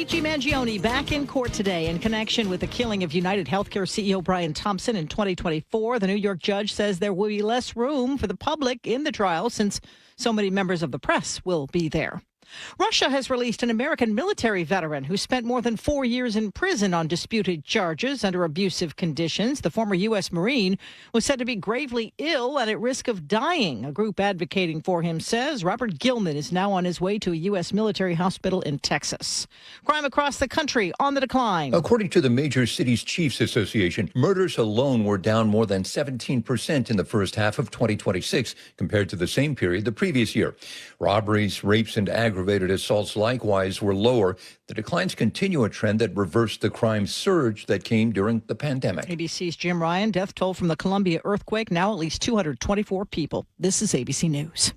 Luigi Mangione back in court today in connection with the killing of United Healthcare CEO Brian Thompson in 2024. The New York judge says there will be less room for the public in the trial since so many members of the press will be there. Russia has released an American military veteran who spent more than 4 years in prison on disputed charges under abusive conditions. The former U.S. Marine was said to be gravely ill and at risk of dying. A group advocating for him says Robert Gilman is now on his way to a U.S. military hospital in Texas. Crime across the country on the decline. According to the Major Cities Chiefs Association, murders alone were down more than 17% in the first half of 2026 compared to the same period the previous year. Robberies, rapes, and aggravated assaults likewise were lower. The declines continue a trend that reversed the crime surge that came during the pandemic. ABC's Jim Ryan. Death toll from the Columbia earthquake, now at least 224 people. This is ABC News.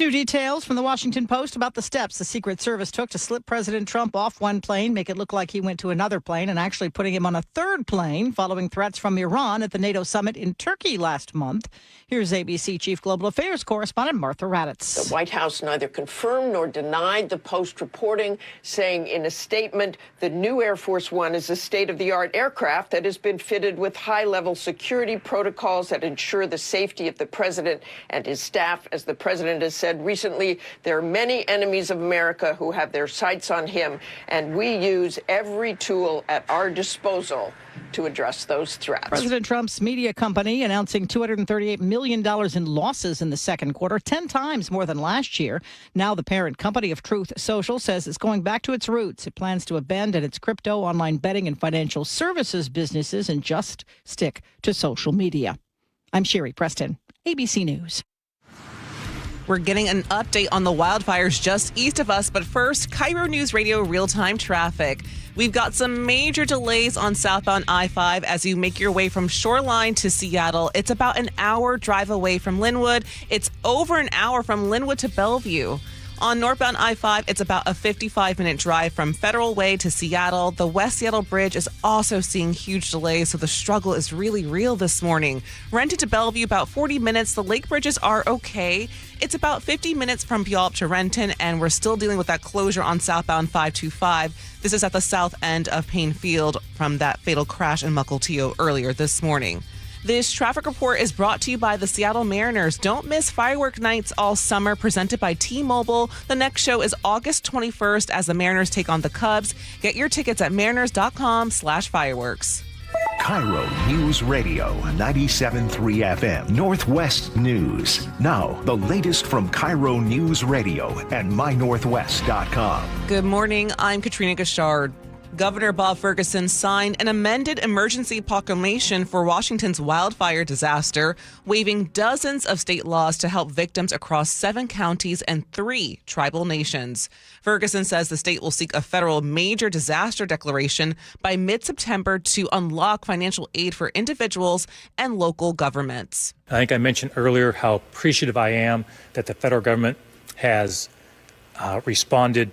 New details from the Washington Post about the steps the Secret Service took to slip President Trump off one plane, make it look like he went to another plane, and actually putting him on a third plane following threats from Iran at the NATO summit in Turkey last month. Here's ABC Chief Global Affairs correspondent Martha Raddatz. The White House neither confirmed nor denied the Post reporting, saying in a statement the new Air Force One is a state-of-the-art aircraft that has been fitted with high-level security protocols that ensure the safety of the president and his staff. As the president has said recently, there are many enemies of America who have their sights on him, and we use every tool at our disposal to address those threats. President Trump's media company announcing $238 million in losses in the second quarter, 10 times more than last year. Now the parent company of Truth Social says it's going back to its roots. It plans to abandon its crypto, online betting, and financial services businesses and just stick to social media. I'm Sherry Preston, ABC News. We're getting an update on the wildfires just east of us, but first, KIRO Newsradio real-time traffic. We've got some major delays on southbound I-5 as you make your way from Shoreline to Seattle. It's about an hour drive away from Linwood. It's over an hour from Linwood to Bellevue. On northbound I-5, it's about a 55-minute drive from Federal Way to Seattle. The West Seattle Bridge is also seeing huge delays, so the struggle is really real this morning. Renton to Bellevue, about 40 minutes. The lake bridges are okay. It's about 50 minutes from Puyallup to Renton, and we're still dealing with that closure on southbound 525. This is at the south end of Payne Field from that fatal crash in Mukilteo earlier this morning. This traffic report is brought to you by the Seattle Mariners. Don't miss firework nights all summer, presented by T-Mobile. The next show is August 21st as the Mariners take on the Cubs. Get your tickets at mariners.com/fireworks. KIRO News Radio 97.3 FM Northwest News. Now, the latest from KIRO News Radio and mynorthwest.com. Good morning. I'm Katrina Gashard. Governor Bob Ferguson signed an amended emergency proclamation for Washington's wildfire disaster, waiving dozens of state laws to help victims across 7 counties and 3 tribal nations. Ferguson says the state will seek a federal major disaster declaration by mid-September to unlock financial aid for individuals and local governments. I think I mentioned earlier how appreciative I am that the federal government has responded.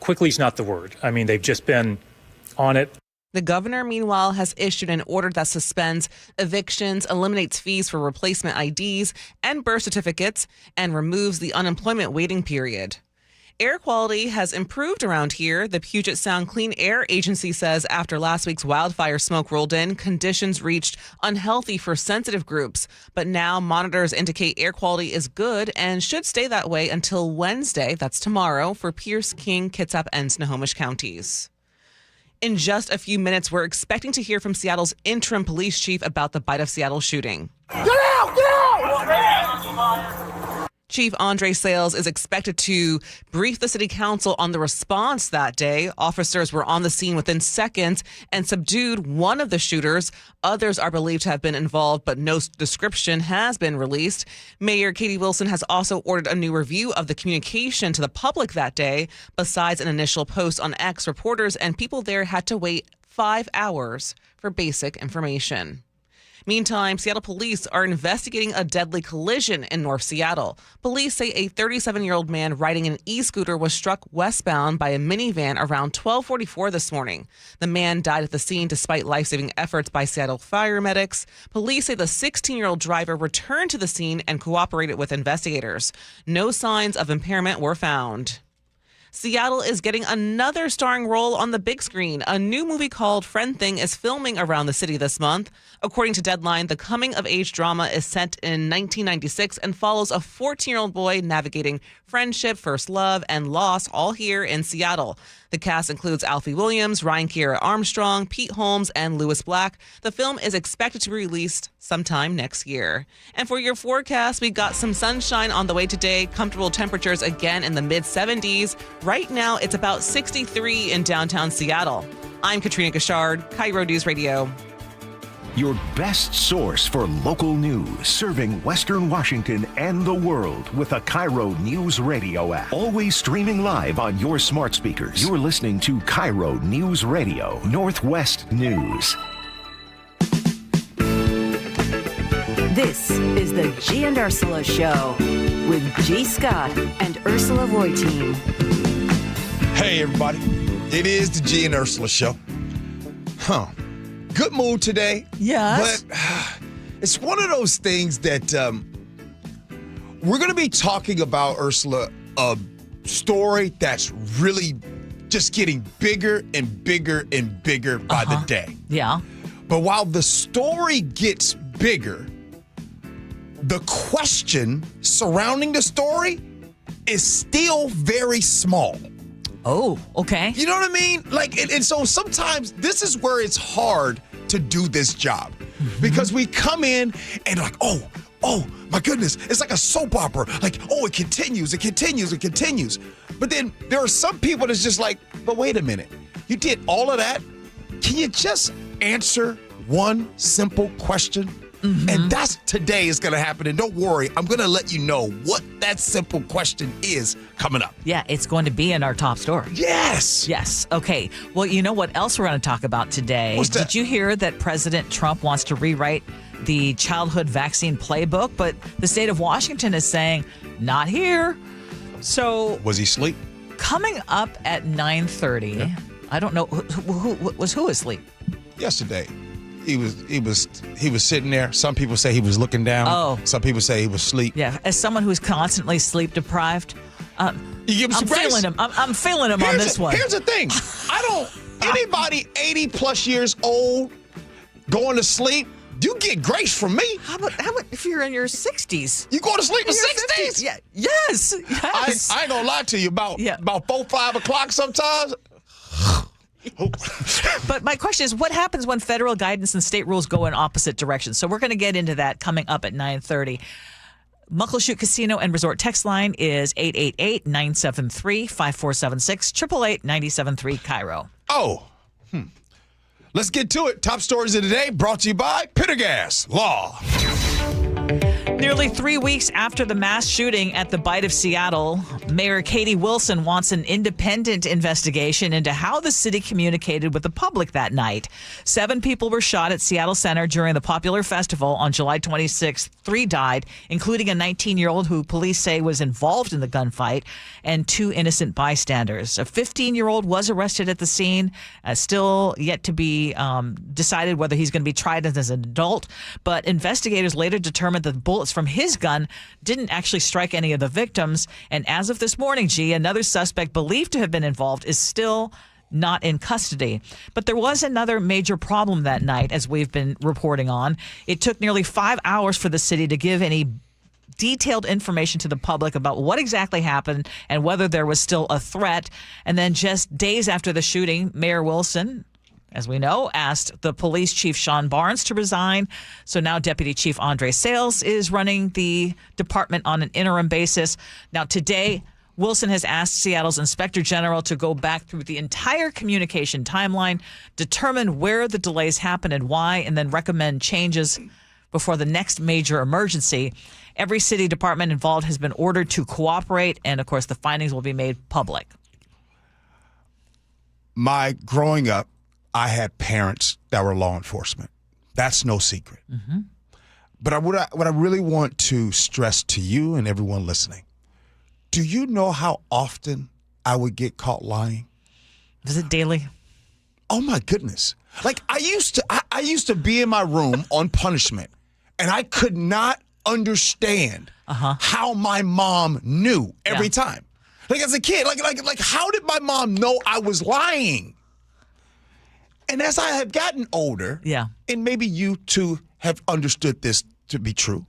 Quickly is not the word. I mean, they've just been on it. The governor, meanwhile, has issued an order that suspends evictions, eliminates fees for replacement IDs and birth certificates, and removes the unemployment waiting period. Air quality has improved around here. The Puget Sound Clean Air Agency says after last week's wildfire smoke rolled in, conditions reached unhealthy for sensitive groups. But now monitors indicate air quality is good and should stay that way until Wednesday, that's tomorrow, for Pierce, King, Kitsap, and Snohomish counties. In just a few minutes, we're expecting to hear from Seattle's interim police chief about the Bite of Seattle shooting. Get out! Get out! Chief Andre Sales is expected to brief the city council on the response that day. Officers were on the scene within seconds and subdued one of the shooters. Others are believed to have been involved, but no description has been released. Mayor Katie Wilson has also ordered a new review of the communication to the public that day. Besides an initial post on X, reporters and people there had to wait 5 hours for basic information. Meantime, Seattle police are investigating a deadly collision in North Seattle. Police say a 37-year-old man riding an e-scooter was struck westbound by a minivan around 12:44 this morning. The man died at the scene despite life-saving efforts by Seattle fire medics. Police say the 16-year-old driver returned to the scene and cooperated with investigators. No signs of impairment were found. Seattle is getting another starring role on the big screen. A new movie called Friend Thing is filming around the city this month. According to Deadline, the coming-of-age drama is set in 1996 and follows a 14-year-old boy navigating friendship, first love, and loss, all here in Seattle. The cast includes Alfie Williams, Ryan Kiera Armstrong, Pete Holmes, and Louis Black. The film is expected to be released sometime next year. And for your forecast, we got some sunshine on the way today. Comfortable temperatures again in the mid-70s. Right now, it's about 63 in downtown Seattle. I'm Katrina Gashard, KIRO News Radio. Your best source for local news, serving Western Washington and the world with a KIRO News Radio app. Always streaming live on your smart speakers. You're listening to KIRO News Radio, Northwest News. This is the Gee and Ursula Show with G. Scott and Ursula Reutin. Hey, everybody. It is the Gee and Ursula Show. Good mood today. Yes. But it's one of those things that we're going to be talking about, Ursula, a story that's really just getting bigger and bigger and bigger by the day. Yeah. But while the story gets bigger, the question surrounding the story is still very small. Oh, okay. You know what I mean? Like, and so sometimes this is where it's hard to do this job because we come in and like, oh my goodness, it's like a soap opera. Like, oh, it continues. But then there are some people that's just like, but wait a minute, you did all of that. Can you just answer one simple question? And that's today is going to happen. And don't worry, I'm going to let you know what that simple question is coming up. Yeah, it's going to be in our top story. Yes. Yes. Okay. Well, you know what else we're going to talk about today? What's that? Did you hear that President Trump wants to rewrite the childhood vaccine playbook? But the state of Washington is saying, not here. So Was he asleep? coming up at 9:30, I don't know who asleep. Yesterday. He was sitting there. Some people say he was looking down. Oh. Some people say he was asleep. Yeah, as someone who's constantly sleep deprived, You give him some grace. I'm feeling him on this one. Here's the thing. Anybody 80 plus years old going to sleep, you get grace from me. How about if you're in your 60s? You go to sleep in In your 60s? 50s? Yeah. Yes. I ain't gonna lie to you about 4, 5 o'clock sometimes. But my question is, what happens when federal guidance and state rules go in opposite directions? So we're going to get into that coming up at 9:30. Muckleshoot Casino and Resort text line is 888-973-5476, 888-973 KIRO. Let's get to it. Top stories of the day brought to you by Pendergast Law. Nearly 3 weeks after the mass shooting at the Bite of Seattle, Mayor Katie Wilson wants an independent investigation into how the city communicated with the public that night. 7 people were shot at Seattle Center during the popular festival on July 26th. 3 died, including a 19-year-old who police say was involved in the gunfight, and 2 innocent bystanders. A 15-year-old was arrested at the scene, still yet to be decided whether he's going to be tried as an adult. But investigators later determined that the bullets from his gun didn't actually strike any of the victims. And as of this morning, another suspect believed to have been involved is still not in custody. But there was another major problem that night, as we've been reporting on. It took nearly 5 hours for the city to give any detailed information to the public about what exactly happened and whether there was still a threat. And then just days after the shooting, Mayor Wilson, as we know, asked the police chief Sean Barnes to resign. So now Deputy Chief Andre Sales is running the department on an interim basis. Now today, Wilson has asked Seattle's Inspector General to go back through the entire communication timeline, determine where the delays happened and why, and then recommend changes before the next major emergency. Every city department involved has been ordered to cooperate, and of course the findings will be made public. My growing up, I had parents that were law enforcement. That's no secret. But what I really want to stress to you and everyone listening, do you know how often I would get caught lying? Is it daily? Oh my goodness. Like I used to be in my room on punishment, and I could not understand how my mom knew every time. Like as a kid, like how did my mom know I was lying? And as I have gotten older, and maybe you too have understood this to be true,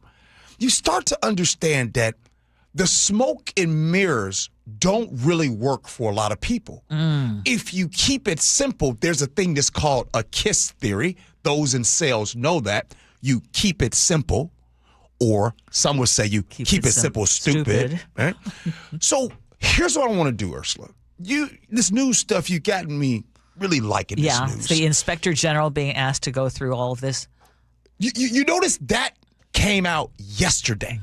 you start to understand that the smoke and mirrors don't really work for a lot of people. If you keep it simple, there's a thing that's called a KISS theory. Those in sales know that. You keep it simple, or some would say you keep it simple, stupid. Right? So here's what I want to do, Ursula. This news stuff, you gotten me really liking this news. The Inspector General being asked to go through all of this. You notice that came out yesterday.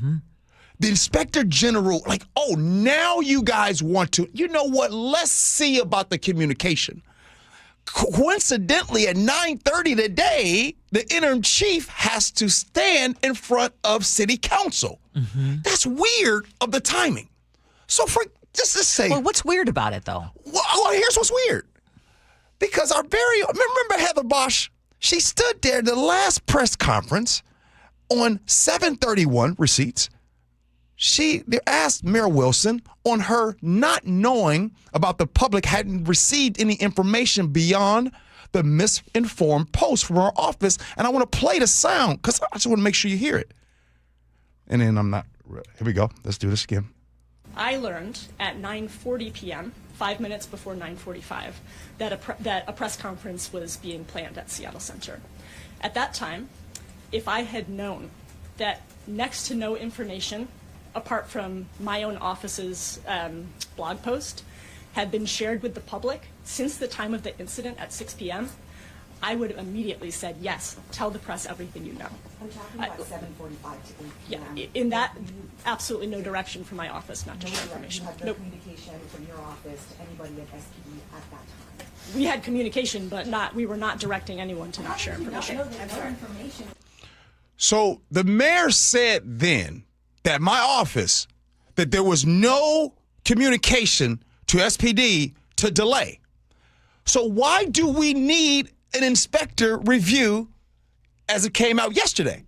The Inspector General, like, oh, now you guys want to, you know what, let's see about the communication. Coincidentally, at 9:30 today, the interim chief has to stand in front of city council. That's weird of the timing. So just to say. Well, what's weird about it, though? Well, here's what's weird. Because remember Heather Bosch? She stood there at the last press conference on 731 receipts. They asked Mayor Wilson on her not knowing about the public hadn't received any information beyond the misinformed post from her office. And I want to play the sound because I just want to make sure you hear it. And then here we go. Let's do this again. I learned at 9:40 p.m., 5 minutes before 9:45, that a press conference was being planned at Seattle Center. At that time, if I had known that next to no information, apart from my own office's blog post, had been shared with the public since the time of the incident at 6 p.m., I would have immediately said, yes, tell the press everything you know. I'm talking about 7:45 to 8 p.m. Yeah, in that, absolutely no direction from my office not to share information. You had no communication from your office to anybody at SPD at that time. We had communication, but we were not directing anyone to not share information. So the mayor said then that my office, that there was no communication to SPD to delay. So why do we need an inspector review as it came out yesterday?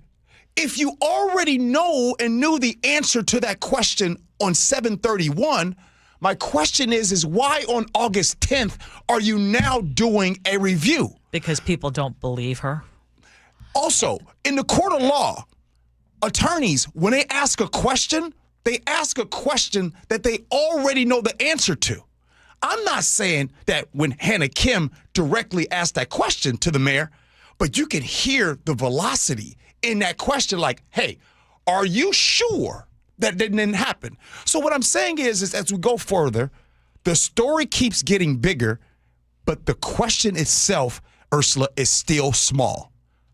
If you already know and knew the answer to that question on 731, my question is why on August 10th are you now doing a review? Because people don't believe her. Also, in the court of law, attorneys, when they ask a question that they already know the answer to. I'm not saying that when Hannah Kim directly asked that question to the mayor, but you can hear the velocity in that question like, hey, are you sure that didn't happen? So what I'm saying is as we go further, the story keeps getting bigger, but the question itself, Ursula, is still small.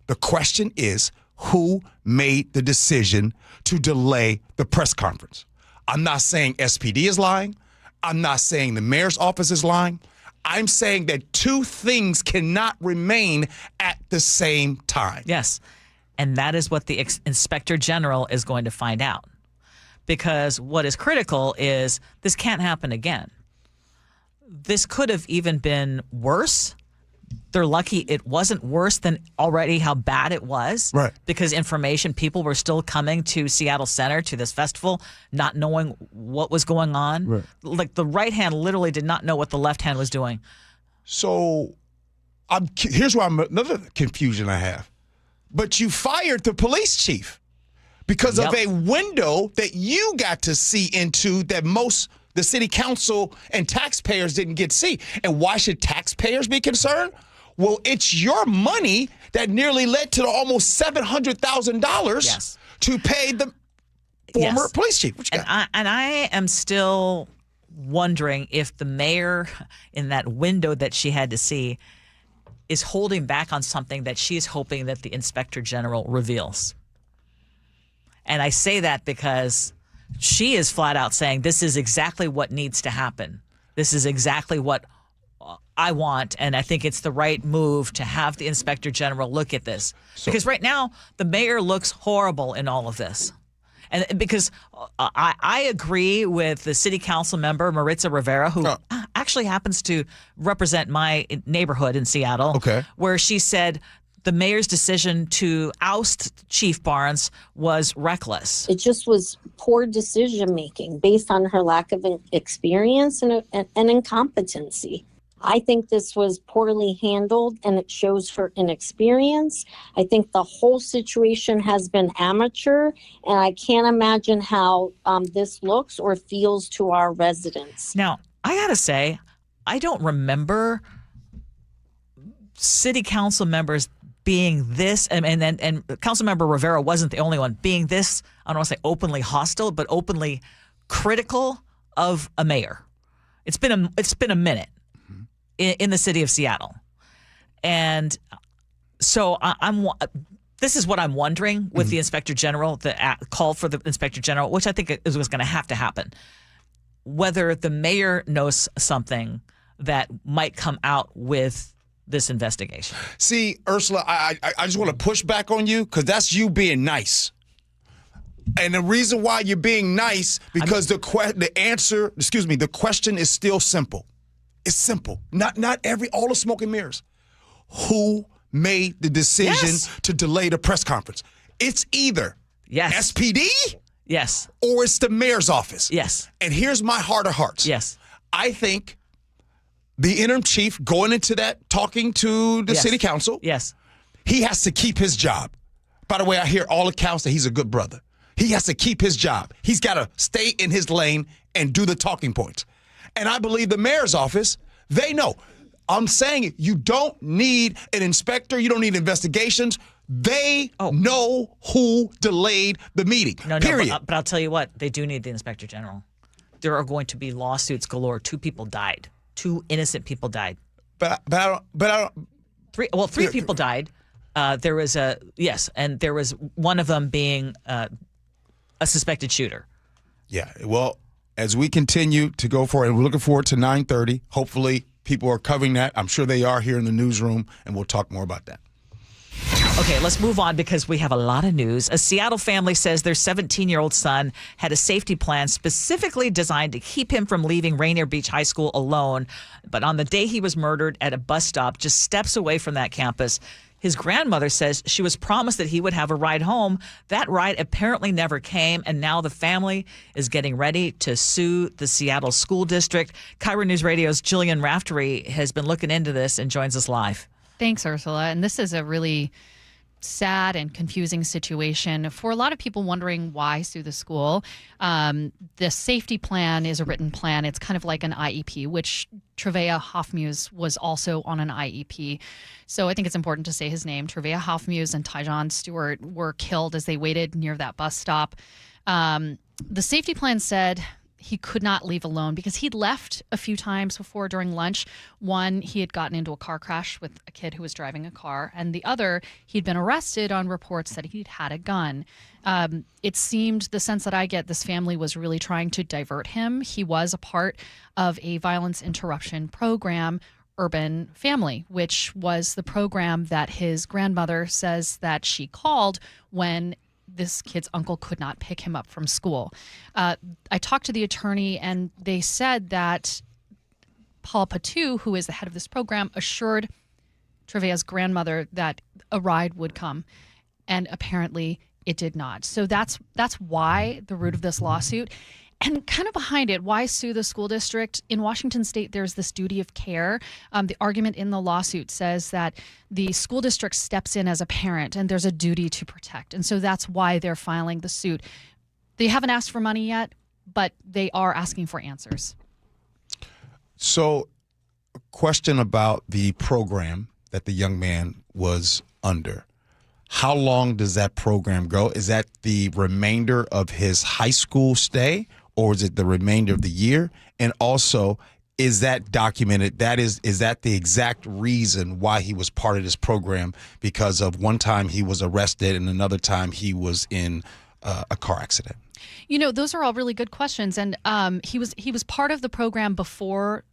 The question is, who made the decision to delay the press conference? I'm not saying SPD is lying. I'm not saying the mayor's office is lying. I'm saying that two things cannot remain at the same time. Yes, and that is what the Inspector General is going to find out. Because what is critical is this can't happen again. This could have even been worse. They're lucky it wasn't worse than already how bad it was. Right. Because people were still coming to Seattle Center, to this festival, not knowing what was going on. Right. Like the right hand literally did not know what the left hand was doing. So here's why another confusion I have. But you fired the police chief because of a window that you got to see into that the city council and taxpayers didn't get to see. And why should taxpayers be concerned? Well, it's your money that nearly led to the almost $700,000 to pay the former police chief. What you got? And I am still wondering if the mayor, in that window that she had to see, is holding back on something that she's hoping that the Inspector General reveals. And I say that because she is flat out saying this is exactly what needs to happen. This is exactly what I want, and I think it's the right move to have the Inspector General look at this. Because right now, the mayor looks horrible in all of this. And because I agree with the city council member, Maritza Rivera, who actually happens to represent my neighborhood in Seattle, where she said the mayor's decision to oust Chief Barnes was reckless. It just was poor decision making based on her lack of experience and incompetency. I think this was poorly handled and it shows her inexperience. I think the whole situation has been amateur, and I can't imagine how this looks or feels to our residents. Now, I gotta say, I don't remember city council members being this, and Councilmember Rivera wasn't the only one being this, I don't want to say openly hostile, but openly critical of a mayor. It's been a minute in the city of Seattle. And so this is what I'm wondering with the Inspector General, the call for the Inspector General, which I think was going to have to happen, whether the mayor knows something that might come out with this investigation. See, Ursula, I just want to push back on you because that's you being nice. And the reason why you're being nice, because the question is still simple. It's simple. Not all the smoke and mirrors. Who made the decision to delay the press conference? It's either SPD or it's the mayor's office. Yes. And here's my heart of hearts. Yes. I think the interim chief going into that, talking to the city council, he has to keep his job. By the way, I hear all accounts that he's a good brother. He has to keep his job. He's got to stay in his lane and do the talking points. And I believe the mayor's office, they know. I'm saying it. You don't need an inspector. You don't need investigations. They know who delayed the meeting. Period. But I'll tell you what, they do need the Inspector General. There are going to be lawsuits galore. 2 people died. 2 innocent people died. But I don't. 3 people died. There was and there was one of them being a suspected shooter. Yeah. Well, as we continue to go forward, and we're looking forward to 9:30. Hopefully, people are covering that. I'm sure they are here in the newsroom, and we'll talk more about that. Okay, let's move on because we have a lot of news. A Seattle family says their 17-year-old son had a safety plan specifically designed to keep him from leaving Rainier Beach High School alone. But on the day he was murdered at a bus stop just steps away from that campus, his grandmother says she was promised that he would have a ride home. That ride apparently never came, and now the family is getting ready to sue the Seattle School District. KIRO News Radio's Jillian Raftery has been looking into this and joins us live. Thanks, Ursula. And this is a really sad and confusing situation for a lot of people wondering why sue the school. The safety plan is a written plan. It's kind of like an IEP, which Trevea Hoffmuse was also on an IEP. So I think it's important to say his name. Trevea Hoffmuse and Tyjon Stewart were killed as they waited near that bus stop. The safety plan said he could not leave alone because he'd left a few times before during lunch. One, he had gotten into a car crash with a kid who was driving a car. And the other, he'd been arrested on reports that he'd had a gun. It seemed, the sense that I get, this family was really trying to divert him. He was a part of a violence interruption program, Urban Family, which was the program that his grandmother says that she called when this kid's uncle could not pick him up from school. I talked to the attorney, and they said that Paul Patu, who is the head of this program, assured Trevea's grandmother that a ride would come, and apparently it did not. So that's why the root of this lawsuit. And kind of behind it, why sue the school district? In Washington state, there's this duty of care. The argument in the lawsuit says that the school district steps in as a parent and there's a duty to protect. And so that's why they're filing the suit. They haven't asked for money yet, but they are asking for answers. So, a question about the program that the young man was under. How long does that program go? Is that the remainder of his high school stay? Or is it the remainder of the year? And also, is that documented? Is that the exact reason why he was part of this program? Because of one time he was arrested and another time he was in a car accident. You know, those are all really good questions. And he was part of the program before.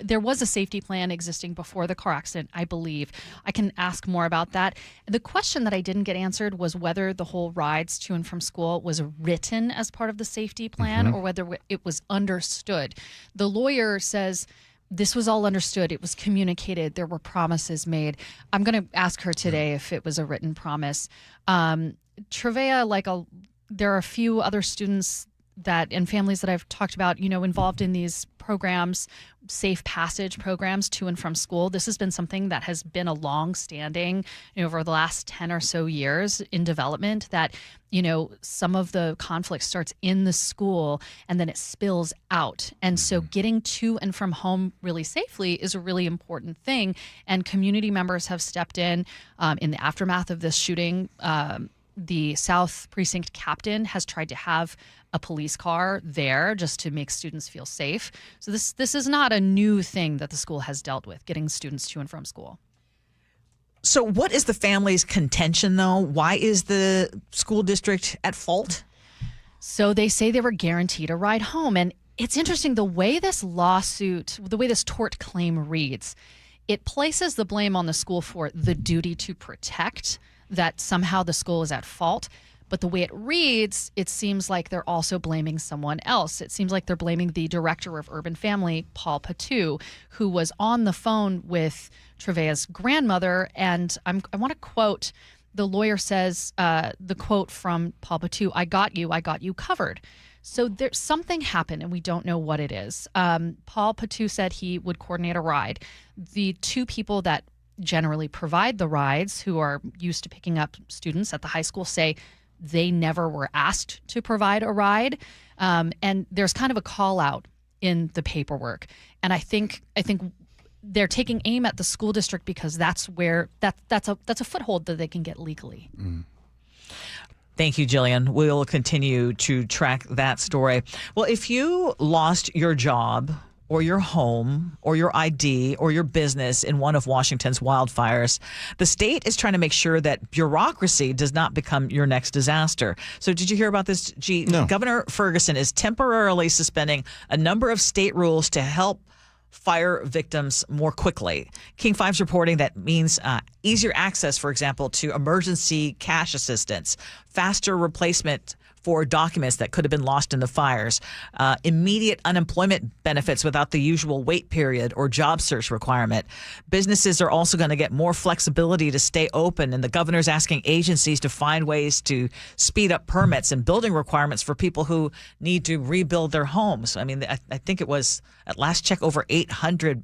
There was a safety plan existing before the car accident, I believe. I can ask more about that. The question that I didn't get answered was whether the whole rides to and from school was written as part of the safety plan or whether it was understood. The lawyer says this was all understood. It was communicated. There were promises made. I'm going to ask her today if it was a written promise. Trevea, there are a few other students and families that I've talked about, involved in these programs, safe passage programs to and from school. This has been something that has been a long-standing, over the last 10 or so years in development, that, some of the conflict starts in the school and then it spills out. And so getting to and from home really safely is a really important thing. And community members have stepped in the aftermath of this shooting. The South Precinct captain has tried to have a police car there just to make students feel safe. So this is not a new thing that the school has dealt with, getting students to and from school. So what is the family's contention, though? Why is the school district at fault? So they say they were guaranteed a ride home. And it's interesting, the way this tort claim reads, it places the blame on the school for the duty to protect, that somehow the school is at fault. But the way it reads, it seems like they're also blaming someone else. It seems like they're blaming the director of Urban Family, Paul Patou, who was on the phone with Trevea's grandmother. And I want to quote, the lawyer says, the quote from Paul Patou, I got you covered. So there's something happened and we don't know what it is. Paul Patou said he would coordinate a ride. The two people that generally provide the rides, who are used to picking up students at the high school, say they never were asked to provide a ride. And there's kind of a call out in the paperwork. And I think they're taking aim at the school district because that's where that's a foothold that they can get legally. Thank you, Jillian. We'll continue to track that story. Well, if you lost your job or your home or your ID or your business in one of Washington's wildfires, the state is trying to make sure that bureaucracy does not become your next disaster. So did you hear about this, G? No. Governor Ferguson is temporarily suspending a number of state rules to help fire victims more quickly. King 5's reporting that means easier access, for example, to emergency cash assistance, faster replacement for documents that could have been lost in the fires, immediate unemployment benefits without the usual wait period or job search requirement. Businesses are also going to get more flexibility to stay open, and the governor's asking agencies to find ways to speed up permits and building requirements for people who need to rebuild their homes. I mean, I think it was, at last check, over 800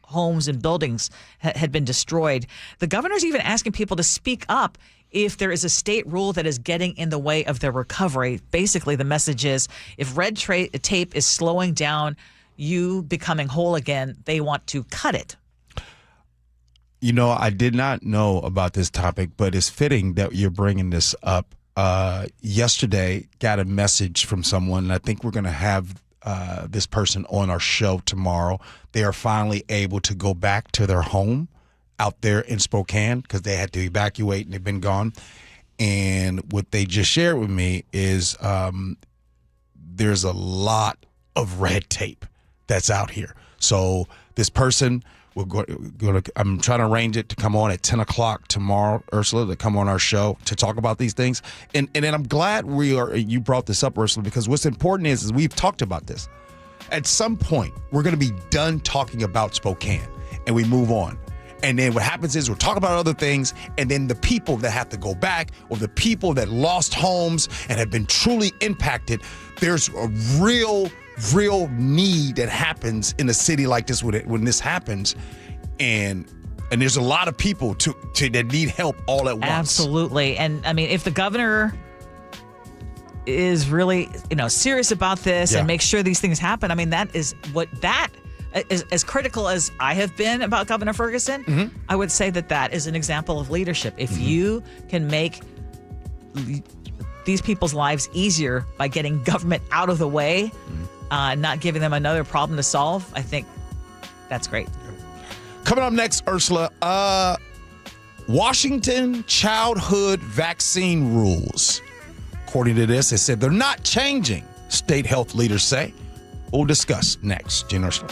homes and buildings had been destroyed. The governor's even asking people to speak up if there is a state rule that is getting in the way of their recovery. Basically, the message is, if red tape is slowing down you becoming whole again, they want to cut it. I did not know about this topic, but it's fitting that you're bringing this up. Yesterday, got a message from someone, and I think we're going to have this person on our show tomorrow. They are finally able to go back to their home out there in Spokane because they had to evacuate and they've been gone. And what they just shared with me is there's a lot of red tape that's out here. So this person, I'm trying to arrange it to come on at 10 o'clock tomorrow, Ursula, to come on our show to talk about these things. And then I'm glad you brought this up, Ursula, because what's important is we've talked about this. At some point, we're going to be done talking about Spokane and we move on. And then what happens is we'll talk about other things, and then the people that have to go back, or the people that lost homes and have been truly impacted, there's a real need that happens in a city like this when this happens. And there's a lot of people that need help all at once. Absolutely. And I mean, if the governor is really, serious about this and make sure these things happen, I mean, that is as critical as I have been about Governor Ferguson, I would say that is an example of leadership. If you can make these people's lives easier by getting government out of the way, not giving them another problem to solve, I think that's great. Coming up next, Ursula, Washington childhood vaccine rules. According to this, it said they're not changing, state health leaders say. We'll discuss next. Gee and Ursula.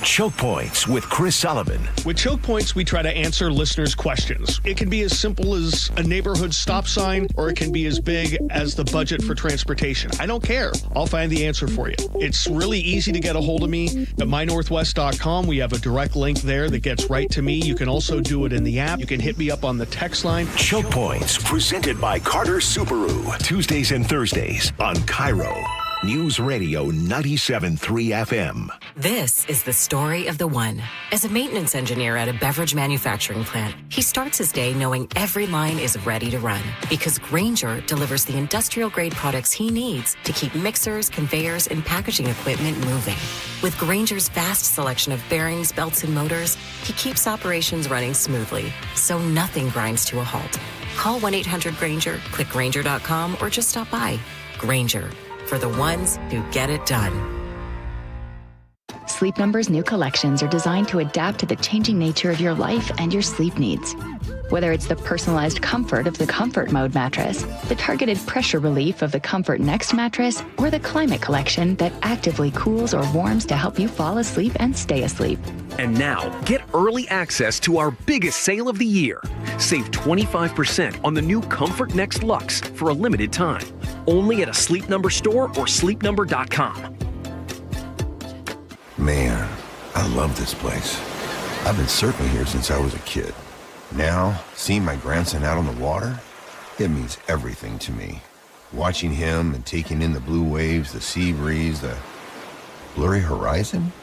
Choke Points with Chris Sullivan. With Choke Points, we try to answer listeners' questions. It can be as simple as a neighborhood stop sign, or it can be as big as the budget for transportation. I don't care. I'll find the answer for you. It's really easy to get a hold of me at mynorthwest.com. We have a direct link there that gets right to me. You can also do it in the app. You can hit me up on the text line. Choke Points, presented by Carter Subaru. Tuesdays and Thursdays on KIRO News Radio 97.3 FM. This is the story of the one. As a maintenance engineer at a beverage manufacturing plant, he starts his day knowing every line is ready to run because Grainger delivers the industrial-grade products he needs to keep mixers, conveyors, and packaging equipment moving. With Grainger's vast selection of bearings, belts, and motors, he keeps operations running smoothly, so nothing grinds to a halt. Call 1-800-GRAINGER, click Grainger.com, or just stop by. Grainger, for the ones who get it done. Sleep Number's new collections are designed to adapt to the changing nature of your life and your sleep needs. Whether it's the personalized comfort of the Comfort Mode mattress, the targeted pressure relief of the Comfort Next mattress, or the Climate Collection that actively cools or warms to help you fall asleep and stay asleep. And now, get early access to our biggest sale of the year. Save 25% on the new Comfort Next Luxe for a limited time. Only at a Sleep Number store or sleepnumber.com. Man, I love this place. I've been surfing here since I was a kid. Now, seeing my grandson out on the water, it means everything to me. Watching him and taking in the blue waves, the sea breeze, the blurry horizon.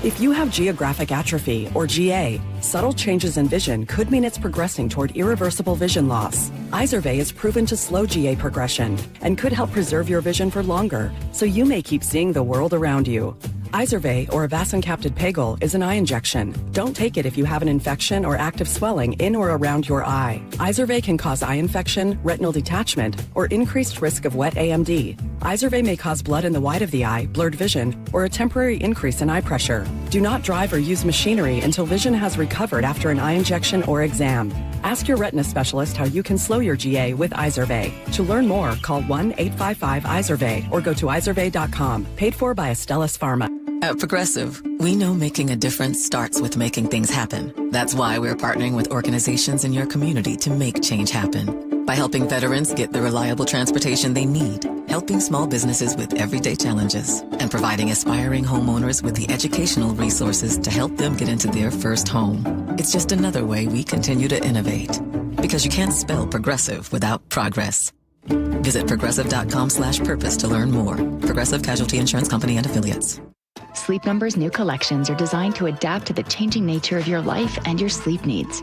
If you have geographic atrophy, or GA, subtle changes in vision could mean it's progressing toward irreversible vision loss. Izervay is proven to slow GA progression and could help preserve your vision for longer, so you may keep seeing the world around you. Izervay, or avacincaptad pegol, is an eye injection. Don't take it if you have an infection or active swelling in or around your eye. Izervay can cause eye infection, retinal detachment, or increased risk of wet AMD. Izervay may cause blood in the white of the eye, blurred vision, or a temporary increase in eye pressure. Do not drive or use machinery until vision has recovered after an eye injection or exam. Ask your retina specialist how you can slow your GA with Izervay. To learn more, call 1-855-IZERVAY or go to izervay.com. Paid for by Astellas Pharma. At Progressive, we know making a difference starts with making things happen. That's why we're partnering with organizations in your community to make change happen. By helping veterans get the reliable transportation they need, helping small businesses with everyday challenges, and providing aspiring homeowners with the educational resources to help them get into their first home. It's just another way we continue to innovate. Because you can't spell progressive without progress. Visit progressive.com/purpose to learn more. Progressive Casualty Insurance Company and Affiliates. Sleep Number's new collections are designed to adapt to the changing nature of your life and your sleep needs.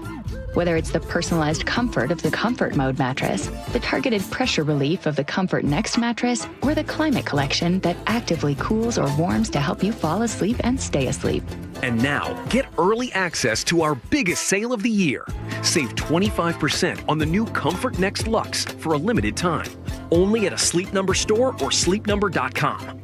Whether it's the personalized comfort of the Comfort Mode mattress, the targeted pressure relief of the Comfort Next mattress, or the Climate Collection that actively cools or warms to help you fall asleep and stay asleep. And now, get early access to our biggest sale of the year. Save 25% on the new Comfort Next Luxe for a limited time. Only at a Sleep Number store or sleepnumber.com.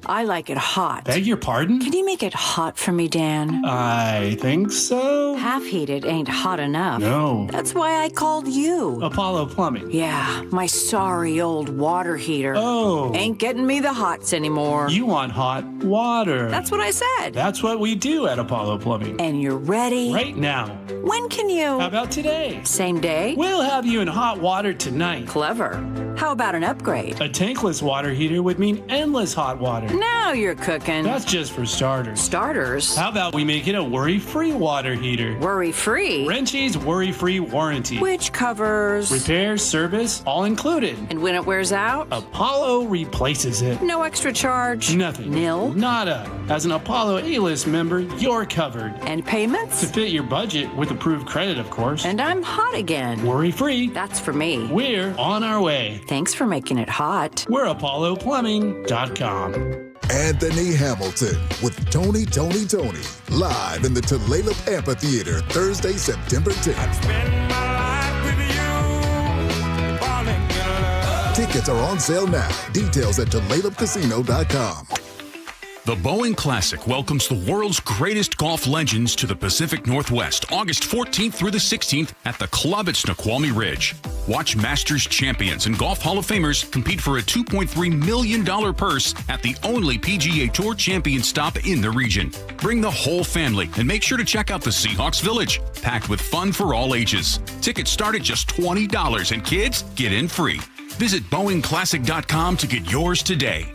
I like it hot. Beg your pardon? Can you make it hot for me, Dan? I think so. Half heated ain't hot enough. No. That's why I called you. Apollo Plumbing. Yeah, my sorry old water heater. Oh. Ain't getting me the hots anymore. You want hot water. That's what I said. That's what we do at Apollo Plumbing. And you're ready? Right now. When can you? How about today? Same day? We'll have you in hot water tonight. Clever. How about an upgrade? A tankless water heater would mean endless hot water. Now you're cooking. That's just for starters. Starters? How about we make it a worry-free water heater? Worry-free? Wrenchie's worry-free warranty. Which covers? Repair, service, all included. And when it wears out? Apollo replaces it. No extra charge? Nothing. Nil? Nada. As an Apollo A-list member, you're covered. And payments? To fit your budget with approved credit, of course. And I'm hot again. Worry-free. That's for me. We're on our way. Thanks for making it hot. We're ApolloPlumbing.com. Anthony Hamilton with Tony live in the Tulalip Amphitheater Thursday, September 10th. Tickets are on sale now. Details at TulalipCasino.com. The Boeing Classic welcomes the world's greatest golf legends to the Pacific Northwest, August 14th through the 16th at the club at Snoqualmie Ridge. Watch Masters champions and Golf Hall of Famers compete for a $2.3 million purse at the only PGA Tour champion stop in the region. Bring the whole family and make sure to check out the Seahawks Village, packed with fun for all ages. Tickets start at just $20 and kids get in free. Visit BoeingClassic.com to get yours today.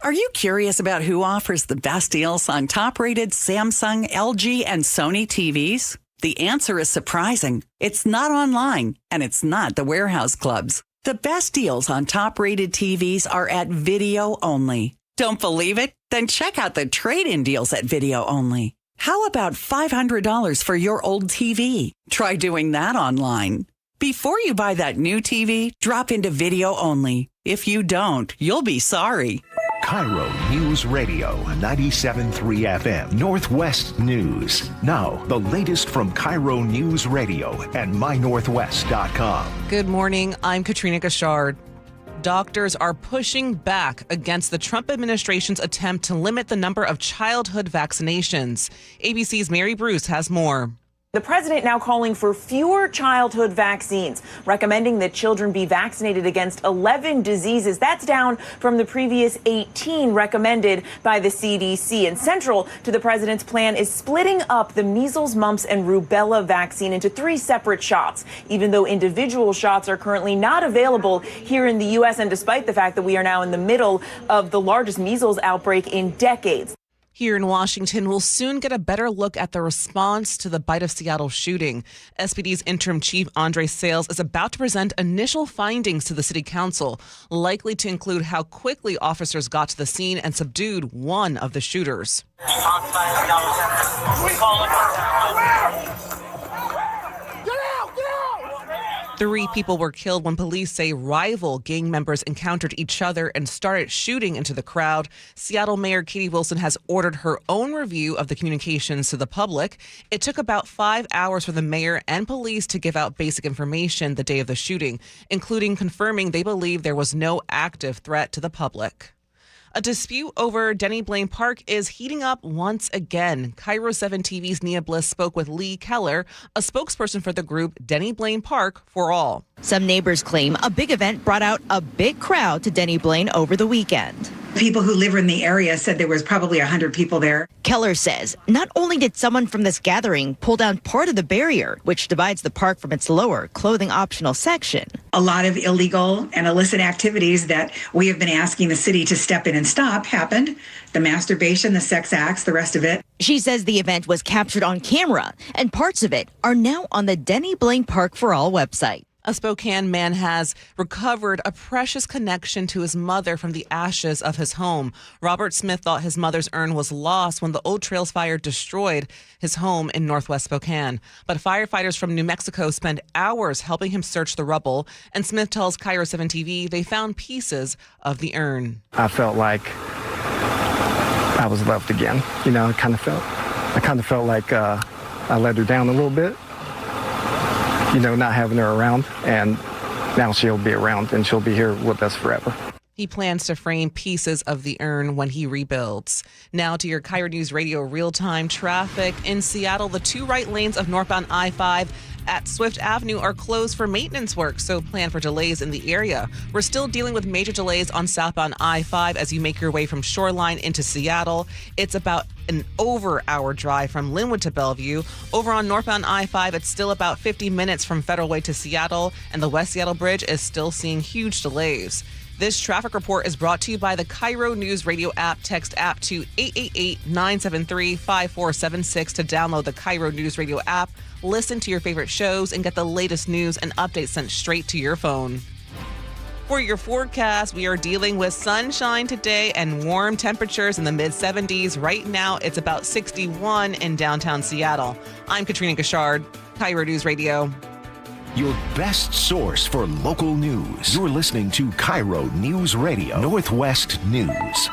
Are you curious about who offers the best deals on top-rated Samsung, LG, and Sony TVs? The answer is surprising. It's not online, and it's not the warehouse clubs. The best deals on top-rated TVs are at Video Only. Don't believe it? Then check out the trade-in deals at Video Only. How about $500 for your old TV? Try doing that online. Before you buy that new TV, drop into Video Only. If you don't, you'll be sorry. KIRO News Radio 97.3 FM Northwest News. Now, the latest from KIRO News Radio and mynorthwest.com. Good morning. I'm Katrina Gashard. Doctors are pushing back against the Trump administration's attempt to limit the number of childhood vaccinations. ABC's Mary Bruce has more. The president now calling for fewer childhood vaccines, recommending that children be vaccinated against 11 diseases. That's down from the previous 18 recommended by the CDC. And central to the president's plan is splitting up the measles, mumps, and rubella vaccine into 3 separate shots, even though individual shots are currently not available here in the U.S. and despite the fact that we are now in the middle of the largest measles outbreak in decades. Here in Washington, we'll soon get a better look at the response to the Bite of Seattle shooting. SPD's interim chief, Andre Sales, is about to present initial findings to the city council, likely to include how quickly officers got to the scene and subdued one of the shooters. 3 people were killed when police say rival gang members encountered each other and started shooting into the crowd. Seattle Mayor Katie Wilson has ordered her own review of the communications to the public. It took about 5 hours for the mayor and police to give out basic information the day of the shooting, including confirming they believe there was no active threat to the public. A dispute over Denny Blaine Park is heating up once again. KIRO 7 TV's Nia Bliss spoke with Lee Keller, a spokesperson for the group Denny Blaine Park for All. Some neighbors claim a big event brought out a big crowd to Denny Blaine over the weekend. People who live in the area said there was probably 100 people there. Keller says not only did someone from this gathering pull down part of the barrier, which divides the park from its lower clothing optional section. A lot of illegal and illicit activities that we have been asking the city to step in and stop happened. The masturbation, the sex acts, the rest of it. She says the event was captured on camera and parts of it are now on the Denny Blaine Park for All website. A Spokane man has recovered a precious connection to his mother from the ashes of his home. Robert Smith thought his mother's urn was lost when the Old Trails fire destroyed his home in northwest Spokane. But firefighters from New Mexico spent hours helping him search the rubble. And Smith tells KIRO 7 TV they found pieces of the urn. I felt like I was left again. You know, I kind of felt like I let her down a little bit. You know, not having her around, and now she'll be around and she'll be here with us forever. He plans to frame pieces of the urn when he rebuilds. Now to your KIRO News Radio real-time traffic. In Seattle, the 2 right lanes of northbound I-5 at Swift Avenue are closed for maintenance work, so plan for delays in the area. We're still dealing with major delays on southbound I-5 as you make your way from Shoreline into Seattle. It's about an over-hour drive from Linwood to Bellevue. Over on northbound I-5, it's still about 50 minutes from Federal Way to Seattle, and the West Seattle Bridge is still seeing huge delays. This traffic report is brought to you by the KIRO Newsradio App. Text app to 888-973-5476 to download the KIRO Newsradio App. Listen to your favorite shows and get the latest news and updates sent straight to your phone. For your forecast, we are dealing with sunshine today and warm temperatures in the mid-70s. Right now, it's about 61 in downtown Seattle. I'm Katrina Gashard, KIRO News Radio. Your best source for local news. You're listening to KIRO News Radio, Northwest News.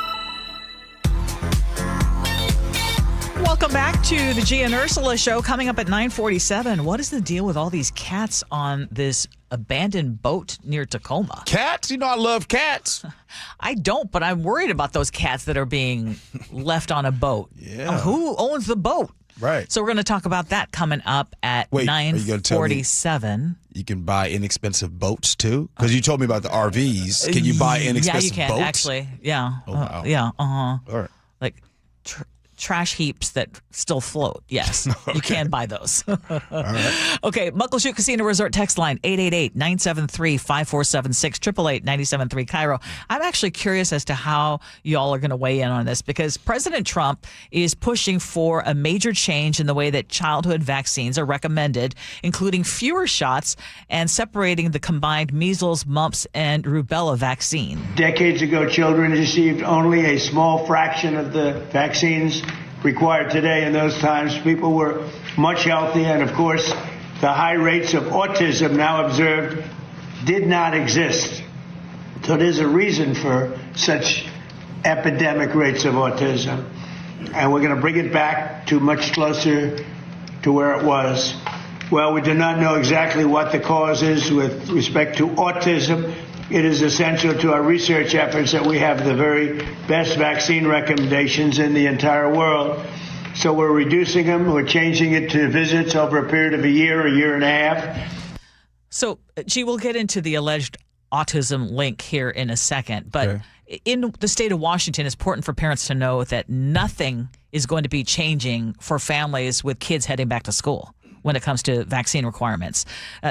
Welcome back to the Gee and Ursula Show. Coming up at 9:47. What is the deal with all these cats on this abandoned boat near Tacoma? Cats? You know I love cats. I don't, but I'm worried about those cats that are being left on a boat. Yeah. Who owns the boat? Right. So we're going to talk about that coming up at 9:47. You can buy inexpensive boats too? Because you told me about the RVs. Can you buy inexpensive boats? Yeah, you can actually. Yeah. Oh, wow. Yeah. All right. Like trash heaps that still float. Yes. You can buy those. All right. Okay. Muckleshoot Casino Resort text line 888-973-5476 888-973 KIRO. I'm actually curious as to how y'all are going to weigh in on this because President Trump is pushing for a major change in the way that childhood vaccines are recommended, including fewer shots and separating the combined measles, mumps, and rubella vaccine. Decades ago, children received only a small fraction of the vaccines required today. In those times, people were much healthier, and of course, the high rates of autism now observed did not exist. So there's a reason for such epidemic rates of autism, and we're going to bring it back to much closer to where it was. Well, we do not know exactly what the cause is with respect to autism. It is essential to our research efforts that we have the very best vaccine recommendations in the entire world. So we're reducing them. We're changing it to visits over a period of a year and a half. So, Gee, we'll get into the alleged autism link here in a second. But in the state of Washington, it's important for parents to know that nothing is going to be changing for families with kids heading back to school when it comes to vaccine requirements.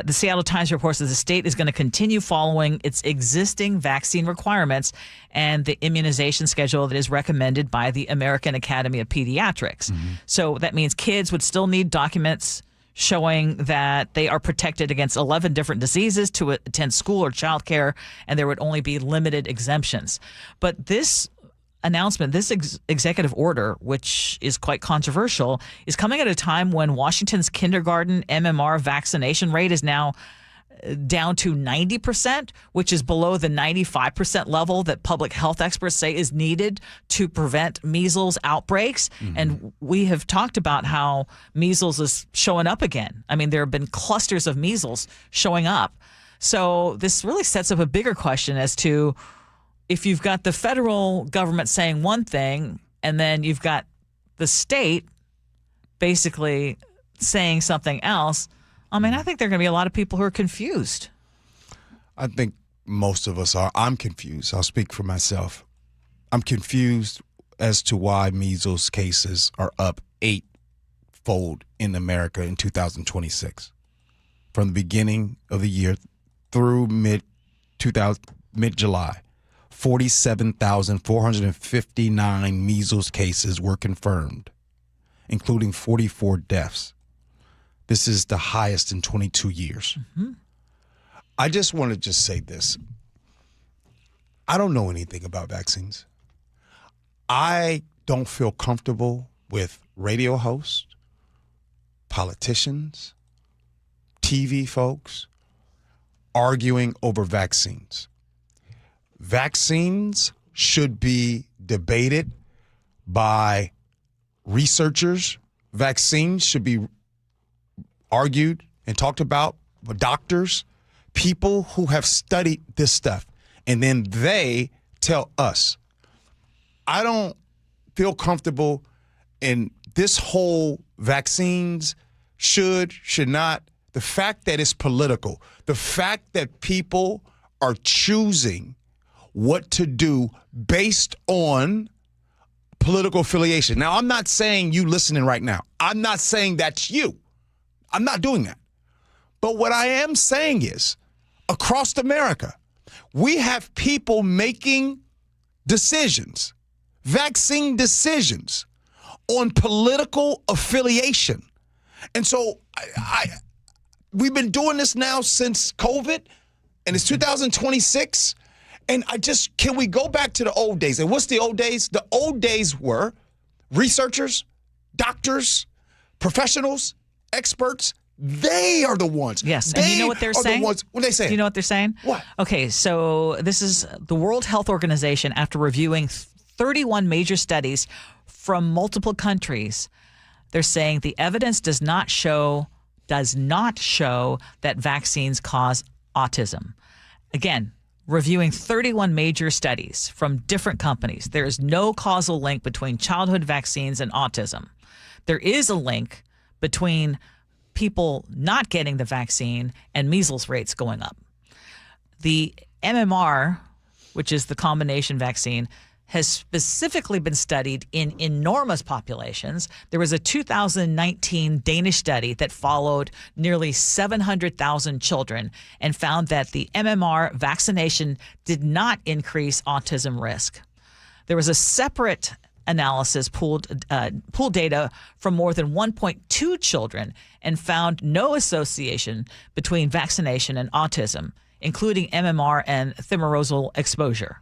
The Seattle Times reports that the state is going to continue following its existing vaccine requirements and the immunization schedule that is recommended by the American Academy of Pediatrics. So that means kids would still need documents showing that they are protected against 11 different diseases to attend school or childcare, and there would only be limited exemptions. But this announcement, this executive order, which is quite controversial, is coming at a time when Washington's kindergarten MMR vaccination rate is now down to 90%, which is below the 95% level that public health experts say is needed to prevent measles outbreaks. And we have talked about how measles is showing up again. I mean, there have been clusters of measles showing up. So this really sets up a bigger question as to if you've got the federal government saying one thing and then you've got the state basically saying something else, I mean, I think there are going to be a lot of people who are confused. I think most of us are. I'm confused. I'll speak for myself. I'm confused as to why measles cases are up 8-fold in America in 2026. From the beginning of the year through mid-July. 47,459 measles cases were confirmed, including 44 deaths. This is the highest in 22 years. I just want to say this. I don't know anything about vaccines. I don't feel comfortable with radio hosts, politicians, TV folks arguing over vaccines. Vaccines should be debated by researchers. Vaccines should be argued and talked about by doctors, people who have studied this stuff, and then they tell us. I don't feel comfortable in this whole vaccines should not. The fact that it's political, the fact that people are choosing what to do based on political affiliation. Now, I'm not saying you listening right now. I'm not saying that's you. I'm not doing that. But what I am saying is, across America, we have people making decisions, vaccine decisions, on political affiliation. And so we've been doing this now since COVID, and it's 2026. And can we go back to the old days? And what's the old days? The old days were researchers, doctors, professionals, experts. They are the ones. Yes. And you know what they're saying? What are they saying? Do you know what they're saying? What? Okay, so this is the World Health Organization, after reviewing 31 major studies from multiple countries, They're saying the evidence does not show that vaccines cause autism. Again, reviewing 31 major studies from different companies, there is no causal link between childhood vaccines and autism. There is a link between people not getting the vaccine and measles rates going up. The MMR, which is the combination vaccine, has specifically been studied in enormous populations. There was a 2019 Danish study that followed nearly 700,000 children and found that the MMR vaccination did not increase autism risk. There was a separate analysis pooled data from more than 1.2 children and found no association between vaccination and autism, including MMR and thimerosal exposure.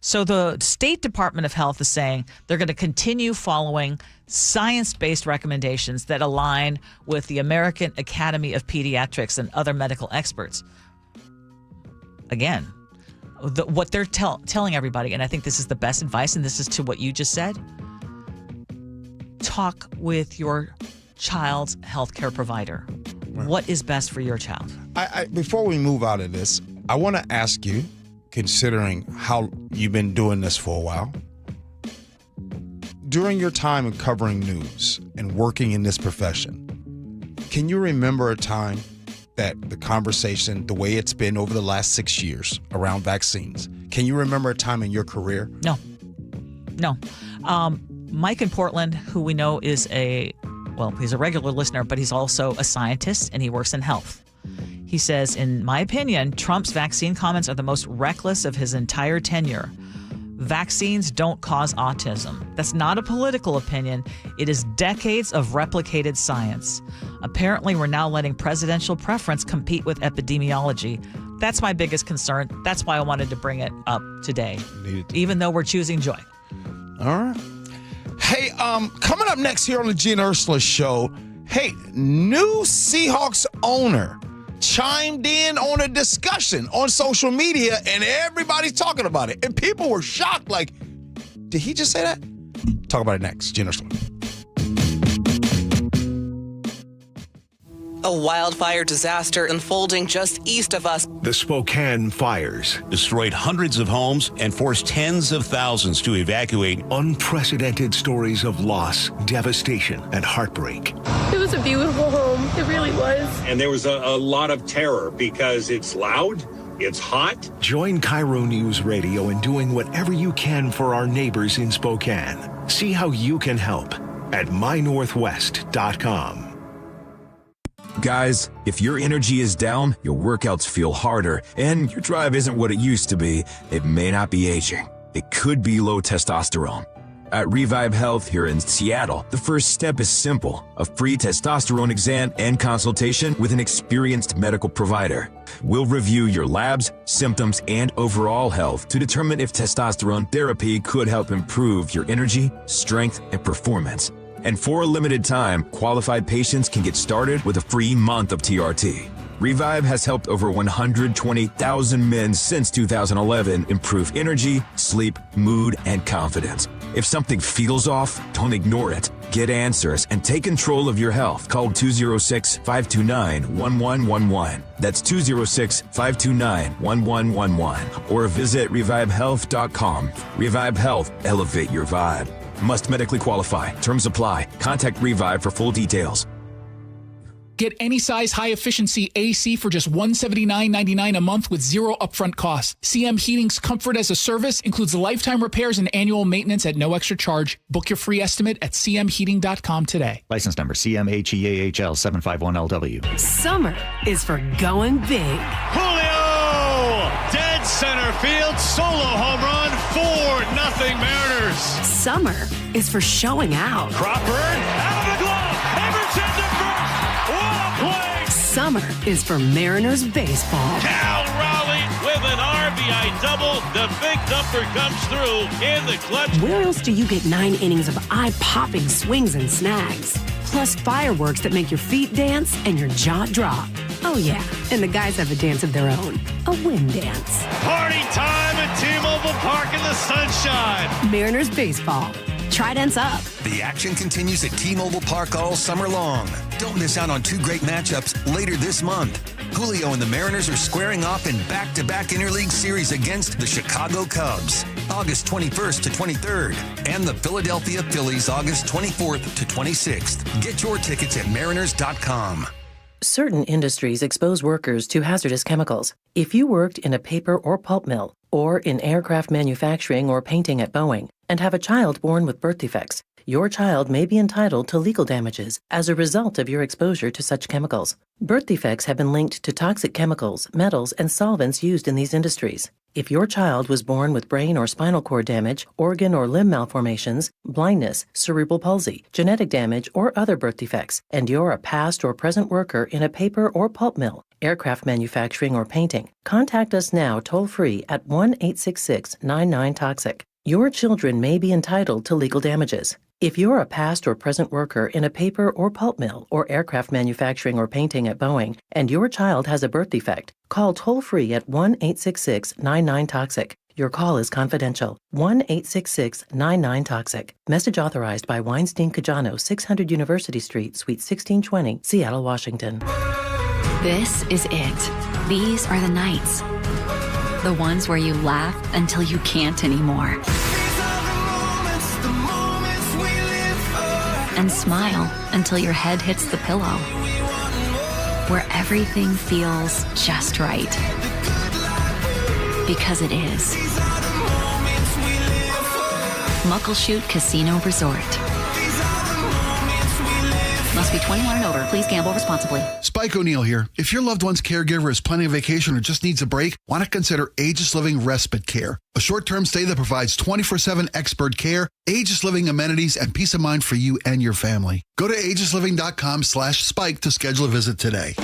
So the State Department of Health is saying they're going to continue following science-based recommendations that align with the American Academy of Pediatrics and other medical experts. Again, what they're telling everybody, and I think this is the best advice, and this is to what you just said, talk with your child's healthcare provider. Right. What is best for your child? Before we move out of this, I want to ask you, considering how you've been doing this for a while, during your time in covering news and working in this profession, can you remember a time that the conversation, the way it's been over the last 6 years around vaccines, can you remember a time in your career? No. Mike in Portland, who we know is he's a regular listener, but he's also a scientist and he works in health. He says, in my opinion, Trump's vaccine comments are the most reckless of his entire tenure. Vaccines don't cause autism. That's not a political opinion. It is decades of replicated science. Apparently, we're now letting presidential preference compete with epidemiology. That's my biggest concern. That's why I wanted to bring it up today, even though we're choosing joy. All right. Hey, coming up next here on the Gee and Ursula Show, hey, new Seahawks owner chimed in on a discussion on social media, and everybody's talking about it. And people were shocked, like, did he just say that? Talk about it next. Gee and Ursula. A wildfire disaster unfolding just east of us. The Spokane fires destroyed hundreds of homes and forced tens of thousands to evacuate. Unprecedented stories of loss, devastation, and heartbreak. It was a beautiful home. It really was. And there was a lot of terror because it's loud, it's hot. Join KIRO Newsradio in doing whatever you can for our neighbors in Spokane. See how you can help at mynorthwest.com. Guys, if your energy is down, your workouts feel harder, and your drive isn't what it used to be, it may not be aging. It could be low testosterone. At Revive Health here in Seattle, the first step is simple: a free testosterone exam and consultation with an experienced medical provider. We'll review your labs, symptoms, and overall health to determine if testosterone therapy could help improve your energy, strength, and performance. And for a limited time, qualified patients can get started with a free month of TRT. Revive has helped over 120,000 men since 2011 improve energy, sleep, mood, and confidence. If something feels off, don't ignore it. Get answers and take control of your health. Call 206-529-1111. That's 206-529-1111. Or visit revivehealth.com. Revive Health. Elevate your vibe. Must medically qualify. Terms apply. Contact Revive for full details. Get any size high-efficiency AC for just $179.99 a month with zero upfront cost. CM Heating's Comfort as a Service includes lifetime repairs and annual maintenance at no extra charge. Book your free estimate at cmheating.com today. License number CMHEAHL 751LW. Summer is for going big. Julio! Dead center field, solo home run, 4-0 Mariners. Summer is for showing out. Crawford, out of the glove, Emerson to first. What a play! Summer is for Mariners baseball. Cal Raleigh with an RBI double. The big dumper comes through in the clutch. Where else do you get 9 innings of eye-popping swings and snags? Plus fireworks that make your feet dance and your jaw drop. Oh yeah, and the guys have a dance of their own, a wind dance. Party time at T-Mobile Park in the sunshine. Mariners baseball. Trident's up. The action continues at T-Mobile Park all summer long. Don't miss out on 2 great matchups later this month. Julio and the Mariners are squaring off in back-to-back interleague series against the Chicago Cubs, August 21st to 23rd, and the Philadelphia Phillies, August 24th to 26th. Get your tickets at mariners.com. Certain industries expose workers to hazardous chemicals. If you worked in a paper or pulp mill, or in aircraft manufacturing or painting at Boeing, and have a child born with birth defects, your child may be entitled to legal damages as a result of your exposure to such chemicals. Birth defects have been linked to toxic chemicals, metals, and solvents used in these industries. If your child was born with brain or spinal cord damage, organ or limb malformations, blindness, cerebral palsy, genetic damage, or other birth defects, and you're a past or present worker in a paper or pulp mill, aircraft manufacturing, or painting, contact us now toll-free at 1-866-99-TOXIC. Your children may be entitled to legal damages. If you're a past or present worker in a paper or pulp mill or aircraft manufacturing or painting at Boeing, and your child has a birth defect, call toll-free at 1-866-99-TOXIC. Your call is confidential. 1-866-99-TOXIC. Message authorized by Weinstein Cajano, 600 University Street, Suite 1620, Seattle, Washington. This is it. These are the nights. The ones where you laugh until you can't anymore. And smile until your head hits the pillow. Where everything feels just right. Because it is. Muckleshoot Casino Resort. Must be 21 and over. Please gamble responsibly. Spike O'Neill here. If your loved one's caregiver is planning a vacation or just needs a break, why not consider Aegis Living Respite Care? A short-term stay that provides 24/7 expert care, Aegis Living amenities, and peace of mind for you and your family. Go to aegisliving.com/spike to schedule a visit today.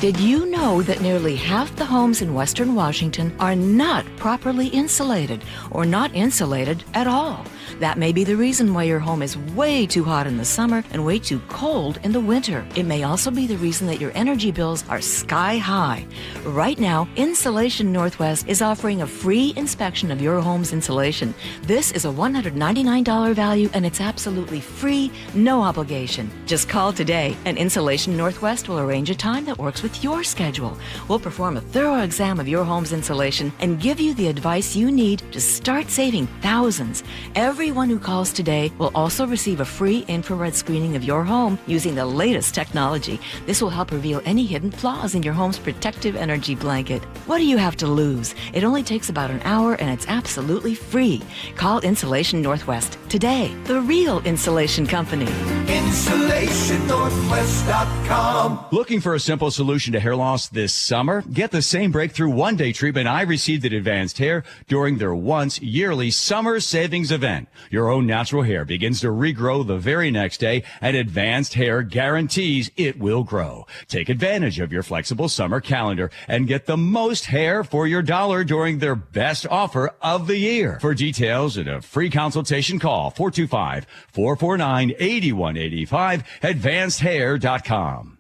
Did you know that nearly half the homes in Western Washington are not properly insulated or not insulated at all? That may be the reason why your home is way too hot in the summer and way too cold in the winter. It may also be the reason that your energy bills are sky high. Right now, Insulation Northwest is offering a free inspection of your home's insulation. This is a $199 value and it's absolutely free, no obligation. Just call today and Insulation Northwest will arrange a time that works with your schedule. We'll perform a thorough exam of your home's insulation and give you the advice you need to start saving thousands. Everyone who calls today will also receive a free infrared screening of your home using the latest technology. This will help reveal any hidden flaws in your home's protective energy blanket. What do you have to lose? It only takes about an hour and it's absolutely free. Call Insulation Northwest today, the real insulation company. InsulationNorthwest.com. Looking for a simple solution to hair loss this summer? Get the same breakthrough one-day treatment I received at Advanced Hair during their once yearly summer savings event. Your own natural hair begins to regrow the very next day, and Advanced Hair guarantees it will grow. Take advantage of your flexible summer calendar and get the most hair for your dollar during their best offer of the year. For details and a free consultation, call 425-449-8185, advancedhair.com.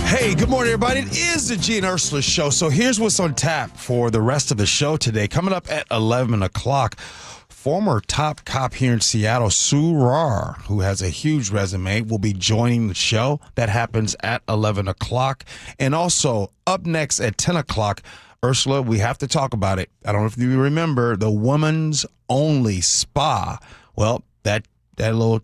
Hey, good morning, everybody. It is the Gee and Ursula Show. So here's what's on tap for the rest of the show today. Coming up at 11 o'clock, former top cop here in Seattle, Sue Rahr, who has a huge resume, will be joining the show. That happens at 11 o'clock. And also, up next at 10 o'clock, Ursula, we have to talk about it. I don't know if you remember the woman's only spa. Well, that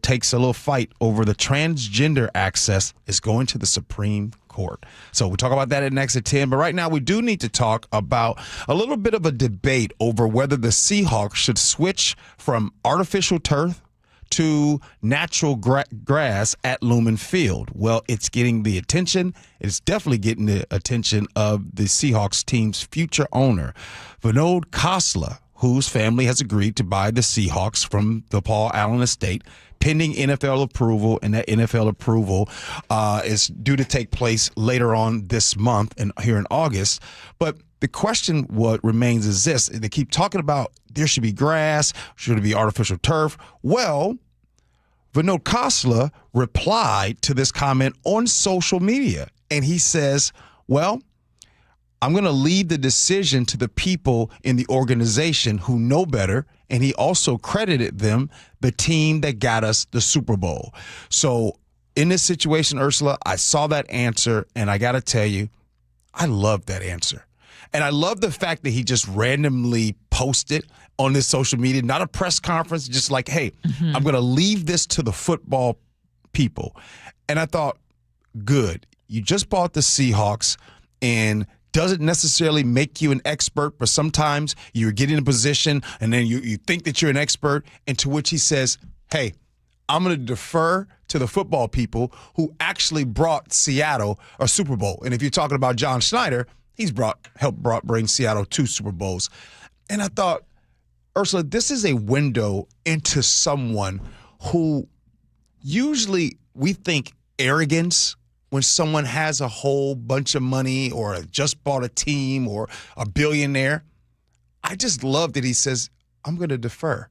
takes a little fight over the transgender access is going to the Supreme Court. So we'll talk about that next at 10. But right now we do need to talk about a little bit of a debate over whether the Seahawks should switch from artificial turf to natural grass at Lumen Field. Well, it's getting the attention. It's definitely getting the attention of the Seahawks team's future owner, Vinod Khosla, whose family has agreed to buy the Seahawks from the Paul Allen estate, pending NFL approval, and that NFL approval is due to take place later on this month and here in August. But the question what remains is this. They keep talking about there should be grass, should it be artificial turf? Well, Vinod Khosla replied to this comment on social media, and he says, well, I'm going to leave the decision to the people in the organization who know better. And he also credited them, the team that got us the Super Bowl. So in this situation, Ursula, I saw that answer, and I got to tell you, I love that answer. And I love the fact that he just randomly posted on this social media, not a press conference, just like, hey, I'm going to leave this to the football people. And I thought, good. You just bought the Seahawks, and doesn't necessarily make you an expert, but sometimes you get in a position and then you think that you're an expert, and to which he says, hey, I'm going to defer to the football people who actually brought Seattle a Super Bowl. And if you're talking about John Schneider, he's helped bring Seattle 2 Super Bowls. And I thought, Ursula, this is a window into someone who usually we think arrogance when someone has a whole bunch of money or just bought a team or a billionaire. I just love that he says, I'm going to defer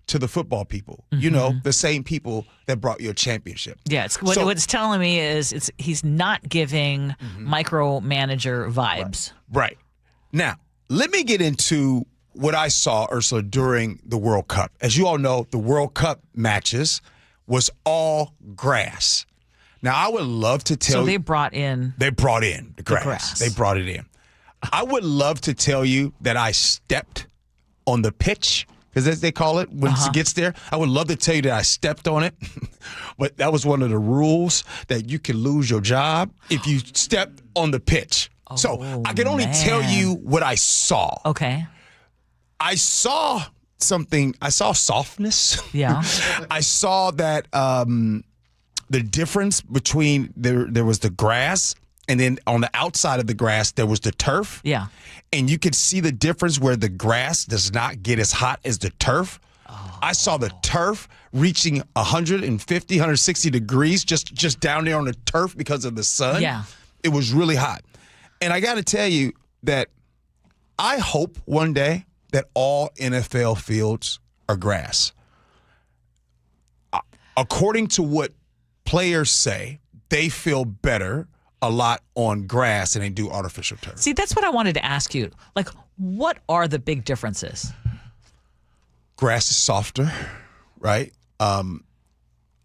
to the football people, you know, the same people that brought you a championship. Yeah, what it's telling me is he's not giving micromanager vibes. Right. Now, let me get into what I saw, Ursula, during the World Cup. As you all know, the World Cup matches was all grass. Now, I would love to tell you. So they brought in the grass. They brought it in. I would love to tell you that I stepped on the pitch, because as they call it, when it gets there, I would love to tell you that I stepped on it. But that was one of the rules, that you can lose your job if you step on the pitch. So I can only tell you what I saw. Okay. I saw something. I saw softness. Yeah. I saw that the difference between there was the grass, and then on the outside of the grass there was the turf. Yeah. And you could see the difference where the grass does not get as hot as the turf. I saw the turf reaching 150, 160 degrees just down there on the turf because of the sun. Yeah. It was really hot. And I got to tell you that I hope one day that all NFL fields are grass. According to what players say, they feel better a lot on grass than they do artificial turf. See, that's what I wanted to ask you. Like, what are the big differences? Grass is softer, right?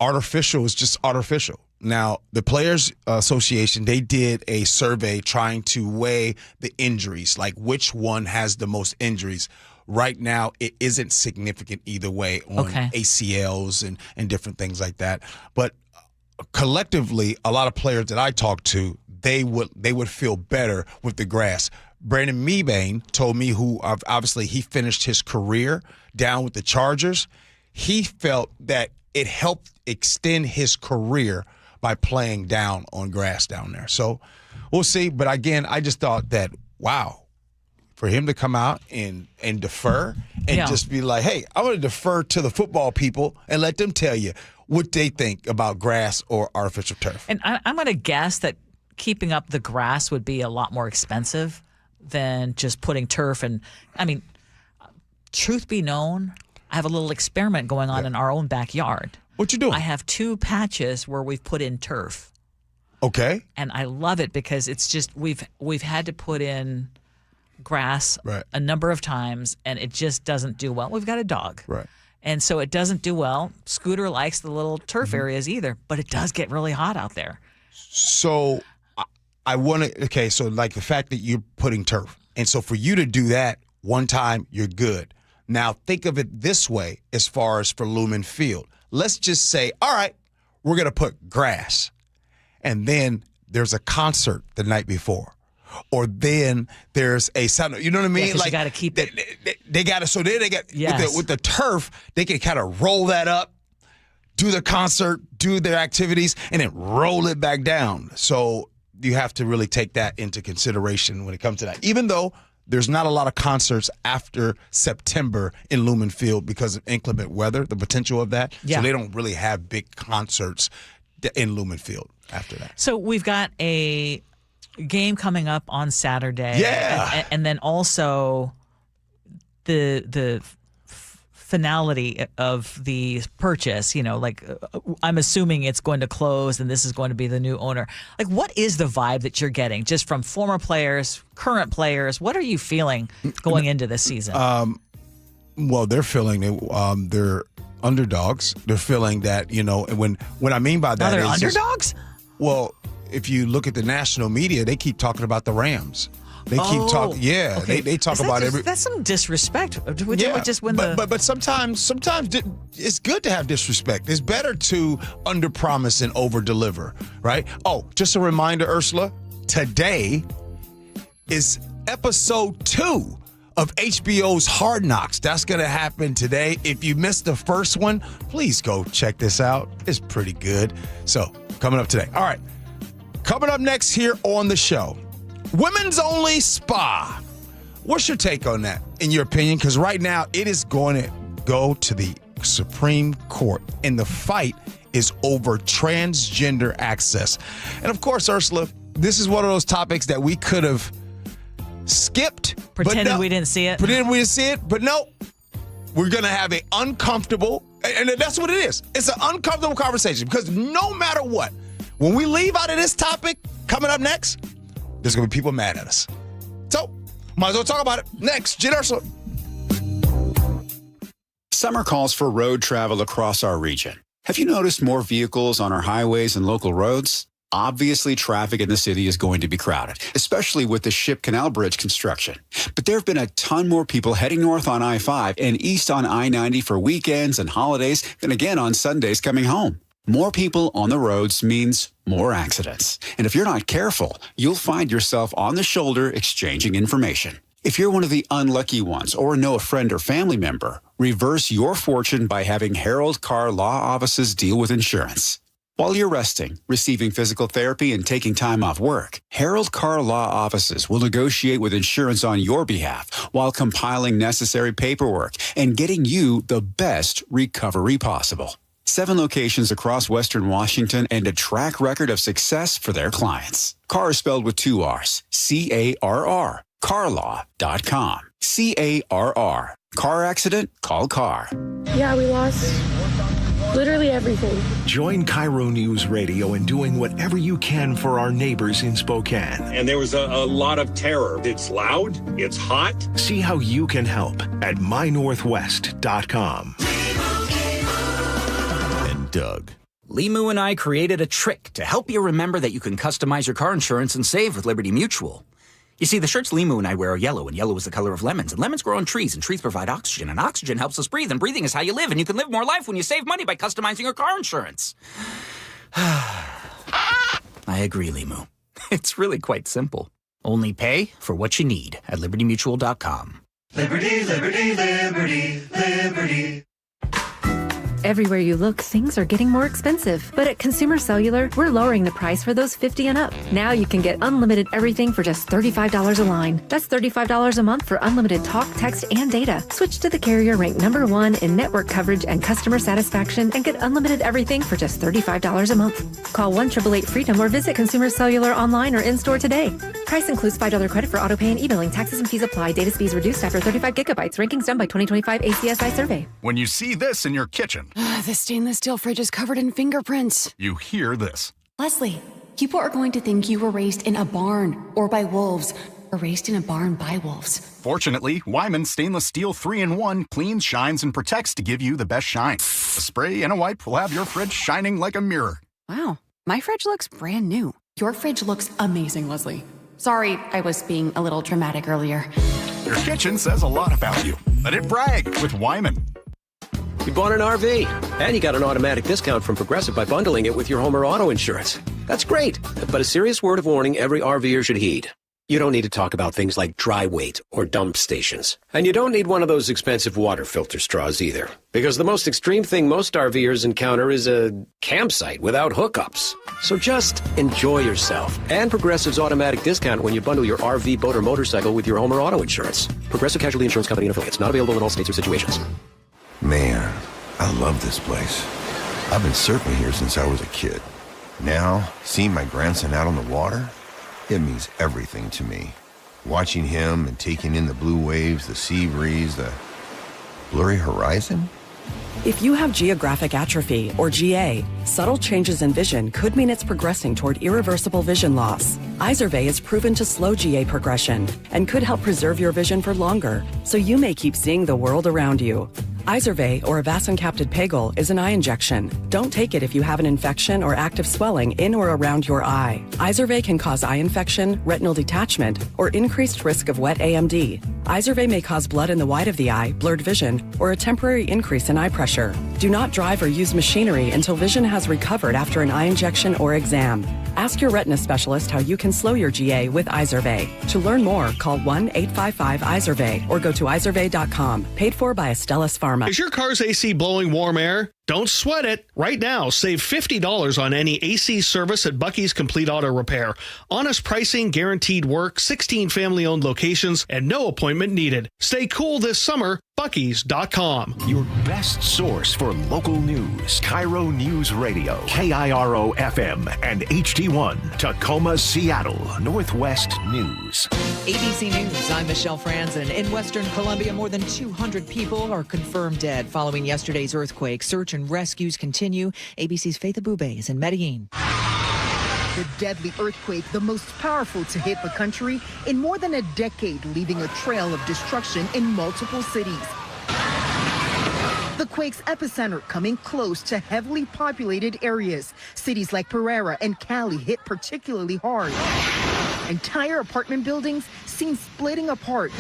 Artificial is just artificial. Now, the Players Association, they did a survey trying to weigh the injuries, like which one has the most injuries. Right now, it isn't significant either way on ACLs and different things like that. But collectively, a lot of players that I talked to, they would feel better with the grass. Brandon Mebane told me, who obviously he finished his career down with the Chargers. He felt that it helped extend his career by playing down on grass down there. So we'll see. But again, I just thought that, wow, for him to come out and defer and just be like, hey, I'm going to defer to the football people and let them tell you what they think about grass or artificial turf. And I'm going to guess that keeping up the grass would be a lot more expensive than just putting turf. And I mean, truth be known, I have a little experiment going on in our own backyard. What you doing? I have 2 patches where we've put in turf. Okay. And I love it because it's just we've had to put in grass a number of times, and it just doesn't do well. We've got a dog. Right. And so it doesn't do well. Scooter likes the little turf areas either, but it does get really hot out there. So I want to, okay, so like the fact that you're putting turf. And so for you to do that one time, you're good. Now think of it this way as far as for Lumen Field. Let's just say, all right, we're going to put grass. And then there's a concert the night before. Or then there's a sound. You know what I mean? Like you got to keep it. They got to. So then they got with the turf. They can kind of roll that up, do the concert, do their activities, and then roll it back down. So you have to really take that into consideration when it comes to that. Even though there's not a lot of concerts after September in Lumen Field because of inclement weather, the potential of that. Yeah. So they don't really have big concerts in Lumen Field after that. So we've got a game coming up on Saturday. Yeah. And then also the finality of the purchase, I'm assuming it's going to close and this is going to be the new owner. Like, what is the vibe that you're getting just from former players, current players? What are you feeling going into this season? Well, they're feeling they're underdogs. They're feeling that, and what I mean by that they're is underdogs? Well, if you look at the national media, they keep talking about the Rams. They keep talking. Yeah, okay. They talk about every. That's some disrespect. But sometimes it's good to have disrespect. It's better to underpromise and overdeliver, right? Oh, just a reminder, Ursula. Today is episode 2 of HBO's Hard Knocks. That's going to happen today. If you missed the first one, please go check this out. It's pretty good. So coming up today. All right, coming up next here on the show. Women's only spa. What's your take on that, in your opinion? Because right now it is going to go to the Supreme Court, and the fight is over transgender access. And of course, Ursula, this is one of those topics that we could have skipped. Pretending we didn't see it. But no, we're going to have an uncomfortable, and that's what it is. It's an uncomfortable conversation because no matter what, when we leave out of this topic, coming up next, there's going to be people mad at us. So, might as well talk about it. Next, Gee Ursula. Summer calls for road travel across our region. Have you noticed more vehicles on our highways and local roads? Obviously, traffic in the city is going to be crowded, especially with the Ship Canal Bridge construction. But there have been a ton more people heading north on I-5 and east on I-90 for weekends and holidays than again on Sundays coming home. More people on the roads means more accidents. And if you're not careful, you'll find yourself on the shoulder exchanging information. If you're one of the unlucky ones or know a friend or family member, reverse your fortune by having Harold Carr Law Offices deal with insurance. While you're resting, receiving physical therapy, and taking time off work, Harold Carr Law Offices will negotiate with insurance on your behalf while compiling necessary paperwork and getting you the best recovery possible. 7 locations across Western Washington and a track record of success for their clients. Carr is spelled with 2 R's. C-A-R-R. CarLaw.com. C-A-R-R. Car accident? Call Carr. Yeah, we lost literally everything. Join KIRO Newsradio in doing whatever you can for our neighbors in Spokane. And there was a lot of terror. It's loud. It's hot. See how you can help at mynorthwest.com. Doug. Limu and I created a trick to help you remember that you can customize your car insurance and save with Liberty Mutual. You see, the shirts Limu and I wear are yellow, and yellow is the color of lemons, and lemons grow on trees, and trees provide oxygen, and oxygen helps us breathe, and breathing is how you live, and you can live more life when you save money by customizing your car insurance. I agree, Limu. It's really quite simple. Only pay for what you need at libertymutual.com. Liberty, liberty, liberty, liberty. Everywhere you look, things are getting more expensive. But at Consumer Cellular, we're lowering the price for those 50 and up. Now you can get unlimited everything for just $35 a line. That's $35 a month for unlimited talk, text, and data. Switch to the carrier ranked #1 in network coverage and customer satisfaction and get unlimited everything for just $35 a month. Call 1-888-FREEDOM or visit Consumer Cellular online or in-store today. Price includes $5 credit for autopay and e-billing. Taxes and fees apply. Data speeds reduced after 35 gigabytes. Rankings done by 2025 ACSI survey. When you see this in your kitchen, the stainless steel fridge is covered in fingerprints. you hear this. Leslie, people are going to think you were raised in a barn or by wolves or raised in a barn by wolves. Fortunately, Wyman Stainless Steel 3-in-1 cleans, shines, and protects to give you the best shine. A spray and a wipe will have your fridge shining like a mirror. Wow, my fridge looks brand new. Your fridge looks amazing, Leslie. Sorry, I was being a little dramatic earlier. Your kitchen says a lot about you. Let it brag with Wyman. You bought an RV, and you got an automatic discount from Progressive by bundling it with your home or auto insurance. That's great, but a serious word of warning every RVer should heed. You don't need to talk about things like dry weight or dump stations. And you don't need one of those expensive water filter straws either. Because the most extreme thing most RVers encounter is a campsite without hookups. So just enjoy yourself. And Progressive's automatic discount when you bundle your RV, boat, or motorcycle with your home or auto insurance. Progressive Casualty Insurance Company and Affiliates. Not available in all states or situations. Man, I love this place. I've been surfing here since I was a kid. Now, seeing my grandson out on the water, it means everything to me. Watching him and taking in the blue waves, the sea breeze, Blurry horizon? If you have geographic atrophy, or GA, subtle changes in vision could mean it's progressing toward irreversible vision loss. Izervay is proven to slow GA progression and could help preserve your vision for longer, so you may keep seeing the world around you. Izervay, or avacincaptad pegol, is an eye injection. Don't take it if you have an infection or active swelling in or around your eye. Izervay can cause eye infection, retinal detachment, or increased risk of wet AMD. Izervay may cause blood in the white of the eye, blurred vision, or a temporary increase in eye pressure. Do not drive or use machinery until vision has recovered after an eye injection or exam. Ask your retina specialist how you can slow your GA with Izervay. To learn more, call 1-855-IZERVAY or go to izervay.com. Paid for by Astellas Pharma. Is your car's AC blowing warm air? Don't sweat it. Right now, save $50 on any AC service at Bucky's Complete Auto Repair. Honest pricing, guaranteed work, 16 family-owned locations, and no appointment needed. Stay cool this summer. Bucky's.com. Your best source for local news. KIRO News Radio. KIRO FM and HD1. Tacoma, Seattle. Northwest News. ABC News, I'm Michelle Franzen. In Western Colombia, more than 200 people are confirmed dead following yesterday's earthquake. Search and rescues continue. ABC's Faith Abube is in Medellin. The deadly earthquake, the most powerful to hit the country in more than a decade, leaving a trail of destruction in multiple cities. The quake's epicenter coming close to heavily populated areas. Cities like Pereira and Cali hit particularly hard. Entire apartment buildings seen splitting apart,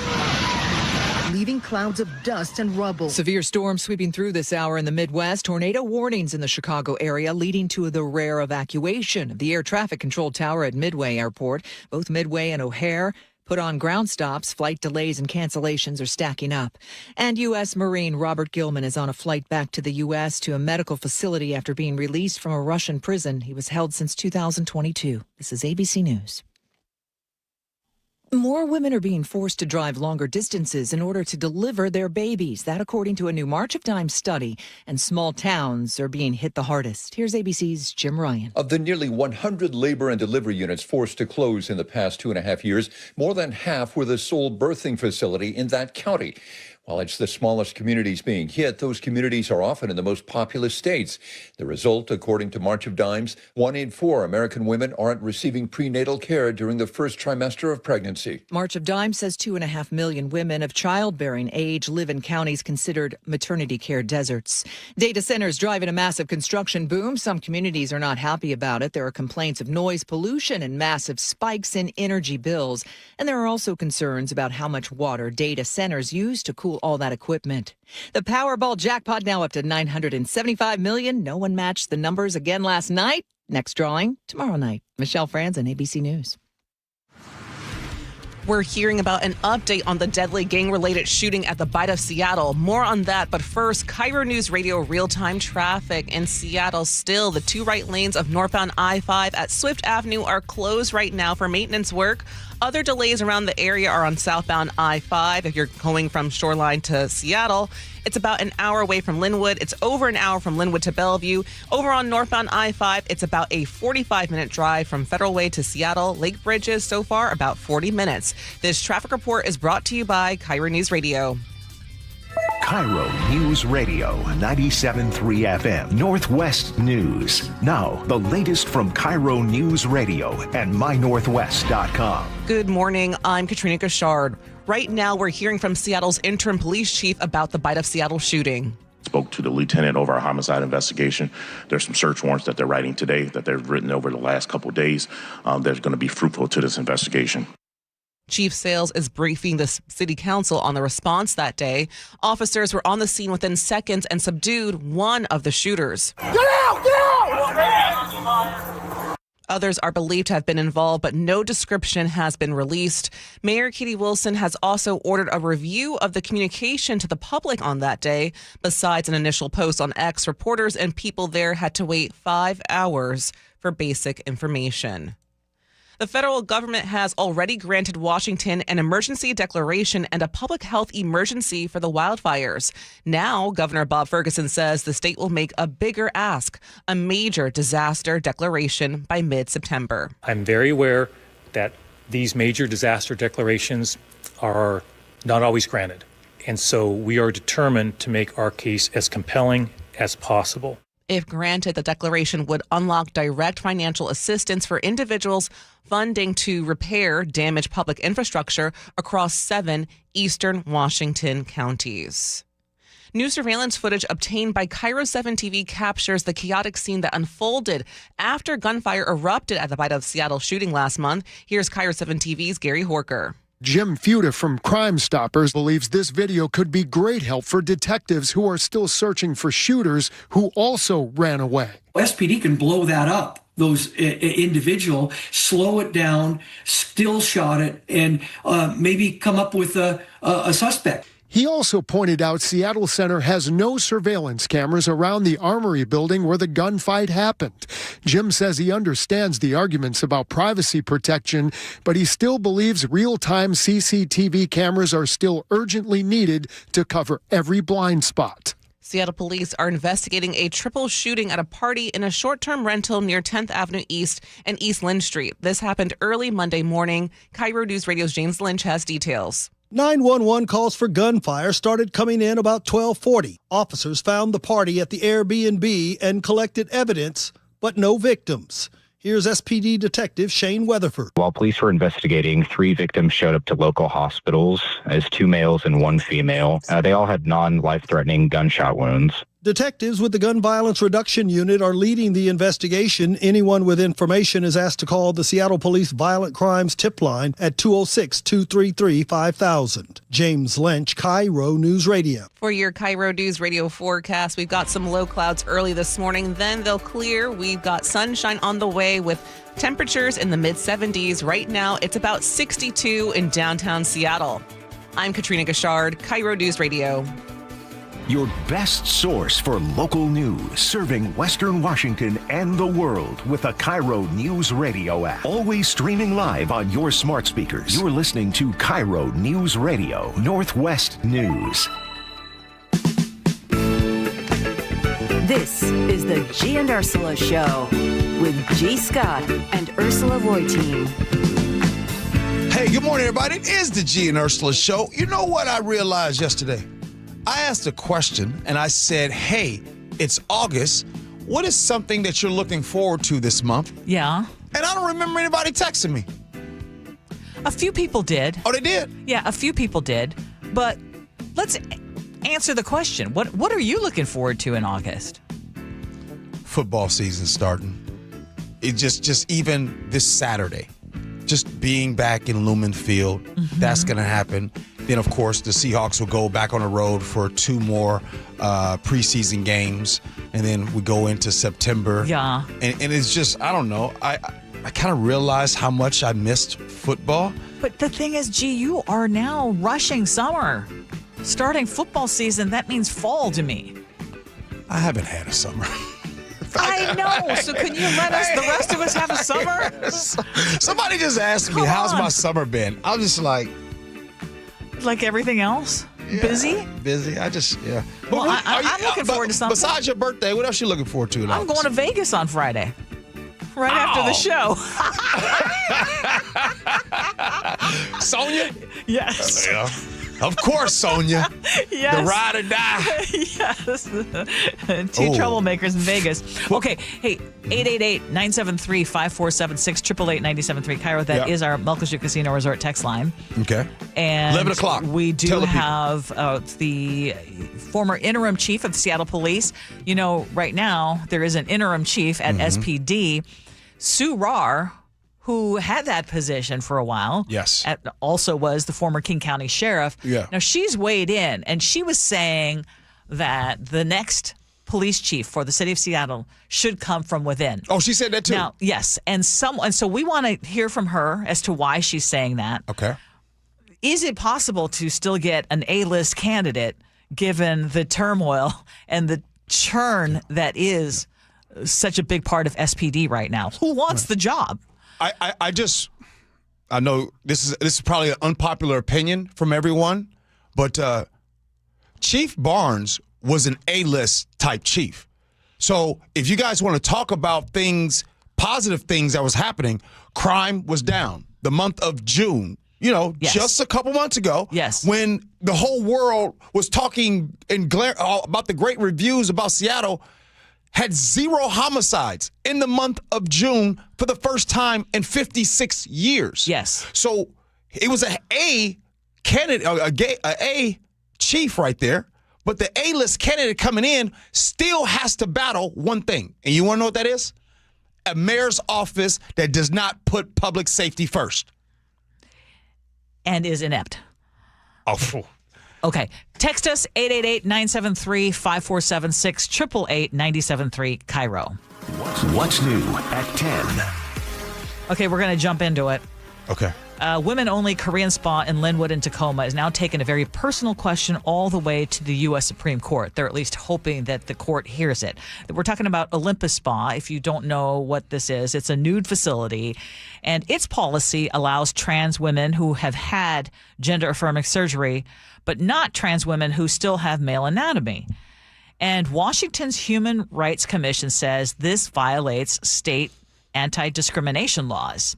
leaving clouds of dust and rubble. Severe storms sweeping through this hour in the Midwest. Tornado warnings in the Chicago area, leading to the rare evacuation of the air traffic control tower at Midway Airport. Both Midway and O'Hare put on ground stops. Flight delays and cancellations are stacking up. And U.S. Marine Robert Gilman is on a flight back to the U.S. to a medical facility after being released from a Russian prison. He was held since 2022. This is ABC News. More women are being forced to drive longer distances in order to deliver their babies. That according to a new March of Dimes study. And small towns are being hit the hardest. Here's ABC's Jim Ryan. Of the nearly 100 labor and delivery units forced to close in the past 2.5 years, more than half were the sole birthing facility in that county. While it's the smallest communities being hit, those communities are often in the most populous states. The result, according to March of Dimes, 1 in 4 American women aren't receiving prenatal care during the first trimester of pregnancy. March of Dimes says 2.5 million women of childbearing age live in counties considered maternity care deserts. Data centers driving a massive construction boom. Some communities are not happy about it. There are complaints of noise pollution and massive spikes in energy bills. And there are also concerns about how much water data centers use to cool all that equipment. The Powerball jackpot now up to $975 million. No one matched the numbers again last night. Next drawing tomorrow night. Michelle Franzen, ABC News. We're hearing about an update on the deadly gang-related shooting at the Bite of Seattle. More on that, but first, KIRO News Radio real-time traffic in Seattle. Still, the 2 right lanes of northbound I-5 at Swift Avenue are closed right now for maintenance work. Other delays around the area are on southbound I-5. If you're going from Shoreline to Seattle, it's about an hour away from Linwood. It's over an hour from Linwood to Bellevue. Over on northbound I-5, it's about a 45-minute drive from Federal Way to Seattle. Lake Bridges, so far, about 40 minutes. This traffic report is brought to you by KIRO News Radio. KIRO News Radio, 97.3 FM, Northwest News. Now, the latest from KIRO News Radio and mynorthwest.com. Good morning. I'm Katrina Gashard. Right now, we're hearing from Seattle's interim police chief about the Bite of Seattle shooting. Spoke to the lieutenant over our homicide investigation. There's some search warrants that they're writing today that they've written over the last couple of days. That's going to be fruitful to this investigation. Chief Sales is briefing the city council on the response that day. Officers were on the scene within seconds and subdued one of the shooters. Get out! Get out! Others are believed to have been involved, but no description has been released. Mayor Katie Wilson has also ordered a review of the communication to the public on that day. Besides an initial post on X, reporters and people there had to wait 5 hours for basic information. The federal government has already granted Washington an emergency declaration and a public health emergency for the wildfires. Now, Governor Bob Ferguson says the state will make a bigger ask, a major disaster declaration by mid-September. I'm very aware that these major disaster declarations are not always granted. And so we are determined to make our case as compelling as possible. If granted, the declaration would unlock direct financial assistance for individuals funding to repair damaged public infrastructure across 7 eastern Washington counties. New surveillance footage obtained by KIRO 7 TV captures the chaotic scene that unfolded after gunfire erupted at the Bite of Seattle shooting last month. Here's KIRO 7 TV's Gary Horker. Jim Fuda from Crime Stoppers believes this video could be great help for detectives who are still searching for shooters who also ran away. SPD can blow that up, those individual, slow it down, still shot it, and maybe come up with a suspect. He also pointed out Seattle Center has no surveillance cameras around the Armory building where the gunfight happened. Jim says he understands the arguments about privacy protection, but he still believes real-time CCTV cameras are still urgently needed to cover every blind spot. Seattle police are investigating a triple shooting at a party in a short-term rental near 10th Avenue East and East Lynch Street. This happened early Monday morning. KIRO News Radio's James Lynch has details. 911 calls for gunfire started coming in about 12:40. Officers found the party at the Airbnb and collected evidence, but no victims. Here's SPD Detective Shane Weatherford. While police were investigating, 3 victims showed up to local hospitals as 2 males and 1 female. They all had non-life-threatening gunshot wounds. Detectives with the Gun Violence Reduction Unit are leading the investigation. Anyone with information is asked to call the Seattle Police Violent Crimes Tip Line at 206-233-5000. James Lynch, KIRO News Radio. For your KIRO News Radio forecast, we've got some low clouds early this morning. Then they'll clear. We've got sunshine on the way with temperatures in the mid-70s. Right now, it's about 62 in downtown Seattle. I'm Katrina Gashard, KIRO News Radio. Your best source for local news, serving Western Washington and the world with a KIRO Newsradio app. Always streaming live on your smart speakers. You're listening to KIRO News Radio, Northwest News. This is the Gee and Ursula Show with G. Scott and Ursula Reutin. Hey, good morning, everybody. It is the Gee and Ursula Show. You know what I realized yesterday? I asked a question and I said, hey, it's August. What is something that you're looking forward to this month? Yeah. And I don't remember anybody texting me. A few people did. Oh, they did? Yeah, a few people did. But let's answer the question. What are you looking forward to in August? Football season starting. It just even this Saturday. Just being back in Lumen Field. Mm-hmm. That's going to happen. Then, of course, the Seahawks will go back on the road for 2 more preseason games. And then we go into September. Yeah. And it's just, I don't know. I kind of realized how much I missed football. But the thing is, G, you are now rushing summer. Starting football season, that means fall to me. I haven't had a summer. I know. So can you let us, the rest of us, have a summer? Somebody just asked me, how's my summer been? I was just like everything else? Yeah, busy? Busy. I just, yeah. Well, I'm looking forward to something. Besides your birthday, what else are you looking forward to? I'm going to Vegas on Friday. Right after the show. Sonia? Yes. Yeah. Of course, Sonia. Yes. The ride or die. Yes. 2 troublemakers in Vegas. Okay. Hey, 888-973-5476, 888-973 KIRO. That is our Muckleshoot Casino Resort text line. Okay. And 11 o'clock. We do have the former interim chief of the Seattle Police. You know, right now, there is an interim chief at SPD, Sue Rahr, who had that position for a while. Yes. Also was the former King County Sheriff. Yeah. Now, she's weighed in, and she was saying that the next police chief for the city of Seattle should come from within. Oh, she said that too? Now, yes. And so we want to hear from her as to why she's saying that. Okay. Is it possible to still get an A-list candidate given the turmoil and the churn that is such a big part of SPD right now? Who wants the job? I know this is probably an unpopular opinion from everyone, but Chief Barnes was an A-list type chief. So if you guys want to talk about things, positive things that was happening, crime was down. The month of June, just a couple months ago. Yes. When the whole world was talking about the great reviews about Seattle, had 0 homicides in the month of June for the first time in 56 years. Yes. So it was a candidate, a chief right there, but the A-list candidate coming in still has to battle one thing. And you want to know what that is? A mayor's office that does not put public safety first. And is inept. Oh, okay. Text us 888-973-5476, 888-973 KIRO. What's new at 10? Okay, we're going to jump into it. Okay. Women-only Korean spa in Linwood and Tacoma is now taking a very personal question all the way to the U.S. Supreme Court. They're at least hoping that the court hears it. We're talking about Olympus Spa. If you don't know what this is, it's a nude facility, and its policy allows trans women who have had gender-affirming surgery, but not trans women who still have male anatomy. And Washington's Human Rights Commission says this violates state anti-discrimination laws.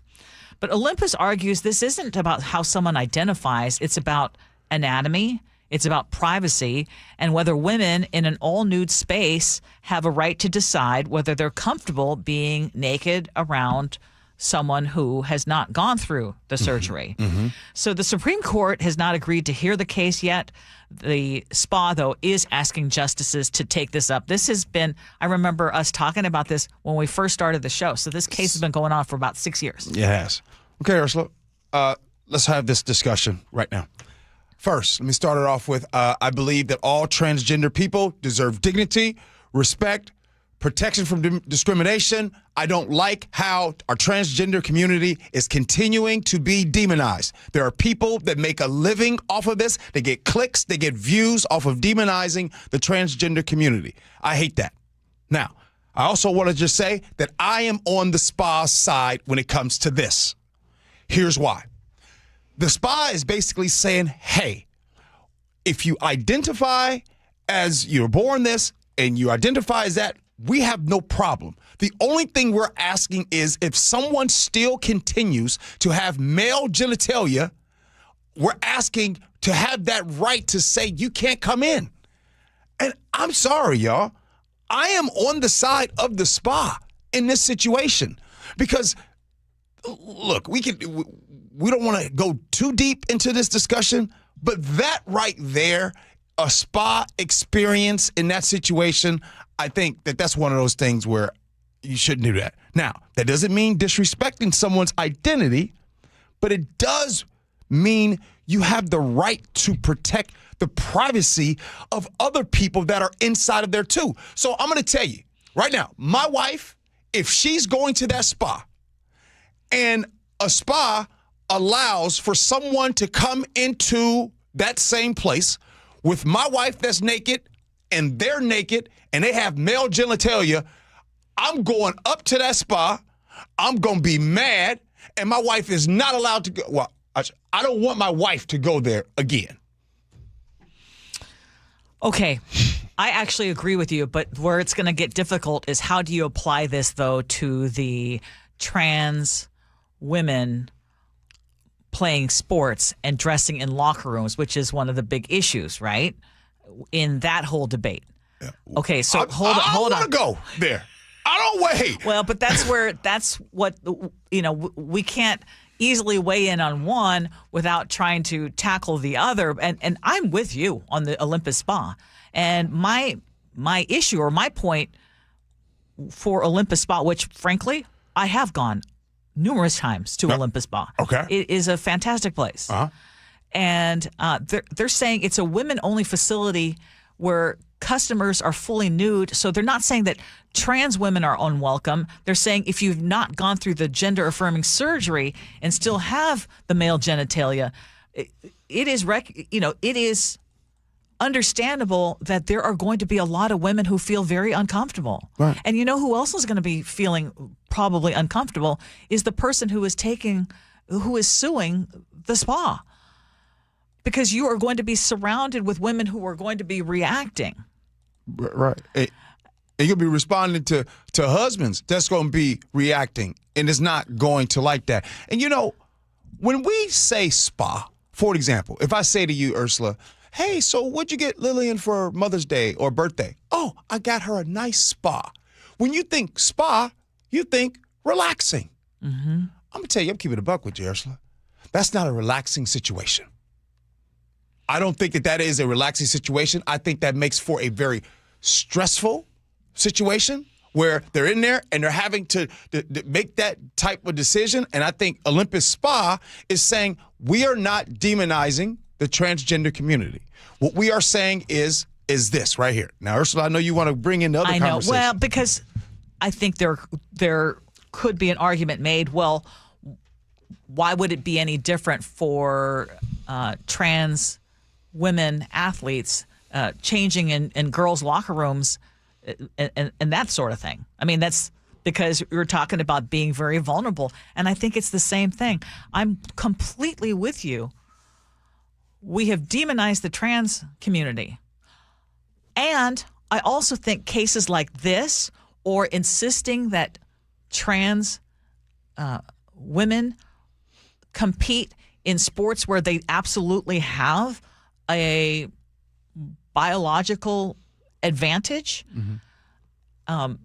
But Olympus argues this isn't about how someone identifies. It's about anatomy. It's about privacy and whether women in an all-nude space have a right to decide whether they're comfortable being naked around someone who has not gone through the surgery. Mm-hmm. So the Supreme Court has not agreed to hear the case yet. The spa, though, is asking justices to take this up. This has been, I remember us talking about this when we first started the show. So this case has been going on for about 6 years. It has. Okay, Ursula, let's have this discussion right now. First, let me start it off with I believe that all transgender people deserve dignity, respect, protection from discrimination. I don't like how our transgender community is continuing to be demonized. There are people that make a living off of this. They get clicks, they get views off of demonizing the transgender community. I hate that. Now, I also want to just say that I am on the spa side when it comes to this. Here's why. The spa is basically saying, hey, if you identify as you're born this and you identify as that, we have no problem. The only thing we're asking is if someone still continues to have male genitalia, we're asking to have that right to say you can't come in. And I'm sorry, y'all. I am on the side of the spa in this situation because look, we don't want to go too deep into this discussion, but that right there, a spa experience in that situation, I think that's one of those things where you shouldn't do that. Now, that doesn't mean disrespecting someone's identity, but it does mean you have the right to protect the privacy of other people that are inside of there too. So I'm going to tell you right now, my wife, if she's going to that spa, and a spa allows for someone to come into that same place with my wife that's naked and they're naked and they have male genitalia, I'm going up to that spa. I'm going to be mad and my wife is not allowed to go. Well, I don't want my wife to go there again. Okay. I actually agree with you, but where it's going to get difficult is how do you apply this, though, to the trans women playing sports and dressing in locker rooms, which is one of the big issues, right? In that whole debate. Yeah. Okay, so hold on. I don't want to go there. I don't wait. Well, but that's what, we can't easily weigh in on one without trying to tackle the other. And I'm with you on the Olympus Spa. And my issue or my point for Olympus Spa, which frankly, I have gone numerous times to Olympus Spa. Okay. It is a fantastic place. Uh-huh. And they're saying it's a women-only facility where customers are fully nude. So they're not saying that trans women are unwelcome. They're saying if you've not gone through the gender-affirming surgery and still have the male genitalia, it is understandable that there are going to be a lot of women who feel very uncomfortable. Right. And you know who else is going to be feeling probably uncomfortable is the person who is suing the spa. Because you are going to be surrounded with women who are going to be reacting. Right. And you'll be responding to husbands that's going to be reacting, and it's not going to like that. And when we say spa, for example, if I say to you, Ursula, hey, so what'd you get Lillian for Mother's Day or birthday? Oh, I got her a nice spa. When you think spa, you think relaxing. Mm-hmm. I'm going to tell you, I'm keeping it a buck with you, Ursula. That's not a relaxing situation. I don't think that is a relaxing situation. I think that makes for a very stressful situation where they're in there and they're having to make that type of decision. And I think Olympus Spa is saying we are not demonizing the transgender community. What we are saying is this right here. Now, Ursula, I know you want to bring in the other conversation. Well, because I think there could be an argument made, well, why would it be any different for trans women athletes changing in girls' locker rooms and that sort of thing? I mean, that's because you're talking about being very vulnerable. And I think it's the same thing. I'm completely with you. We have demonized the trans community. And I also think cases like this, or insisting that trans women compete in sports where they absolutely have a biological advantage, I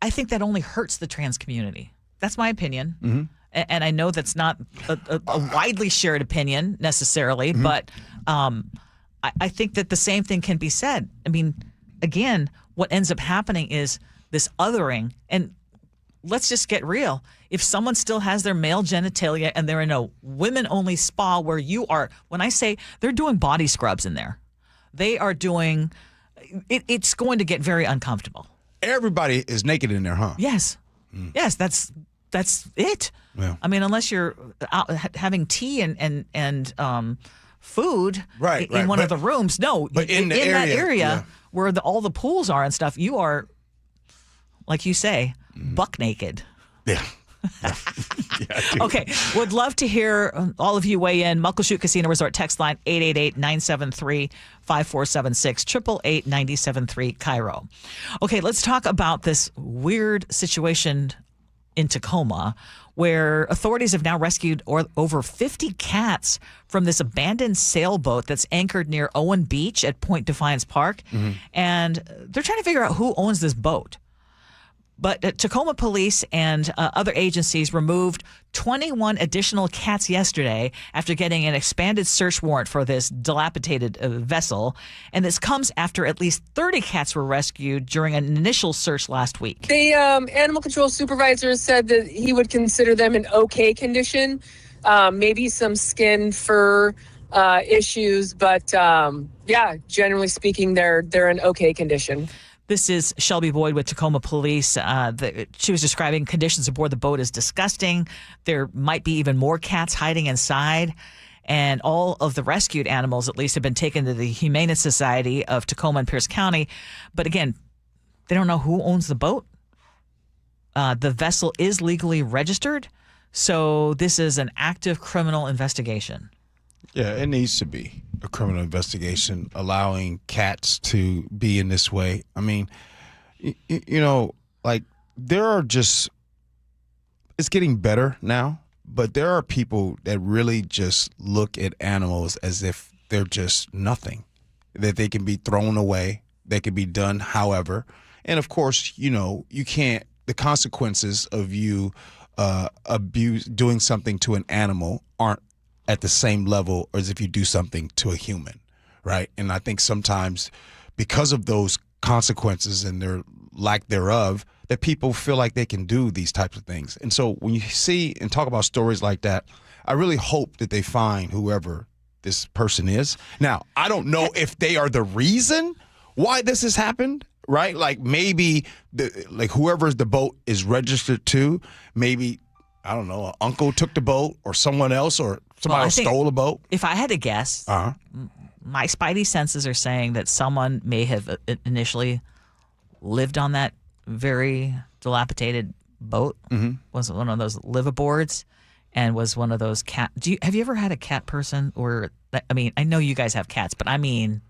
think that only hurts the trans community. That's my opinion. Mm-hmm. And I know that's not a widely shared opinion necessarily, but I think that the same thing can be said. I mean, again, what ends up happening is this othering. And let's just get real. If someone still has their male genitalia and they're in a women-only spa where you are, when I say they're doing body scrubs in there, they are doing, it's going to get very uncomfortable. Everybody is naked in there, huh? Yes. Yes, that's it. Yeah. I mean, unless you're out having tea and food in one of the rooms. No, but in that area yeah. where all the pools are and stuff, you are, like you say, buck naked. Yeah. Okay, would love to hear all of you weigh in. Muckleshoot Casino Resort text line 888-973-5476, 888-973 KIRO. Okay, let's talk about this weird situation in Tacoma where authorities have now rescued over 50 cats from this abandoned sailboat that's anchored near Owen Beach at Point Defiance Park. And they're trying to figure out who owns this boat. But Tacoma police and other agencies removed 21 additional cats yesterday after getting an expanded search warrant for this dilapidated vessel. And this comes after at least 30 cats were rescued during an initial search last week. The animal control supervisor said that he would consider them in okay condition, maybe some skin, fur issues. But yeah, generally speaking, they're in okay condition. This is Shelby Boyd with Tacoma Police. She was describing conditions aboard the boat as disgusting. There might be even more cats hiding inside. And all of the rescued animals, at least, have been taken to the Humane Society of Tacoma and Pierce County. But again, they don't know who owns the boat. The vessel is legally registered. So this is an active criminal investigation. Yeah, it needs to be a criminal investigation allowing cats to be in this way. I mean, you know, like there are just, it's getting better now, but there are people that really just look at animals as if they're just nothing, that they can be thrown away, they can be done however. And of course, you know, you can't, the consequences of you doing something to an animal aren't at the same level as if you do something to a human, right? And I think sometimes because of those consequences and their lack thereof, that people feel like they can do these types of things. And so when you see and talk about stories like that, I really hope that they find whoever this person is. Now, I don't know if they are the reason why this has happened, right? Like maybe whoever the boat is registered to, maybe, I don't know, an uncle took the boat or someone else or somebody else stole a boat. If I had to guess, my spidey senses are saying that someone may have initially lived on that very dilapidated boat. Was one of those liveaboards and was one of those cat. Have you ever had a cat person? Or, I mean, I know you guys have cats, but I mean,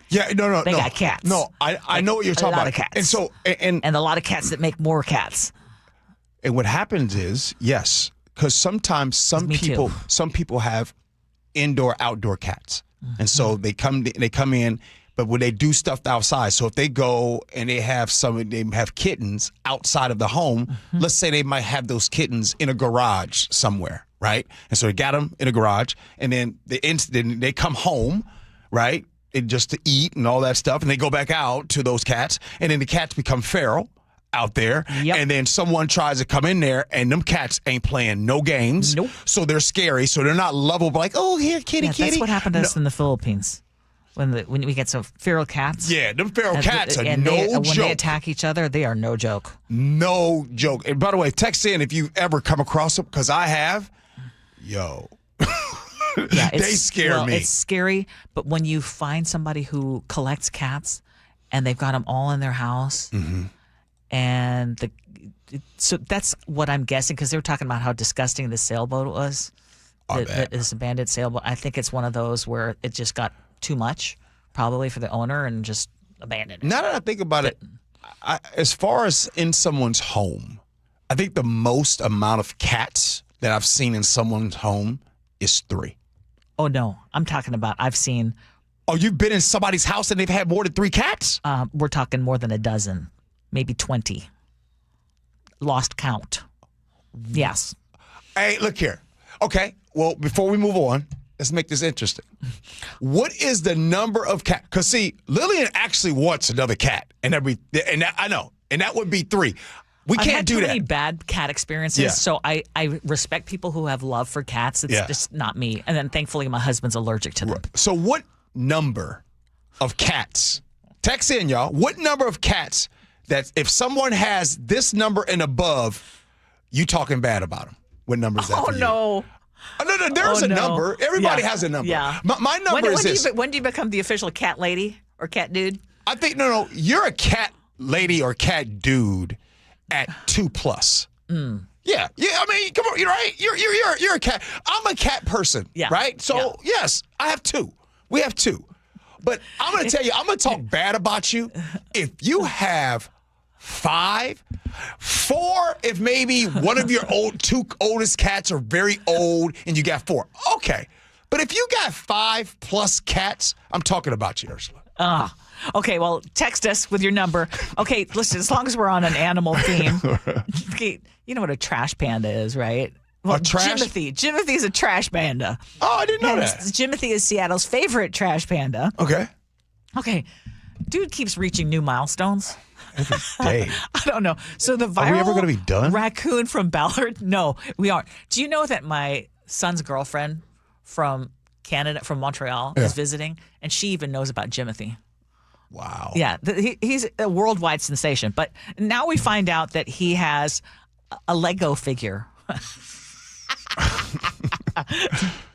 yeah, no, they got cats. No, I know what you're talking about. A lot of cats. And so, and a lot of cats that make more cats. And what happens is, yes, because sometimes some people have indoor outdoor cats, and so they come in. But when they do stuff outside, so if they go and they have kittens outside of the home, let's say they might have those kittens in a garage somewhere, right? And so they got them in a garage, and then they come home, right, and just to eat and all that stuff, and they go back out to those cats, and then the cats become feral out there, and then someone tries to come in there, and them cats ain't playing no games, so they're scary, so they're not lovable, like, oh, here, kitty. That's what happened to us in the Philippines. When we get some feral cats. Yeah, them feral cats are no joke. When they attack each other, they are no joke. No joke. And by the way, text in if you've ever come across them, because I have. Yo. Yeah, they scare me. It's scary, but when you find somebody who collects cats and they've got them all in their house, and so that's what I'm guessing, because they were talking about how disgusting the sailboat was. This abandoned sailboat. I think it's one of those where it just got too much, probably for the owner, and just abandoned it. Now that I think about it, as far as in someone's home, I think the most amount of cats that I've seen in someone's home is 3. Oh, no. I'm talking about I've seen. Oh, you've been in somebody's house and they've had more than 3 cats? We're talking more than a dozen, maybe 20. Lost count. Yes. Hey, look here. Okay, well, before we move on, let's make this interesting. What is the number of cats? Because, see, Lillian actually wants another cat. I know. And that would be 3. We can't do that. I've had too many bad cat experiences, so I respect people who have love for cats. It's just not me. And then, thankfully, my husband's allergic to them. So what number of cats? Text in, y'all. What number of cats that if someone has this number and above, you talking bad about them? What number is that for you? No. No, there's a number. Everybody has a number. Yeah. My number is this. When do you become the official cat lady or cat dude? I think, no. You're a cat lady or cat dude at 2+. Yeah. I mean, come on. You're right. You're a cat. I'm a cat person. Yeah. Right. So yes, I have 2. We have 2. But I'm going to tell you, I'm going to talk bad about you if you have 5, 4, if maybe one of your 2 oldest cats are very old and you got 4. Okay. But if you got 5+ cats, I'm talking about you, Ursula. Okay, well, text us with your number. Okay, listen, as long as we're on an animal theme. Okay, you know what a trash panda is, right? Well, Jimothy. Jimothy is a trash panda. Oh, I didn't know that. Jimothy is Seattle's favorite trash panda. Okay. Dude keeps reaching new milestones. Every day. I don't know. So the viral Are we ever going to be done? raccoon from Ballard? No, we aren't. Do you know that my son's girlfriend from Canada, from Montreal, is visiting, and she even knows about Jimothy? Wow. Yeah, he's a worldwide sensation. But now we find out that he has a Lego figure.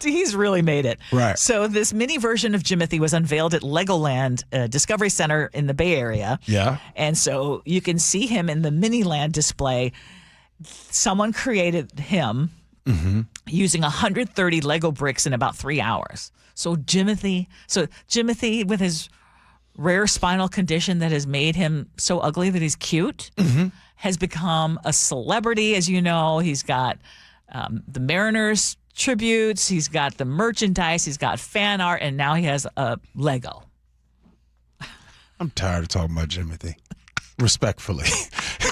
He's really made it. Right. So this mini version of Jimothy was unveiled at Legoland Discovery Center in the Bay Area. Yeah. And so you can see him in the Miniland display. Someone created him using 130 Lego bricks in about 3 hours. So Jimothy with his rare spinal condition that has made him so ugly that he's cute, has become a celebrity. As you know, he's got the Mariners tributes, he's got the merchandise, he's got fan art, and now he has a Lego. I'm tired of talking about Jimothy. Respectfully.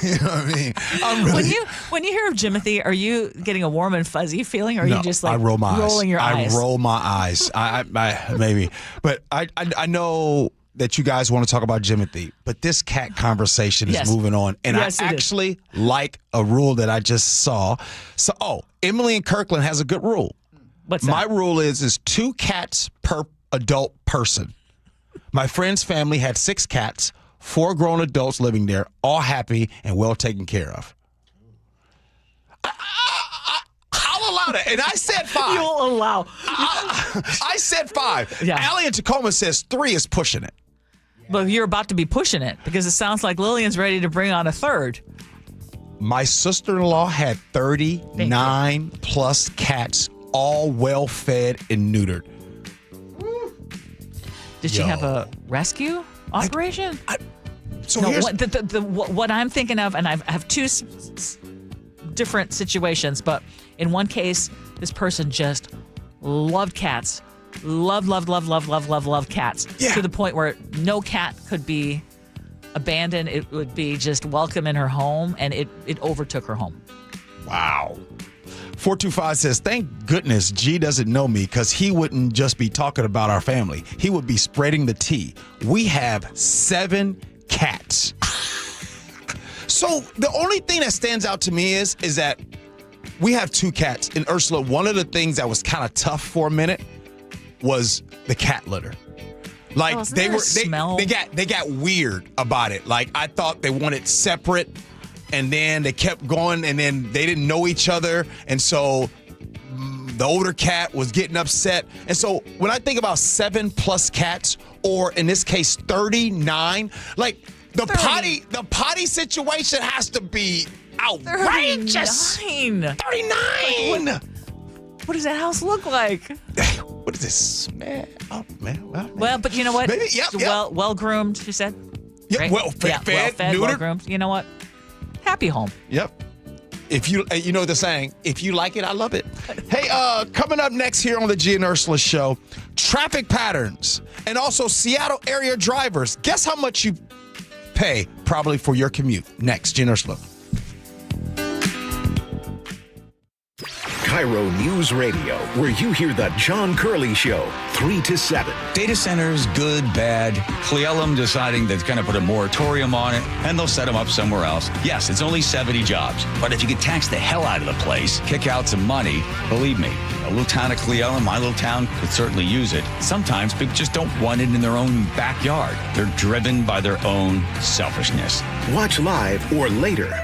You know what I mean? I'm really... When you hear of Jimothy, are you getting a warm and fuzzy feeling, or are you just like I roll my rolling your eyes? I roll my eyes. I maybe. But I know that you guys want to talk about Jimothy, but this cat conversation is moving on. And I actually like a rule that I just saw. So, Emily in Kirkland has a good rule. What's that? My rule is 2 cats per adult person. My friend's family had 6 cats, 4 grown adults living there, all happy and well taken care of. I'll allow that. And I said 5. You'll allow. I said 5. Yeah. Allie in Tacoma says 3 is pushing it. But you're about to be pushing it because it sounds like Lillian's ready to bring on a 3rd. My sister-in-law had 39 plus cats, all well fed and neutered. Did she have a rescue operation? So here's what I'm thinking of, and I have 2 different situations, but in one case, this person just loved cats. Love cats. Yeah. To the point where no cat could be abandoned. It would be just welcome in her home, and it overtook her home. Wow. 425 says, thank goodness G doesn't know me, because he wouldn't just be talking about our family. He would be spreading the tea. We have 7 cats. So the only thing that stands out to me is that we have 2 cats. And Ursula, one of the things that was kind of tough for a minute was the cat litter. Like they got weird about it. Like I thought they wanted separate, and then they kept going, and then they didn't know each other, and so the older cat was getting upset. And so when I think about 7+ cats, or in this case 39, like the potty situation has to be outrageous. 39. What does that house look like? What is this, man? Oh man. Well, but you know what? Maybe, yep. Well groomed, she said. Yeah, right? well-fed, well neutered. groomed. You know what? Happy home. Yep. If you know the saying, if you like it, I love it. Hey, coming up next here on the Gee and Ursula Show, traffic patterns and also Seattle area drivers. Guess how much you pay probably for your commute. Next, Gee and Ursula. KIRO News Radio, where you hear the John Curley Show, 3 to 7. Data centers, good, bad. Cleellum deciding they're going to put a moratorium on it, and they'll set them up somewhere else. Yes, it's only 70 jobs, but if you could tax the hell out of the place, kick out some money, believe me, a little town of Cleellum, my little town, could certainly use it. Sometimes people just don't want it in their own backyard. They're driven by their own selfishness. Watch live or later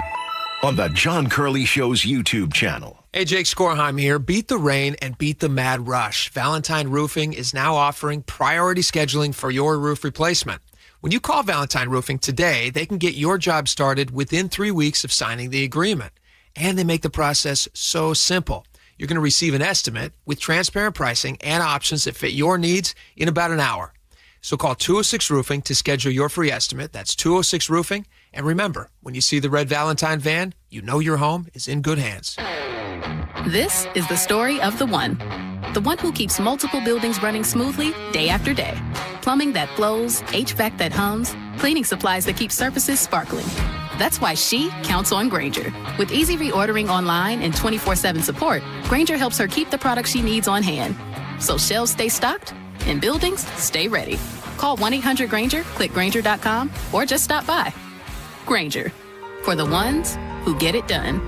on the John Curley Show's YouTube channel. Hey, Jake Skorheim here. Beat the rain and beat the mad rush. Valentine Roofing is now offering priority scheduling for your roof replacement. When you call Valentine Roofing today, they can get your job started within 3 weeks of signing the agreement. And they make the process so simple. You're going to receive an estimate with transparent pricing and options that fit your needs in about an hour. So call 206 Roofing to schedule your free estimate. That's 206 Roofing. And remember, when you see the red Valentine van, you know your home is in good hands. This is the story of the one who keeps multiple buildings running smoothly day after day. Plumbing that flows, HVAC that hums, cleaning supplies that keep surfaces sparkling. That's why she counts on Grainger. With easy reordering online and 24/7 support, Grainger helps her keep the products she needs on hand. So shelves stay stocked and buildings stay ready. Call 1-800-GRAINGER, click Grainger.com, or just stop by. Grainger, for the ones who get it done.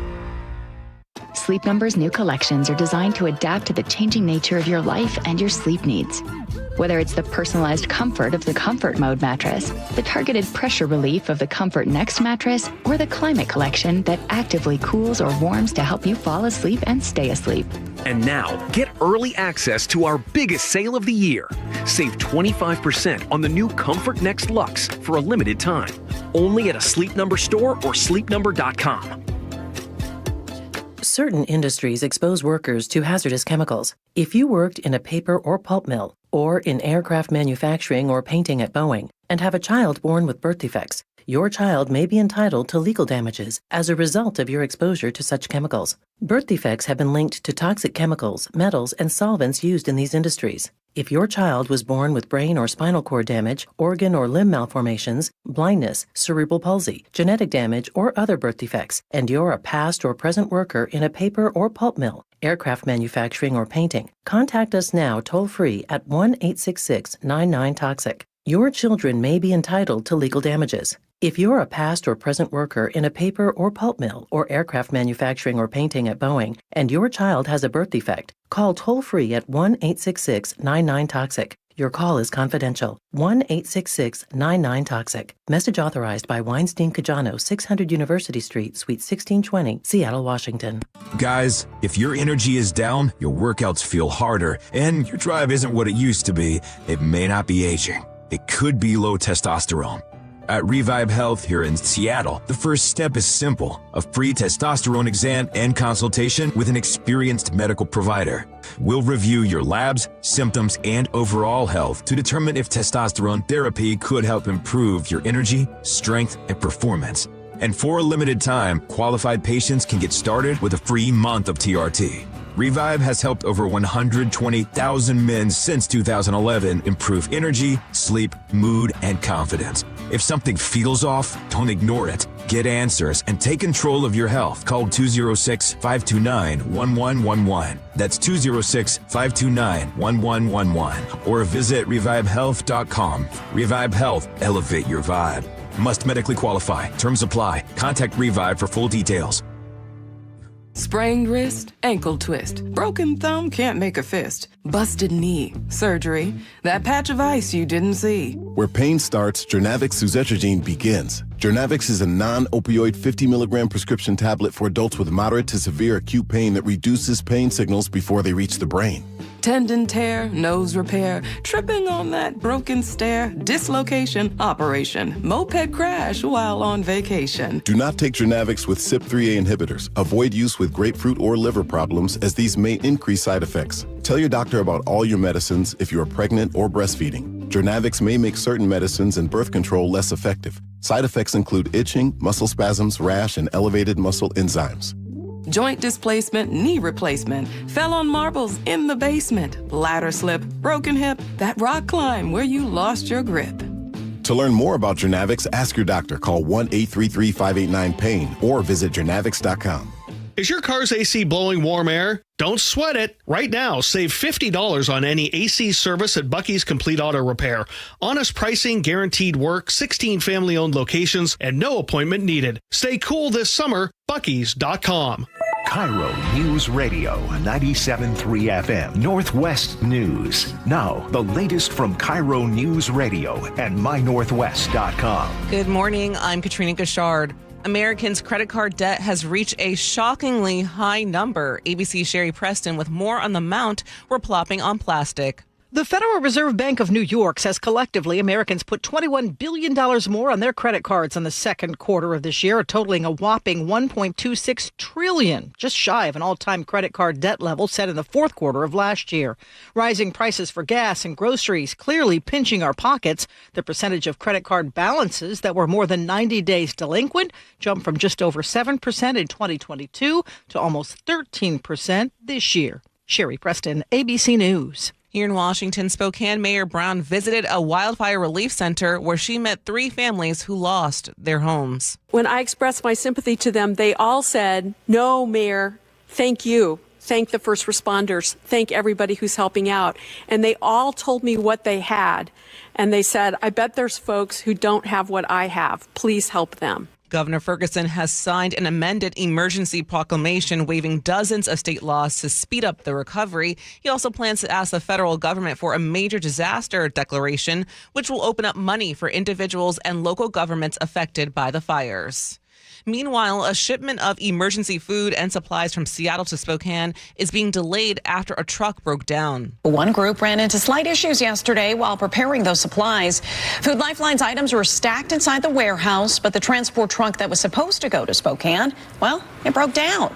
Sleep Number's new collections are designed to adapt to the changing nature of your life and your sleep needs. Whether it's the personalized comfort of the Comfort Mode mattress, the targeted pressure relief of the Comfort Next mattress, or the Climate Collection that actively cools or warms to help you fall asleep and stay asleep. And now, get early access to our biggest sale of the year. Save 25% on the new Comfort Next Luxe for a limited time. Only at a Sleep Number store or sleepnumber.com. Certain industries expose workers to hazardous chemicals. If you worked in a paper or pulp mill, or in aircraft manufacturing or painting at Boeing, and have a child born with birth defects, your child may be entitled to legal damages as a result of your exposure to such chemicals. Birth defects have been linked to toxic chemicals, metals, and solvents used in these industries. If your child was born with brain or spinal cord damage, organ or limb malformations, blindness, cerebral palsy, genetic damage, or other birth defects, and you're a past or present worker in a paper or pulp mill, aircraft manufacturing, or painting, contact us now toll-free at 1-866-99-TOXIC. Your children may be entitled to legal damages. If you're a past or present worker in a paper or pulp mill or aircraft manufacturing or painting at Boeing, and your child has a birth defect, call toll-free at 1-866-99-TOXIC. Your call is confidential. 1-866-99-TOXIC. Message authorized by Weinstein Cajano, 600 University Street, Suite 1620, Seattle, Washington. Guys, if your energy is down, your workouts feel harder, and your drive isn't what it used to be, it may not be aging. It could be low testosterone. At Revive Health here in Seattle, the first step is simple: a free testosterone exam and consultation with an experienced medical provider. We'll review your labs, symptoms, and overall health to determine if testosterone therapy could help improve your energy, strength, and performance. And for a limited time, qualified patients can get started with a free month of TRT. Revive has helped over 120,000 men since 2011 improve energy, sleep, mood, and confidence. If something feels off, don't ignore it. Get answers and take control of your health. Call 206-529-1111. That's 206-529-1111. Or visit revivehealth.com. Revive Health. Elevate your vibe. Must medically qualify. Terms apply. Contact Revive for full details. Sprained wrist, ankle twist, broken thumb, can't make a fist, busted knee, surgery, that patch of ice you didn't see. Where pain starts, Jernavix suzetrigine begins. Jernavix is a non-opioid 50 milligram prescription tablet for adults with moderate to severe acute pain that reduces pain signals before they reach the brain. Tendon tear, nose repair, tripping on that broken stair, dislocation, operation, moped crash while on vacation. Do not take Jernavix with CYP3A inhibitors. Avoid use with grapefruit or liver problems, as these may increase side effects. Tell your doctor about all your medicines if you are pregnant or breastfeeding. Jernavix may make certain medicines and birth control less effective. Side effects include itching, muscle spasms, rash, and elevated muscle enzymes. Joint displacement, knee replacement, fell on marbles in the basement, ladder slip, broken hip, that rock climb where you lost your grip. To learn more about Jernavix, ask your doctor. Call 1-833-589-PAIN or visit jernavix.com. Is your car's AC blowing warm air? Don't sweat it. Right now, save $50 on any AC service at Bucky's Complete Auto Repair. Honest pricing, guaranteed work, 16 family-owned locations, and no appointment needed. Stay cool this summer. Bucky's.com. KIRO News Radio 97.3 FM Northwest News. Now, the latest from KIRO News Radio and mynorthwest.com. Good morning. I'm Katrina Gashard. Americans' credit card debt has reached a shockingly high number. ABC's Sherry Preston with more on the amount we're plopping on plastic. The Federal Reserve Bank of New York says collectively Americans put $21 billion more on their credit cards in the second quarter of this year, totaling a whopping $1.26 trillion, just shy of an all-time credit card debt level set in the fourth quarter of last year. Rising prices for gas and groceries clearly pinching our pockets. The percentage of credit card balances that were more than 90 days delinquent jumped from just over 7% in 2022 to almost 13% this year. Sherry Preston, ABC News. Here in Washington, Spokane Mayor Brown visited a wildfire relief center where she met 3 families who lost their homes. When I expressed my sympathy to them, they all said, "No, Mayor, thank you. Thank the first responders. Thank everybody who's helping out." And they all told me what they had. And they said, "I bet there's folks who don't have what I have. Please help them." Governor Ferguson has signed an amended emergency proclamation waiving dozens of state laws to speed up the recovery. He also plans to ask the federal government for a major disaster declaration, which will open up money for individuals and local governments affected by the fires. Meanwhile, a shipment of emergency food and supplies from Seattle to Spokane is being delayed after a truck broke down. One group ran into slight issues yesterday while preparing those supplies. Food Lifeline's items were stacked inside the warehouse, but the transport truck that was supposed to go to Spokane, well, it broke down.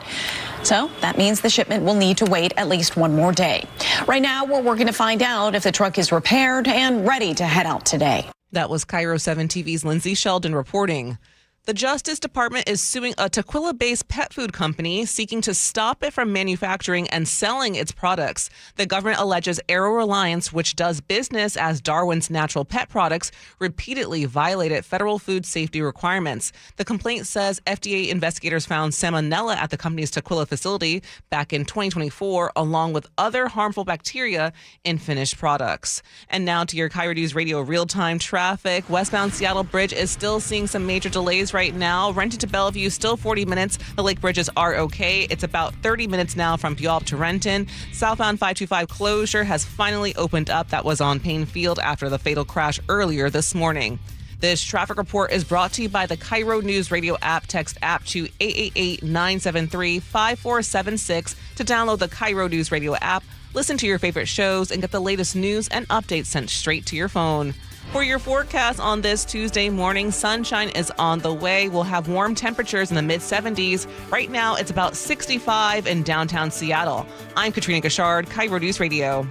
So that means the shipment will need to wait at least one more day. Right now, we're working to find out if the truck is repaired and ready to head out today. That was KIRO 7 TV's Lindsay Sheldon reporting. The Justice Department is suing a Tukwila-based pet food company seeking to stop it from manufacturing and selling its products. The government alleges Aero Reliance, which does business as Darwin's Natural Pet Products, repeatedly violated federal food safety requirements. The complaint says FDA investigators found salmonella at the company's Tukwila facility back in 2024, along with other harmful bacteria in finished products. And now to your KIRO News Radio real-time traffic. Westbound Seattle Bridge is still seeing some major delays right now. Renton to Bellevue, still 40 minutes. The lake bridges are okay. It's about 30 minutes now from Puyallup to Renton. Southbound 525 closure has finally opened up. That was on Payne Field after the fatal crash earlier this morning. This traffic report is brought to you by the KIRO Newsradio App. Text app to 888-973-5476 to download the KIRO Newsradio App. Listen to your favorite shows and get the latest news and updates sent straight to your phone. For your forecast on this Tuesday morning, sunshine is on the way. We'll have warm temperatures in the mid-70s. Right now, it's about 65 in downtown Seattle. I'm Katrina Gashard, KIRO News Radio.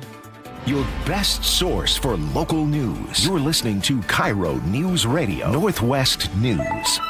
Your best source for local news. You're listening to KIRO News Radio Northwest News.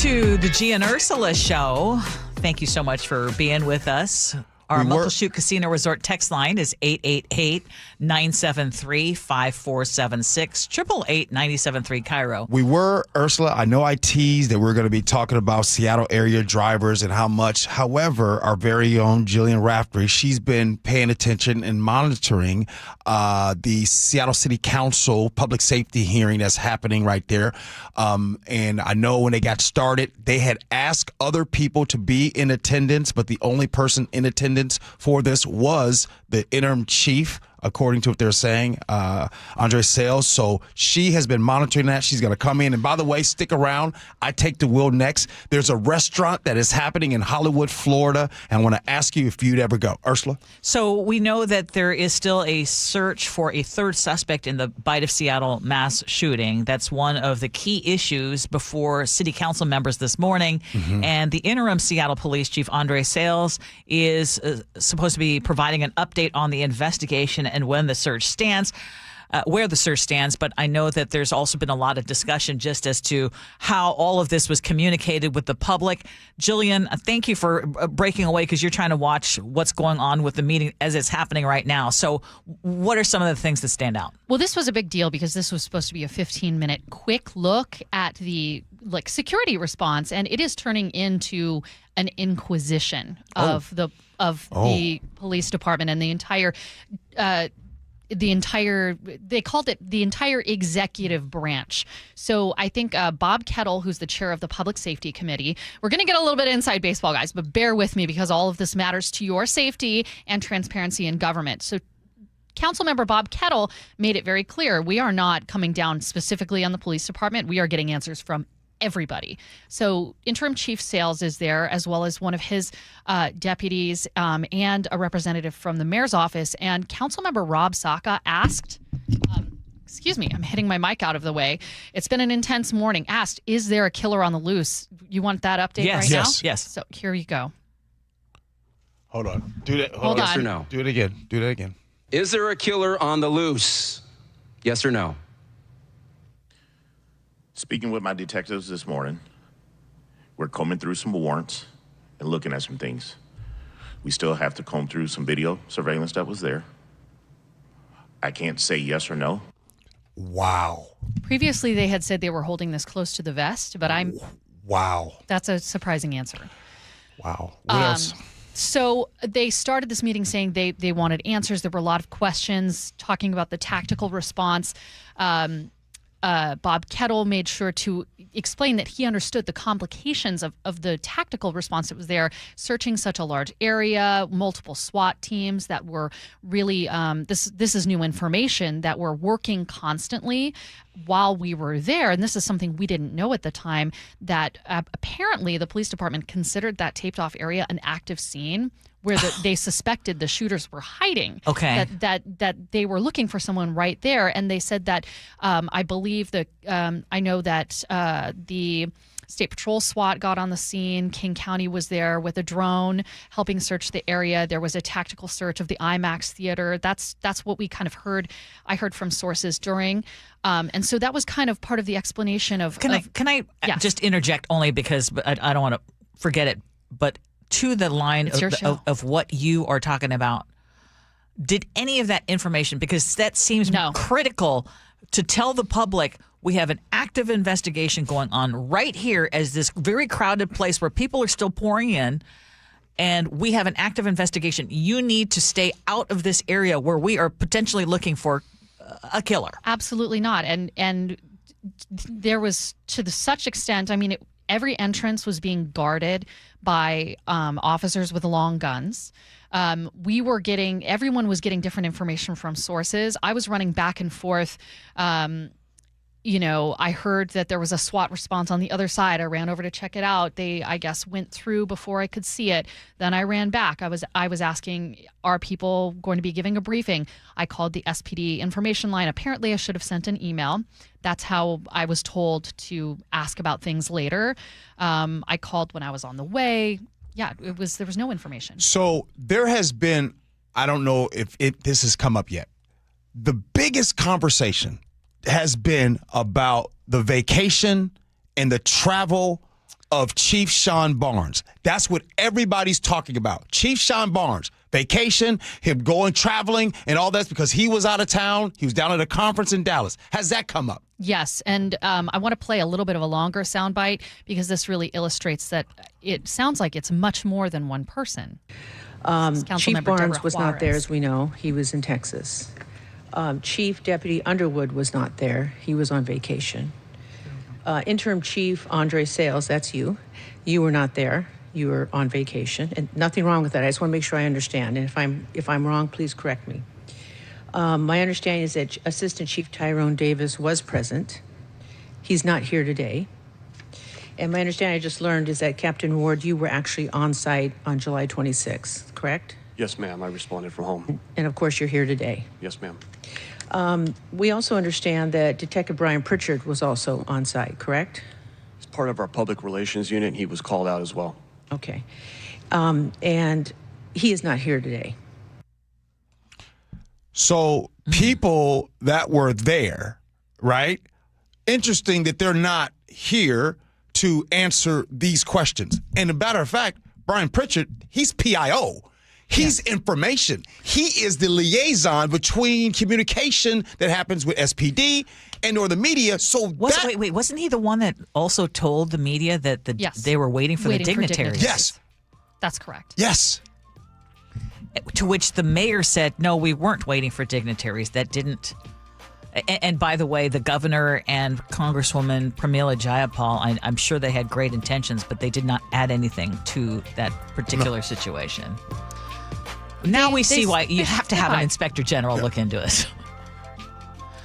to the Gee and Ursula Show. Thank you so much for being with us. Our Muckleshoot Casino Resort text line is 888-973-5476, 888-973 KIRO. We were, Ursula, I know I teased that we're going to be talking about Seattle area drivers and how much. However, our very own Jillian Raftery, she's been paying attention and monitoring the Seattle City Council public safety hearing that's happening right there. And I know when they got started, they had asked other people to be in attendance, but the only person in attendance for this was the interim chief, according to what they're saying, Andre Sales. So she has been monitoring that. She's going to come in. And by the way, stick around. I take the wheel next. There's a restaurant that is happening in Hollywood, Florida, and I want to ask you if you'd ever go. Ursula? So we know that there is still a search for a third suspect in the Bite of Seattle mass shooting. That's one of the key issues before city council members this morning. Mm-hmm. And the interim Seattle Police Chief, Andre Sales, is supposed to be providing an update on the investigation and when the search stands, where the search stands. But I know that there's also been a lot of discussion just as to how all of this was communicated with the public. Jillian, thank you for breaking away because you're trying to watch what's going on with the meeting as it's happening right now. So what are some of the things that stand out? Well, this was a big deal because this was supposed to be a 15-minute quick look at the security response, and it is turning into an inquisition of the police department and the entire they called it the entire executive branch. So I think Bob Kettle, who's the chair of the Public Safety Committee, we're going to get a little bit inside baseball, guys, but bear with me because all of this matters to your safety and transparency in government. So Councilmember Bob Kettle made it very clear we are not coming down specifically on the police department. We are getting answers from everybody. So interim chief Sales is there, as well as one of his deputies and a representative from the mayor's office. And Councilmember Rob Saka asked, excuse me, I'm hitting my mic out of the way. It's been an intense morning. Asked, is there a killer on the loose? You want that update right now? Yes. So here you go. Hold on. Do that. Hold on. Yes or no? Do it again. Do that again. Is there a killer on the loose? Yes or no? Speaking with my detectives this morning, we're combing through some warrants and looking at some things. We still have to comb through some video surveillance that was there. I can't say yes or no. Wow. Previously, they had said they were holding this close to the vest, but Wow. That's a surprising answer. Wow. What else? So they started this meeting saying they wanted answers. There were a lot of questions talking about the tactical response. Bob Kettle made sure to explain that he understood the complications of the tactical response that was there, searching such a large area, multiple SWAT teams that were really, this is new information, that were working constantly while we were there. And this is something we didn't know at the time, that apparently the police department considered that taped off area an active scene where they suspected the shooters were hiding. Okay. That they were looking for someone right there. And they said that, I believe I know that the State Patrol SWAT got on the scene. King County was there with a drone helping search the area. There was a tactical search of the IMAX theater. That's what we kind of heard. I heard from sources during. And so that was kind of part of the explanation of. Can I just interject only because I don't want to forget it, but to the line of what you are talking about, did any of that information, because that seems critical to tell the public we have an active investigation going on right here as this very crowded place where people are still pouring in, and we have an active investigation. You need to stay out of this area where we are potentially looking for a killer. Absolutely not. And there was, to such extent, I mean, every entrance was being guarded by officers with long guns. Everyone was getting different information from sources. I was running back and forth. I heard that there was a SWAT response on the other side. I ran over to check it out. They, I guess, went through before I could see it. Then I ran back. I was asking, are people going to be giving a briefing? I called the SPD information line. Apparently, I should have sent an email. That's how I was told to ask about things later. I called when I was on the way. Yeah, there was no information. So there has been, I don't know if this has come up yet, the biggest conversation has been about the vacation and the travel of Chief Sean Barnes. That's what everybody's talking about. Chief Sean Barnes, vacation, him going traveling and all that because he was out of town. He was down at a conference in Dallas. Has that come up? Yes, and I want to play a little bit of a longer soundbite because this really illustrates that it sounds like it's much more than one person. Chief Barnes was not there, as we know. He was in Texas. Chief Deputy Underwood was not there. He was on vacation. Interim Chief Andre Sales, that's you. You were not there. You were on vacation, and nothing wrong with that. I just want to make sure I understand. And if I'm wrong, please correct me. My understanding is that Assistant Chief Tyrone Davis was present. He's not here today. And my understanding I just learned is that Captain Ward, you were actually on site on July 26th, correct? Yes, ma'am. I responded from home. And of course, you're here today. Yes, ma'am. We also understand that Detective Brian Pritchard was also on site, correct? As part of our public relations unit, he was called out as well. Okay. And he is not here today. So people that were there, right? Interesting that they're not here to answer these questions. And a matter of fact, Brian Pritchard, he's PIO. He's information. He is the liaison between communication that happens with SPD and or the media. So wait, wasn't he the one that also told the media that they were waiting for the dignitaries? Yes. That's correct. Yes. To which the mayor said, no, we weren't waiting for dignitaries. That didn't. And by the way, the governor and Congresswoman Pramila Jayapal, I'm sure they had great intentions, but they did not add anything to that particular situation. Now we see why you have to have an inspector general look into it.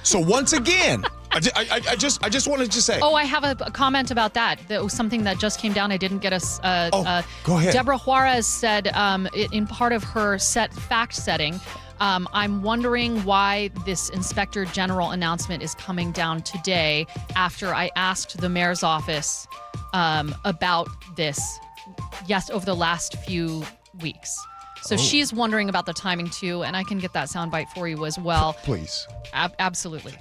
So once again, I just wanted to say. Oh, I have a comment about that. That was something that just came down. I didn't get go ahead. Deborah Juarez said in part of her fact setting, I'm wondering why this inspector general announcement is coming down today after I asked the mayor's office about this, over the last few weeks. So she's wondering about the timing too, and I can get that soundbite for you as well. Please. Absolutely.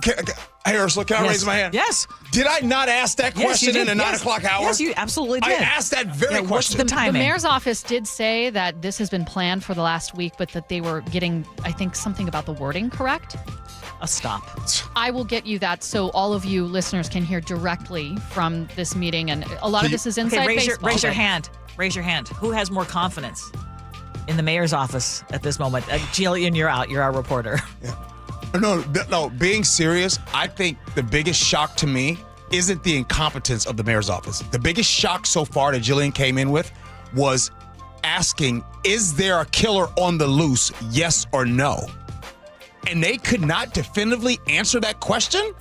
Hey, Ursula, can I raise my hand? Yes. Did I not ask that question in the 9 o'clock hour? Yes, you absolutely did. I asked that very question. What's the timing? The mayor's office did say that this has been planned for the last week, but that they were getting, I think, something about the wording correct. A stop. I will get you that so all of you listeners can hear directly from this meeting, and a lot of this is inside baseball. Raise your hand. Raise your hand. Who has more confidence in the mayor's office at this moment? Jillian, you're out. You're our reporter. Yeah. No, being serious, I think the biggest shock to me isn't the incompetence of the mayor's office. The biggest shock so far that Jillian came in with was asking, is there a killer on the loose, yes or no? And they could not definitively answer that question?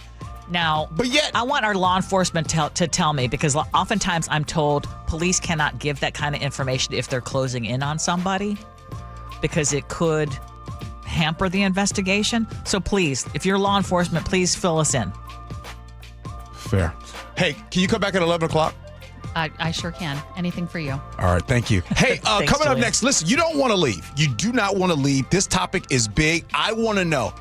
Now, but yet, I want our law enforcement to tell me, because oftentimes I'm told police cannot give that kind of information if they're closing in on somebody because it could hamper the investigation. So please, if you're law enforcement, please fill us in. Fair. Hey, can you come back at 11 o'clock? I sure can. Anything for you. All right, thank you. Hey, Thanks, coming up Julia. next, listen, you don't want to leave. You do not want to leave. This topic is big. I want to know.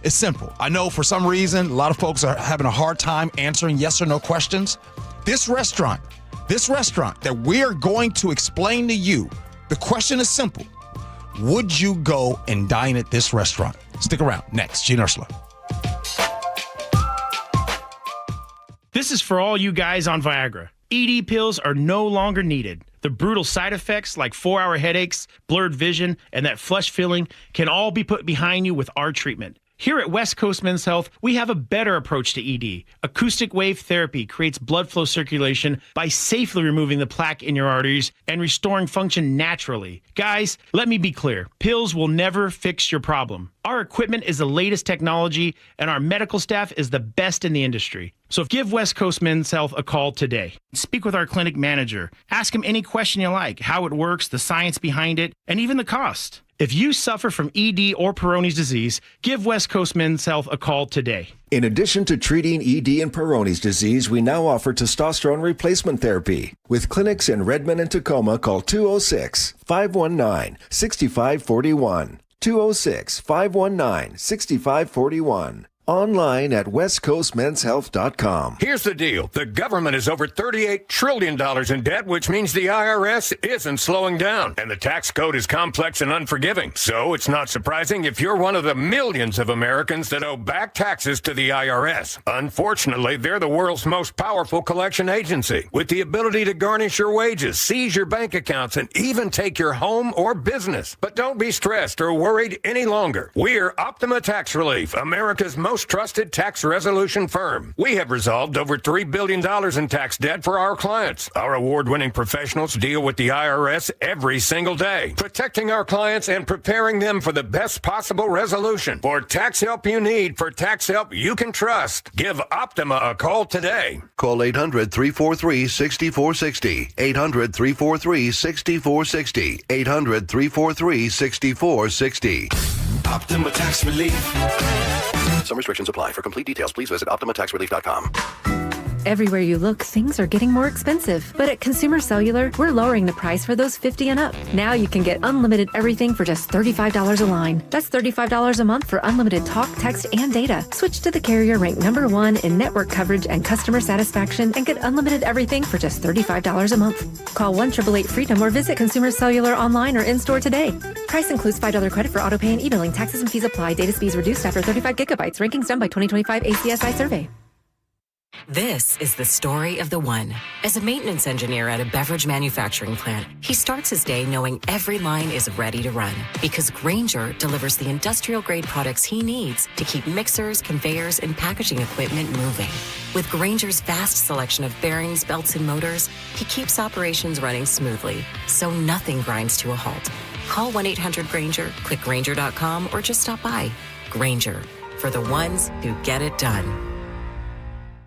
It's simple. I know for some reason, a lot of folks are having a hard time answering yes or no questions. This restaurant that we are going to explain to you, the question is simple. Would you go and dine at this restaurant? Stick around. Next, Gee Ursula. This is for all you guys on Viagra. ED pills are no longer needed. The brutal side effects like 4-hour headaches, blurred vision, and that flush feeling can all be put behind you with our treatment. Here at West Coast Men's Health, we have a better approach to ED. Acoustic wave therapy creates blood flow circulation by safely removing the plaque in your arteries and restoring function naturally. Guys, let me be clear. Pills will never fix your problem. Our equipment is the latest technology, and our medical staff is the best in the industry. So give West Coast Men's Health a call today. Speak with our clinic manager. Ask him any question you like, how it works, the science behind it, and even the cost. If you suffer from ED or Peyronie's disease, give West Coast Men's Health a call today. In addition to treating ED and Peyronie's disease, we now offer testosterone replacement therapy. With clinics in Redmond and Tacoma, call 206-519-6541. 206-519-6541. Online at westcoastmenshealth.com. Here's the deal. The government is over $38 trillion in debt, which means the IRS isn't slowing down. And the tax code is complex and unforgiving. So it's not surprising if you're one of the millions of Americans that owe back taxes to the IRS. Unfortunately, they're the world's most powerful collection agency, with the ability to garnish your wages, seize your bank accounts, and even take your home or business. But don't be stressed or worried any longer. We're Optima Tax Relief, America's most trusted tax resolution firm. We have resolved over $3 billion in tax debt for our clients. Our award-winning professionals deal with the IRS every single day, protecting our clients and preparing them for the best possible resolution. For tax help you need, for tax help you can trust, give Optima a call today. Call 800-343-6460. 800-343-6460. 800-343-6460. Optima Tax Relief. Some restrictions apply. For complete details, please visit OptimaTaxRelief.com. Everywhere you look, things are getting more expensive. But at Consumer Cellular, we're lowering the price for those 50 and up. Now you can get unlimited everything for just $35 a line. That's $35 a month for unlimited talk, text, and data. Switch to the carrier ranked #1 in network coverage and customer satisfaction and get unlimited everything for just $35 a month. Call 1-888-FREEDOM or visit Consumer Cellular online or in-store today. Price includes $5 credit for autopay and e-billing. Taxes and fees apply. Data speeds reduced after 35 gigabytes. Rankings done by 2025 ACSI survey. This is the story of the one. As a maintenance engineer at a beverage manufacturing plant, he starts his day knowing every line is ready to run because Grainger delivers the industrial-grade products he needs to keep mixers, conveyors, and packaging equipment moving. With Grainger's vast selection of bearings, belts, and motors, he keeps operations running smoothly, so nothing grinds to a halt. Call 1-800-GRAINGER, click Grainger.com, or just stop by. Grainger, for the ones who get it done.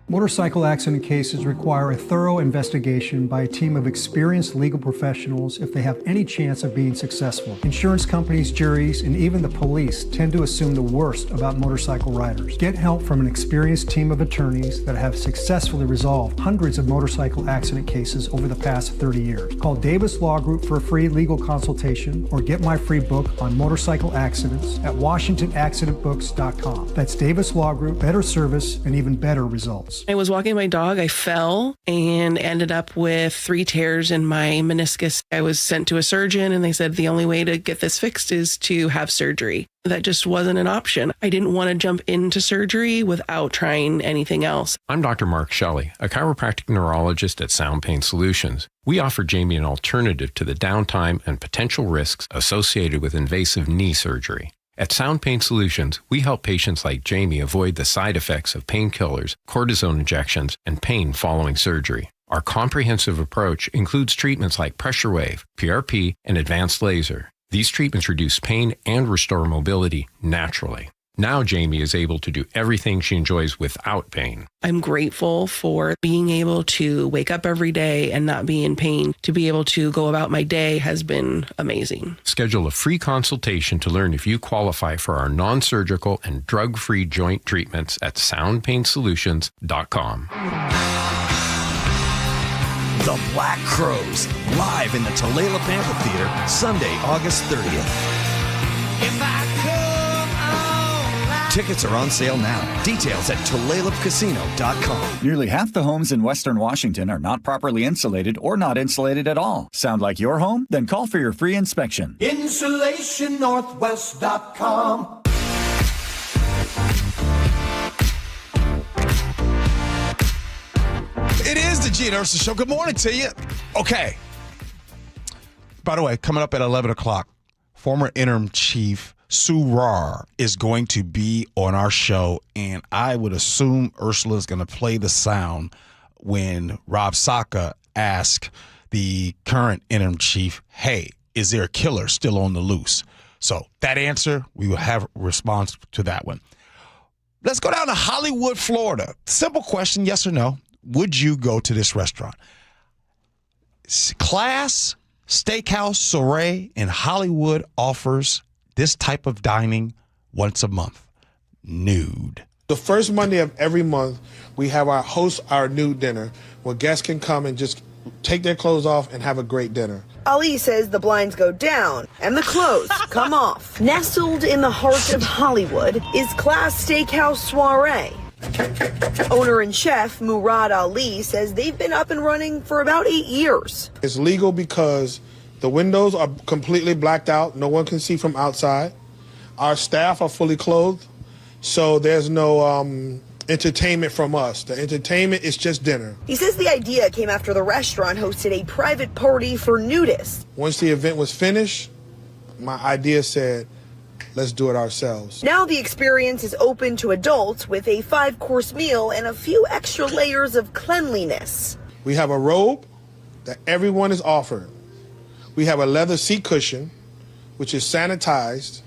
Motorcycle accident cases require a thorough investigation by a team of experienced legal professionals if they have any chance of being successful. Insurance companies, juries, and even the police tend to assume the worst about motorcycle riders. Get help from an experienced team of attorneys that have successfully resolved hundreds of motorcycle accident cases over the past 30 years. Call Davis Law Group for a free legal consultation or get my free book on motorcycle accidents at WashingtonAccidentBooks.com. That's Davis Law Group, better service and even better results. I was walking my dog, I fell and ended up with 3 tears in my meniscus. I was sent to a surgeon and they said the only way to get this fixed is to have surgery. That just wasn't an option. I didn't want to jump into surgery without trying anything else. I'm Dr. Mark Shelley, a chiropractic neurologist at Sound Pain Solutions. We offer Jamie an alternative to the downtime and potential risks associated with invasive knee surgery. At Sound Pain Solutions, we help patients like Jamie avoid the side effects of painkillers, cortisone injections, and pain following surgery. Our comprehensive approach includes treatments like pressure wave, PRP, and advanced laser. These treatments reduce pain and restore mobility naturally. Now Jamie is able to do everything she enjoys without pain. I'm grateful for being able to wake up every day and not be in pain. To be able to go about my day has been amazing. Schedule a free consultation to learn if you qualify for our non-surgical and drug-free joint treatments at soundpainsolutions.com. The Black Crowes, live in the Tulalip Amphitheater, Sunday, August 30th. Tickets are on sale now. Details at TulalipCasino.com. Nearly half the homes in Western Washington are not properly insulated or not insulated at all. Sound like your home? Then call for your free inspection. InsulationNorthwest.com. It is the Gee Ursula Show. Good morning to you. Okay. By the way, coming up at 11 o'clock, former interim chief Sue Rahr is going to be on our show, and I would assume Ursula is going to play the sound when Rob Saka asked the current interim chief, hey, is there a killer still on the loose? So that answer, we will have a response to that one. Let's go down to Hollywood, Florida. Simple question, yes or no. Would you go to this restaurant? Class Steakhouse Soiree in Hollywood offers this type of dining once a month. Nude. The first Monday of every month, we have our nude dinner where guests can come and just take their clothes off and have a great dinner. Ali says the blinds go down and the clothes come off. Nestled in the heart of Hollywood is Class Steakhouse Soiree. Owner and chef Murad Ali says they've been up and running for about 8 years. It's legal because the windows are completely blacked out. No one can see from outside. Our staff are fully clothed, so there's no entertainment from us. The entertainment is just dinner. He says the idea came after the restaurant hosted a private party for nudists. Once the event was finished, my idea said, let's do it ourselves. Now the experience is open to adults with a 5-course meal and a few extra layers of cleanliness. We have a robe that everyone is offered. We have a leather seat cushion, which is sanitized.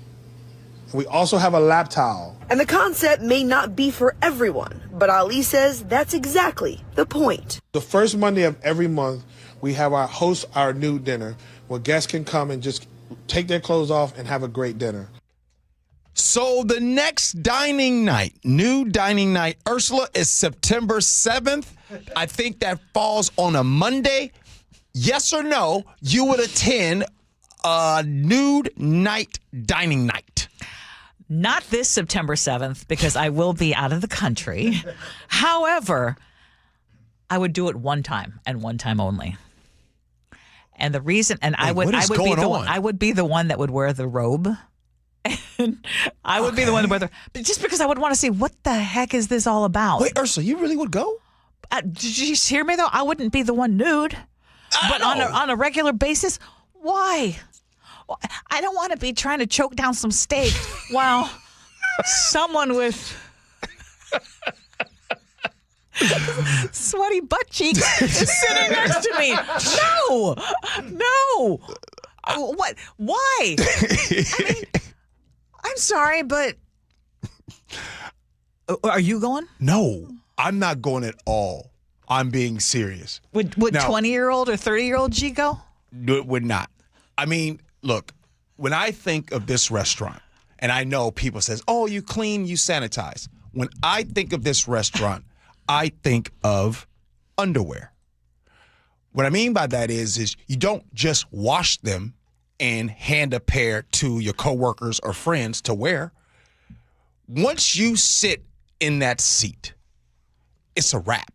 And we also have a lap towel. And the concept may not be for everyone, but Ali says that's exactly the point. The first Monday of every month, we have our nude dinner where guests can come and just take their clothes off and have a great dinner. So the next dining night, nude dining night, Ursula, is September 7th. I think that falls on a Monday. Yes or no, you would attend a nude night dining night? Not this September 7th, because I will be out of the country. However, I would do it one time and one time only. And the reason, and I would be the one that would wear the robe. And I would be the one that wear the, just because I would want to see what the heck is this all about. Wait, Ursula, you really would go? Did you hear me though? I wouldn't be the one nude, but on a regular basis. Why? I don't want to be trying to choke down some steak while someone with sweaty butt cheeks is sitting next to me. No. What? Why? I mean, I'm sorry, but are you going? No, I'm not going at all. I'm being serious. Would 20-year-old or 30-year-old G go? Would not. I mean, look, when I think of this restaurant, and I know people says, oh, you clean, you sanitize. When I think of this restaurant, I think of underwear. What I mean by that is you don't just wash them and hand a pair to your coworkers or friends to wear. Once you sit in that seat, it's a wrap.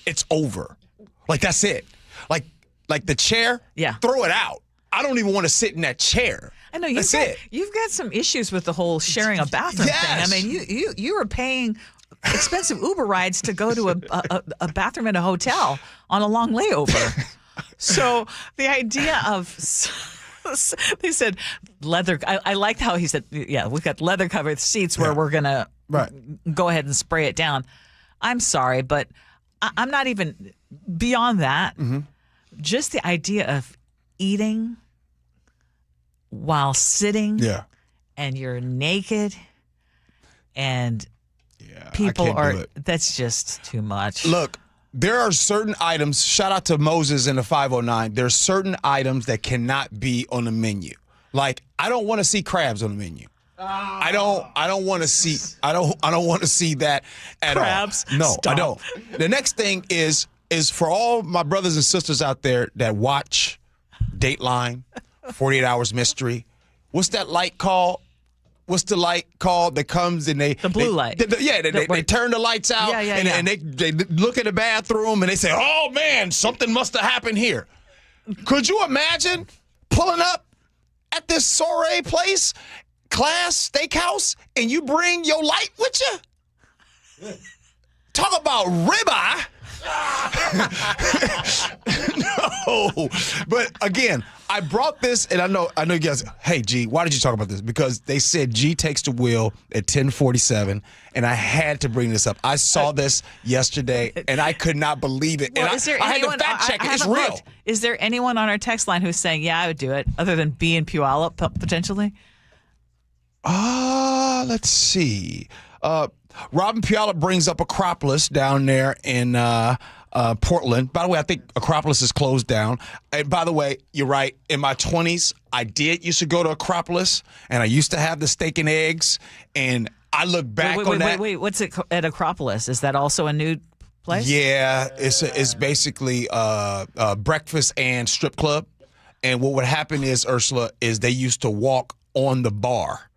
It's over. Like, that's it. Like the chair, throw it out. I don't even want to sit in that chair. I know you've got some issues with the whole sharing a bathroom thing. I mean, you were paying expensive Uber rides to go to a bathroom in a hotel on a long layover. So the idea of, they said leather. I liked how he said, we've got leather covered seats where we're gonna go ahead and spray it down. I'm sorry, but I'm not even beyond that. Mm-hmm. Just the idea of eating while sitting, and you're naked, and people are. That's just too much. Look, there are certain items. Shout out to Moses in the 509. There's certain items that cannot be on the menu. Like, I don't want to see crabs on the menu. I don't want to see. I don't want to see that at crabs. All. No, Stop. I don't. The next thing is for all my brothers and sisters out there that watch Dateline, 48 Hours Mystery. What's that light called? What's the light called that comes and the blue light? They turn the lights out and they look at the bathroom and they say, "Oh man, something must have happened here." Could you imagine pulling up at this soiree place, Class Steakhouse, and you bring your light with you? Talk about ribeye. No, but again, I brought this, and I know you guys. Hey, G, why did you talk about this? Because they said G takes the wheel at 10:47, and I had to bring this up. I saw this yesterday, and I could not believe it. Well, and I had to fact check it. It's real. Looked. Is there anyone on our text line who's saying, "Yeah, I would do it," other than B and Puyallup potentially? Let's see. Robin Puyallup brings up Acropolis down there in Portland. By the way, I think Acropolis is closed down. And by the way, you're right. In my 20s, I used to go to Acropolis, and I used to have the steak and eggs. And I look back on that. Wait. What's it at Acropolis? Is that also a nude place? Yeah, it's basically breakfast and strip club. And what would happen is, Ursula, is they used to walk on the bar.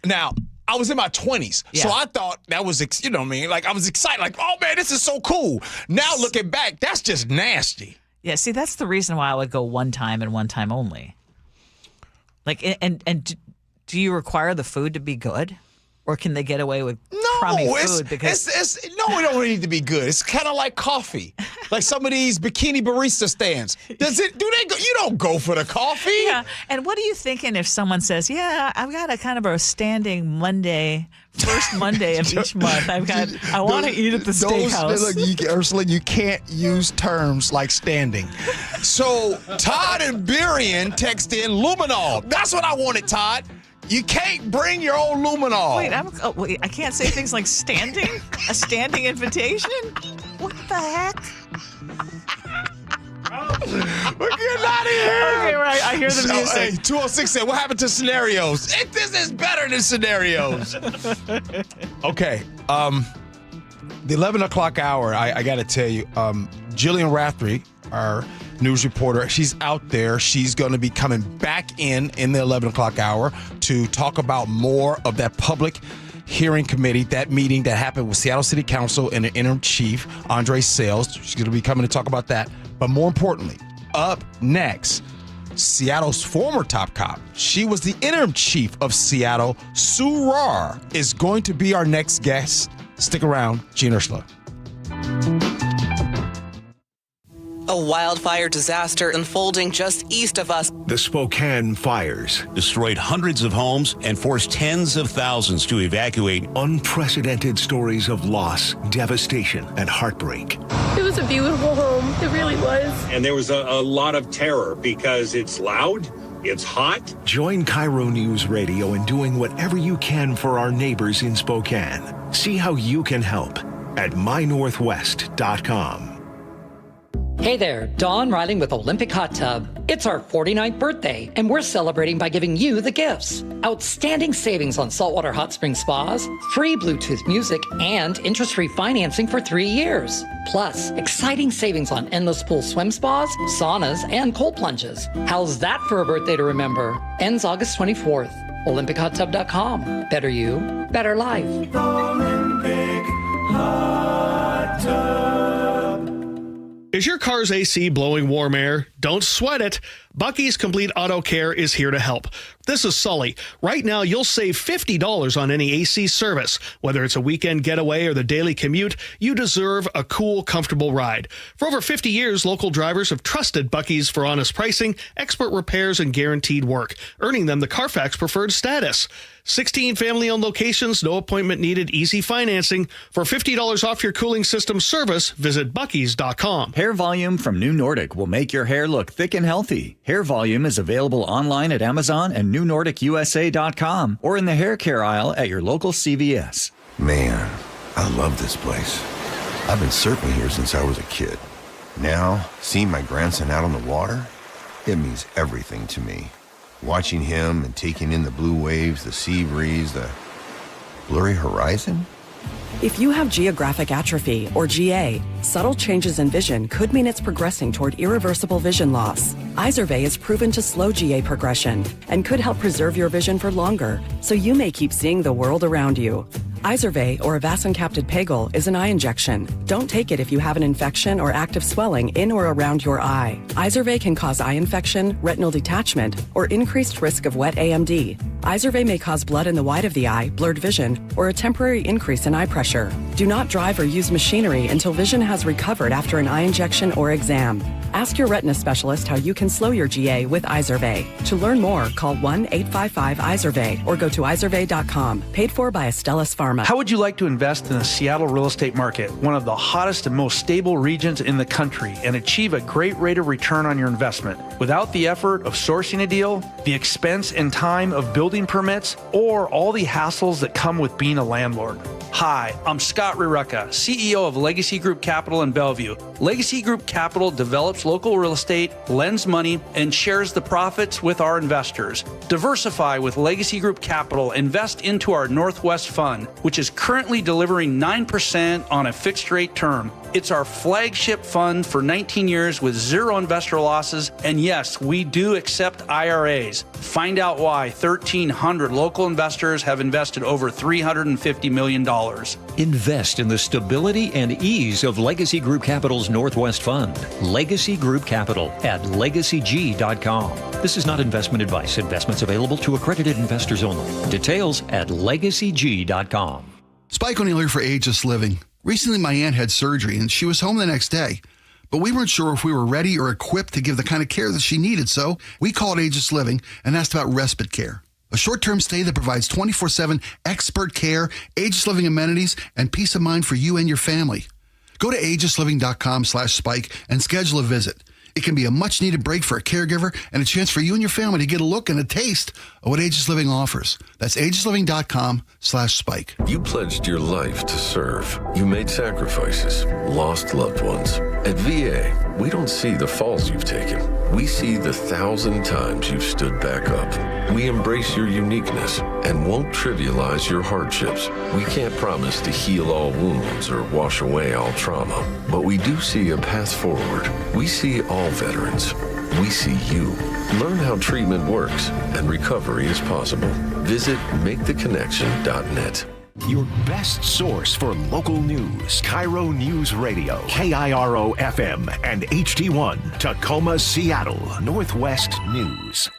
Now, I was in my 20s, so I thought that was, you know what I mean? Like, I was excited, like, oh, man, this is so cool. Now, looking back, that's just nasty. Yeah, see, that's the reason why I would go one time and one time only. Like, and do you require the food to be good? Or can they get away with crummy food? Because it don't need to be good. It's kind of like coffee, like some of these bikini barista stands. Do they go? You don't go for the coffee. Yeah. And what are you thinking if someone says, "Yeah, I've got a kind of a standing Monday, first Monday of each month. I want to eat at the steakhouse." Look, Ursula, you can't use terms like standing. So Todd and Birian text in luminol. That's what I wanted, Todd. You can't bring your own luminol. Wait, I can't say things like standing? A standing invitation? What the heck? We're getting out of here. Okay, right. I hear the music. Hey, 206 said, what happened to scenarios? This is better than scenarios. Okay. The 11 o'clock hour, I got to tell you, Jillian Raftery, our news reporter, she's out there. She's going to be coming back in the 11 o'clock hour to talk about more of that public hearing committee, that meeting that happened with Seattle City Council and the interim chief, Andre Sales. She's going to be coming to talk about that. But more importantly, up next, Seattle's former top cop. She was the interim chief of Seattle. Sue Rahr is going to be our next guest. Stick around, Gee and Ursula. A wildfire disaster unfolding just east of us. The Spokane fires destroyed hundreds of homes and forced tens of thousands to evacuate. Unprecedented stories of loss, devastation, and heartbreak. It was a beautiful home. It really was. And there was a lot of terror because it's loud, it's hot. Join KIRO Newsradio in doing whatever you can for our neighbors in Spokane. See how you can help at mynorthwest.com. Hey there, Dawn Riley with Olympic Hot Tub. It's our 49th birthday, and we're celebrating by giving you the gifts. Outstanding savings on saltwater hot spring spas, free Bluetooth music, and interest-free financing for 3 years. Plus, exciting savings on endless pool swim spas, saunas, and cold plunges. How's that for a birthday to remember? Ends August 24th. OlympicHotTub.com. Better you, better life. Olympic Hot Tub. Is your car's AC blowing warm air? Don't sweat it. Bucky's Complete Auto Care is here to help. This is Sully. Right now, you'll save $50 on any AC service. Whether it's a weekend getaway or the daily commute, you deserve a cool, comfortable ride. For over 50 years, local drivers have trusted Bucky's for honest pricing, expert repairs, and guaranteed work, earning them the Carfax Preferred status. 16 family-owned locations, no appointment needed, easy financing. For $50 off your cooling system service, visit Bucky's.com. Hair Volume from New Nordic will make your hair look thick and healthy. Hair Volume is available online at Amazon and NewNordicUSA.com or in the hair care aisle at your local CVS. Man, I love this place. I've been surfing here since I was a kid. Now, seeing my grandson out on the water, it means everything to me. Watching him and taking in the blue waves, the sea breeze, the blurry horizon. If you have geographic atrophy, or GA, subtle changes in vision could mean it's progressing toward irreversible vision loss. Izervay is proven to slow GA progression and could help preserve your vision for longer, so you may keep seeing the world around you. Izervay, or avacincaptad pegol, is an eye injection. Don't take it if you have an infection or active swelling in or around your eye. Izervay can cause eye infection, retinal detachment, or increased risk of wet AMD. Izervay may cause blood in the white of the eye, blurred vision, or a temporary increase in eye pressure. Do not drive or use machinery until vision has recovered after an eye injection or exam. Ask your retina specialist how you can slow your GA with Izervay. To learn more, call 1-855-IZERVAY or go to izervay.com. Paid for by Astellas Pharma. How would you like to invest in the Seattle real estate market, one of the hottest and most stable regions in the country, and achieve a great rate of return on your investment without the effort of sourcing a deal, the expense and time of building permits, or all the hassles that come with being a landlord? Hi, I'm Scott Rurecka, CEO of Legacy Group Capital in Bellevue. Legacy Group Capital develops local real estate, lends money, and shares the profits with our investors. Diversify with Legacy Group Capital. Invest into our Northwest Fund, which is currently delivering 9% on a fixed rate term. It's our flagship fund for 19 years with zero investor losses. And yes, we do accept IRAs. Find out why 1,300 local investors have invested over $350 million. Invest in the stability and ease of Legacy Group Capital's Northwest Fund. Legacy Group Capital at LegacyG.com. This is not investment advice. Investments available to accredited investors only. Details at LegacyG.com. Spike O'Neill here for Ageless Living. Recently, my aunt had surgery and she was home the next day. But we weren't sure if we were ready or equipped to give the kind of care that she needed, so we called Ageless Living and asked about respite care. A short-term stay that provides 24/7 expert care, Ageless Living amenities, and peace of mind for you and your family. Go to agelessliving.com/spike and schedule a visit. It can be a much-needed break for a caregiver and a chance for you and your family to get a look and a taste of what Ageless Living offers. That's agelessliving.com/spike. You pledged your life to serve. You made sacrifices, lost loved ones. At VA, we don't see the falls you've taken. We see the 1,000 times you've stood back up. We embrace your uniqueness and won't trivialize your hardships. We can't promise to heal all wounds or wash away all trauma, but we do see a path forward. We see all veterans. We see you. Learn how treatment works and recovery is possible. Visit MakeTheConnection.net. Your best source for local news. KIRO News Radio. KIRO FM and HD1. Tacoma, Seattle. Northwest News.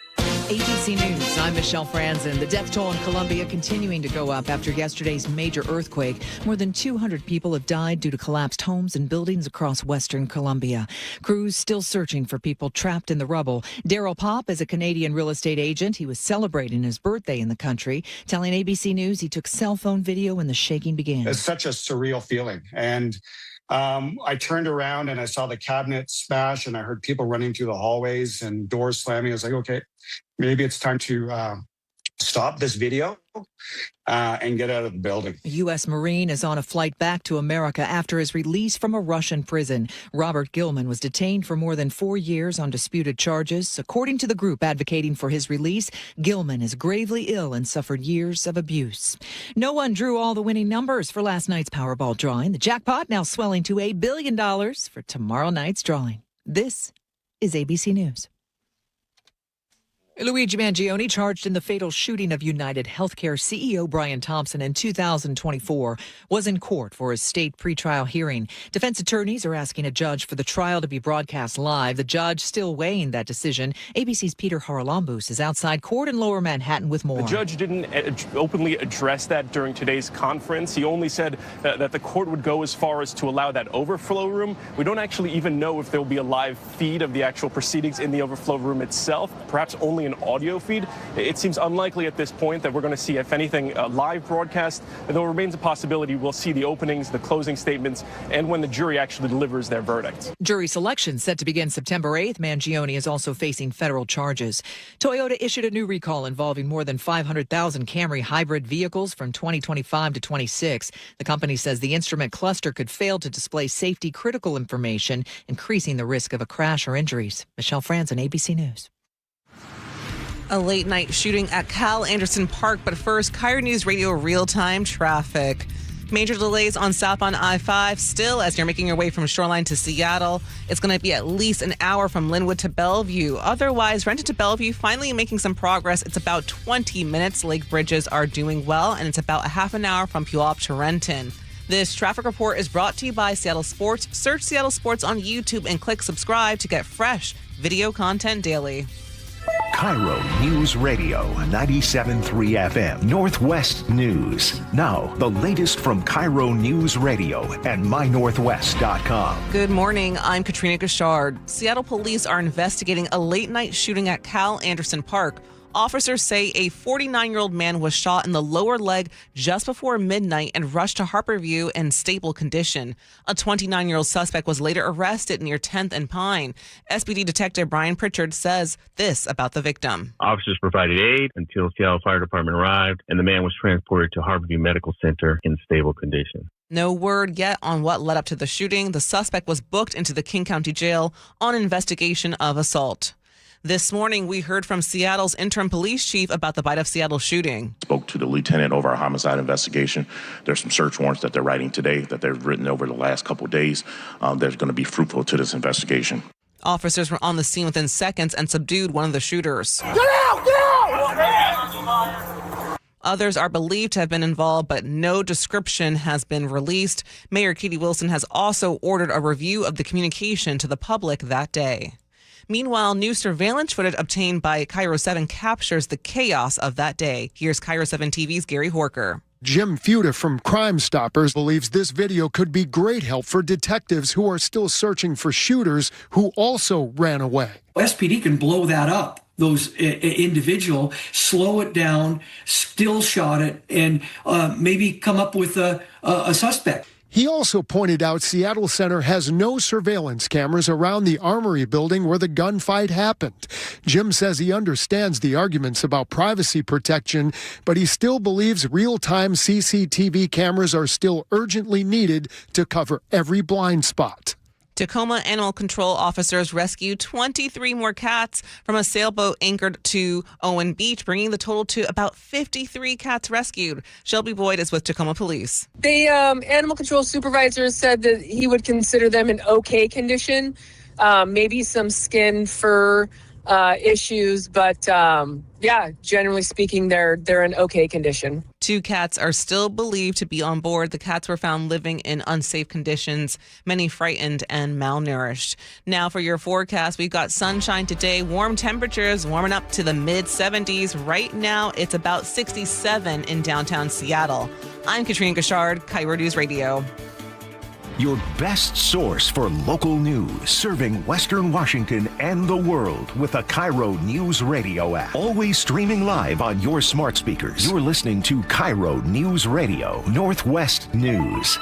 ABC News, I'm Michelle Franzen. The death toll in Colombia continuing to go up after yesterday's major earthquake. More than 200 people have died due to collapsed homes and buildings across western Colombia. Crews still searching for people trapped in the rubble. Daryl Popp is a Canadian real estate agent. He was celebrating his birthday in the country, telling ABC News he took cell phone video when the shaking began. It's such a surreal feeling. And I turned around and I saw the cabinet smash and I heard people running through the hallways and doors slamming. I was like, okay, maybe it's time to stop this video and get out of the building. A U.S. Marine is on a flight back to America after his release from a Russian prison. Robert Gilman was detained for more than 4 years on disputed charges. According to the group advocating for his release, Gilman is gravely ill and suffered years of abuse. No one drew all the winning numbers for last night's Powerball drawing. The jackpot now swelling to $1 billion for tomorrow night's drawing. This is ABC News. Luigi Mangione, charged in the fatal shooting of United Healthcare CEO Brian Thompson in 2024, was in court for his state pretrial hearing. Defense attorneys are asking a judge for the trial to be broadcast live. The judge still weighing that decision. ABC's Peter Haralambous is outside court in Lower Manhattan with more. The judge didn't openly address that during today's conference. He only said that the court would go as far as to allow that overflow room. We don't actually even know if there will be a live feed of the actual proceedings in the overflow room itself, perhaps only an audio feed. It seems unlikely at this point that we're going to see, if anything, a live broadcast. There remains a possibility we'll see the openings, the closing statements, and when the jury actually delivers their verdict. Jury selection set to begin September 8th. Mangione is also facing federal charges. Toyota issued a new recall involving more than 500,000 Camry hybrid vehicles from 2025 to 26. The company says the instrument cluster could fail to display safety critical information, increasing the risk of a crash or injuries. Michelle Franzen, ABC News. A late night shooting at Cal Anderson Park, but first, KIRO Newsradio real-time traffic. Major delays on southbound I-5 still as you're making your way from Shoreline to Seattle. It's going to be at least an hour from Linwood to Bellevue. Otherwise, Renton to Bellevue finally making some progress. It's about 20 minutes. Lake bridges are doing well, and it's about a half an hour from Puyallup to Renton. This traffic report is brought to you by Seattle Sports. Search Seattle Sports on YouTube and click subscribe to get fresh video content daily. KIRO News Radio 97.3 FM Northwest News. Now, the latest from KIRO News Radio and mynorthwest.com. Good morning. I'm Katrina Gashard. Seattle police are investigating a late night shooting at Cal Anderson Park. Officers say a 49-year-old man was shot in the lower leg just before midnight and rushed to Harborview in stable condition. A 29-year-old suspect was later arrested near 10th and Pine. SPD Detective Brian Pritchard says this about the victim. Officers provided aid until Seattle Fire Department arrived, and the man was transported to Harborview Medical Center in stable condition. No word yet on what led up to the shooting. The suspect was booked into the King County Jail on investigation of assault. This morning, we heard from Seattle's interim police chief about the Bite of Seattle shooting. Spoke to the lieutenant over our homicide investigation. There's some search warrants that they're writing today that they've written over the last couple of days. That's going to be fruitful to this investigation. Officers were on the scene within seconds and subdued one of the shooters. Get out! Get out! Others are believed to have been involved, but no description has been released. Mayor Katie Wilson has also ordered a review of the communication to the public that day. Meanwhile, new surveillance footage obtained by KIRO 7 captures the chaos of that day. Here's KIRO 7 TV's Gary Horker. Jim Fuda from Crime Stoppers believes this video could be great help for detectives who are still searching for shooters who also ran away. SPD can blow that up. Those individual, slow it down, still shot it, and maybe come up with a suspect. He also pointed out Seattle Center has no surveillance cameras around the Armory building where the gunfight happened. Jim says he understands the arguments about privacy protection, but he still believes real-time CCTV cameras are still urgently needed to cover every blind spot. Tacoma animal control officers rescued 23 more cats from a sailboat anchored to Owen Beach, bringing the total to about 53 cats rescued. Shelby Boyd is with Tacoma Police. The animal control supervisor said that he would consider them in okay condition, maybe some skin, fur issues, but generally speaking, they're in okay condition. 2 cats are still believed to be on board. The cats were found living in unsafe conditions, many frightened and malnourished. Now for your forecast, we've got sunshine today, warm temperatures warming up to the mid-70s. Right now, it's about 67 in downtown Seattle. I'm Katrina Gashard, KIRO News Radio. Your best source for local news, serving Western Washington and the world with the KIRO Newsradio App. Always streaming live on your smart speakers. You're listening to KIRO Newsradio, Northwest News.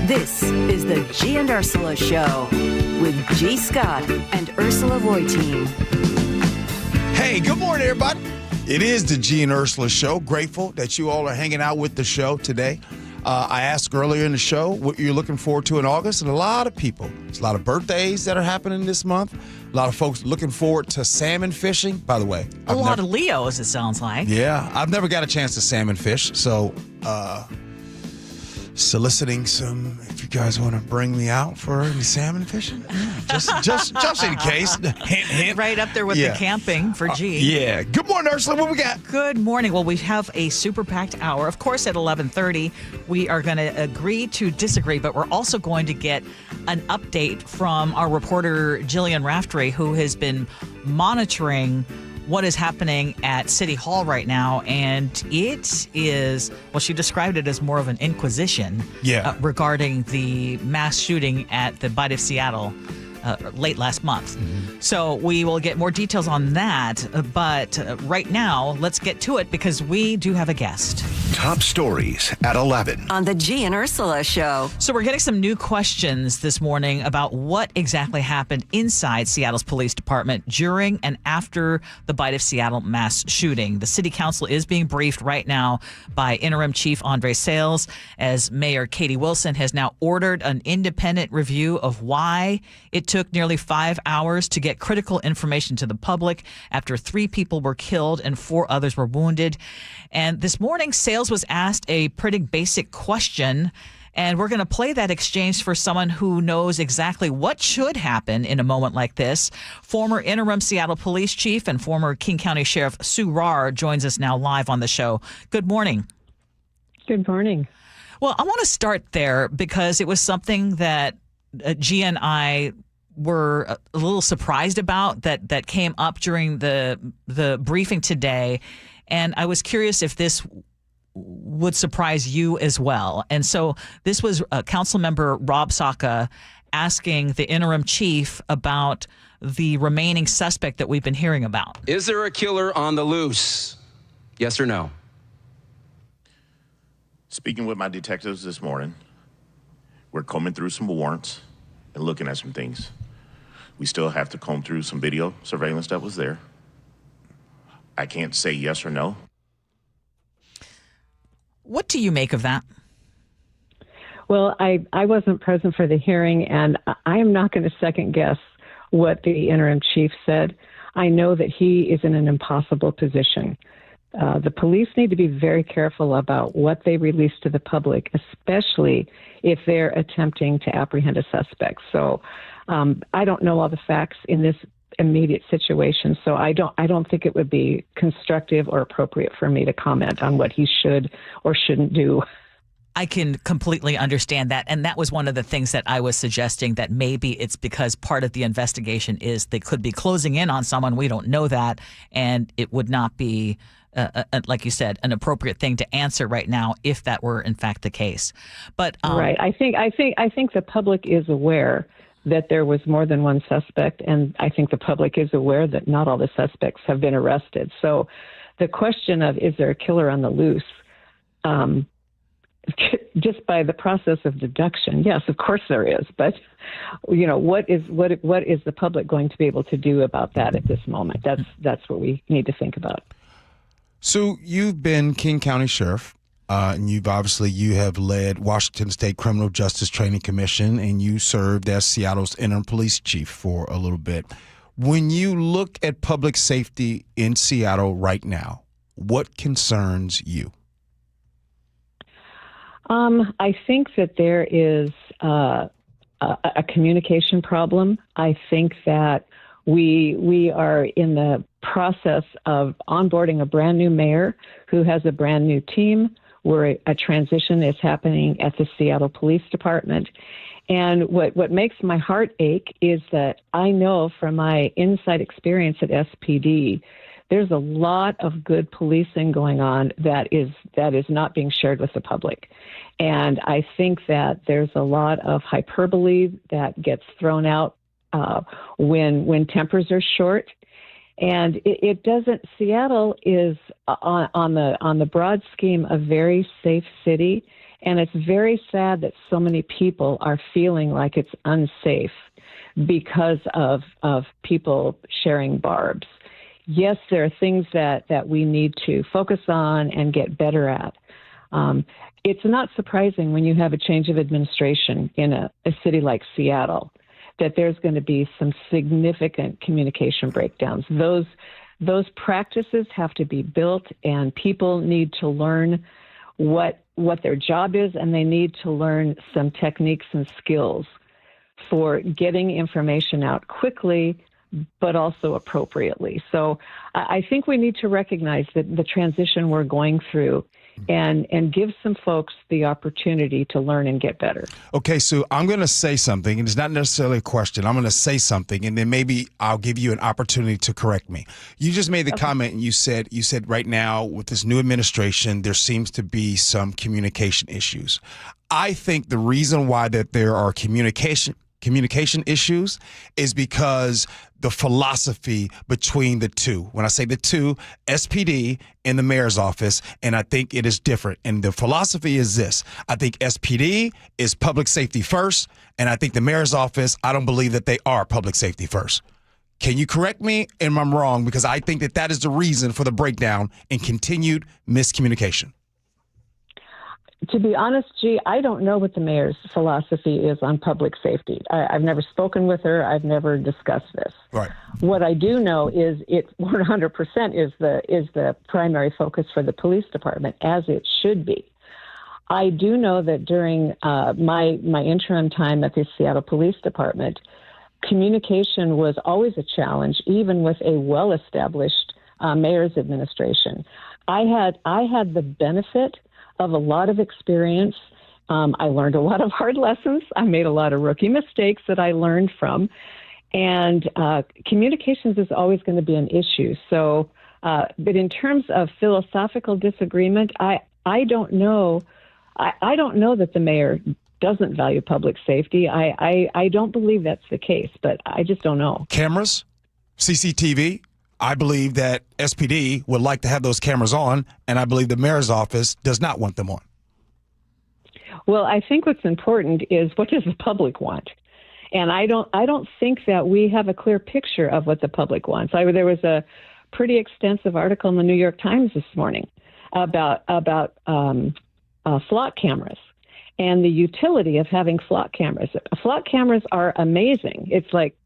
This is the Gee and Ursula Show with G. Scott and Ursula Reutin. Hey, good morning, everybody. It is the Gee and Ursula Show. Grateful that you all are hanging out with the show today. I asked earlier in the show what you're looking forward to in August, and a lot of people. There's a lot of birthdays that are happening this month. A lot of folks looking forward to salmon fishing. By the way, a lot of Leos, it sounds like. Yeah, I've never got a chance to salmon fish, so soliciting some, if you guys want to bring me out for any salmon fishing, just in case. Hint. Right up there with the camping for G. Yeah. Good morning, Ursula. What we got? Good morning. Well, we have a super packed hour. Of course, at 11:30, we are going to agree to disagree, but we're also going to get an update from our reporter, Jillian Raftery, who has been monitoring what is happening at City Hall right now, and it is, well, she described it as more of an inquisition regarding the mass shooting at the Bite of Seattle late last month. Mm-hmm. So we will get more details on that, but right now, let's get to it because we do have a guest. Top stories at 11. On the Gee and Ursula Show. So we're getting some new questions this morning about what exactly happened inside Seattle's police department during and after the Bite of Seattle mass shooting. The city council is being briefed right now by interim chief Andre Sales, as Mayor Katie Wilson has now ordered an independent review of why it took nearly 5 hours to get critical information to the public after 3 people were killed and 4 others were wounded. And this morning, Sales was asked a pretty basic question, and we're going to play that exchange for someone who knows exactly what should happen in a moment like this. Former interim Seattle Police Chief and former King County Sheriff Sue Rahr joins us now live on the show. Good morning. Good morning. Well, I want to start there because it was something that G and I were a little surprised about that came up during the briefing today. And I was curious if this would surprise you as well. And so this was Council Member Rob Saka asking the interim chief about the remaining suspect that we've been hearing about. Is there a killer on the loose? Yes or no? Speaking with my detectives this morning, we're combing through some warrants and looking at some things. We still have to comb through some video surveillance that was there. I can't say yes or no. What do you make of that? Well, I wasn't present for the hearing, and I am not going to second guess what the interim chief said. I know that he is in an impossible position. The police need to be very careful about what they release to the public, especially if they're attempting to apprehend a suspect. So I don't know all the facts in this immediate situation, so I don't think it would be constructive or appropriate for me to comment on what he should or shouldn't do. I can completely understand that. And that was one of the things that I was suggesting, that maybe it's because part of the investigation is they could be closing in on someone. We don't know that. And it would not be, like you said, an appropriate thing to answer right now if that were in fact the case. But right. I think the public is aware that there was more than one suspect. And I think the public is aware that not all the suspects have been arrested. So the question of, is there a killer on the loose? Just by the process of deduction, yes, of course there is. But, what is the public going to be able to do about that at this moment? That's what we need to think about. So you've been King County Sheriff, and you have led Washington State Criminal Justice Training Commission, and you served as Seattle's interim police chief for a little bit. When you look at public safety in Seattle right now, what concerns you? I think that there is a communication problem. I think that we are in the process of onboarding a brand new mayor who has a brand new team, where a transition is happening at the Seattle Police Department. And what makes my heart ache is that I know from my inside experience at SPD, there's a lot of good policing going on that is not being shared with the public. And I think that there's a lot of hyperbole that gets thrown out when tempers are short. And it doesn't, Seattle is on the broad scheme a very safe city. And it's very sad that so many people are feeling like it's unsafe because of people sharing barbs. Yes, there are things that we need to focus on and get better at. It's not surprising when you have a change of administration in a city like Seattle that there's going to be some significant communication breakdowns. Those practices have to be built, and people need to learn what their job is, and they need to learn some techniques and skills for getting information out quickly, but also appropriately. So I think we need to recognize that the transition we're going through and give some folks the opportunity to learn and get better. Okay, so I'm going to say something, and it's not necessarily a question. I'm going to say something, and then maybe I'll give you an opportunity to correct me. You just made the comment, and you said right now with this new administration, there seems to be some communication issues. I think the reason why that there are communication issues is because the philosophy between the two. When I say the two, SPD and the mayor's office, and I think it is different. And the philosophy is this. I think SPD is public safety first, and I think the mayor's office, I don't believe that they are public safety first. Can you correct me if I'm wrong? Because I think that is the reason for the breakdown and continued miscommunication. To be honest, Gee, I don't know what the mayor's philosophy is on public safety. I've never spoken with her. I've never discussed this. Right. What I do know is it 100% is the primary focus for the police department, as it should be. I do know that during my interim time at the Seattle Police Department, communication was always a challenge, even with a well-established mayor's administration. I had the benefit of a lot of experience. I learned a lot of hard lessons. I made a lot of rookie mistakes that I learned from. And communications is always going to be an issue. So, but in terms of philosophical disagreement, I don't know. I don't know that the mayor doesn't value public safety. I don't believe that's the case, but I just don't know. Cameras, CCTV. I believe that SPD would like to have those cameras on, and I believe the mayor's office does not want them on. Well, I think what's important is, what does the public want? And I don't think that we have a clear picture of what the public wants. There was a pretty extensive article in the New York Times this morning about flock cameras and the utility of having flock cameras. Flock cameras are amazing. It's like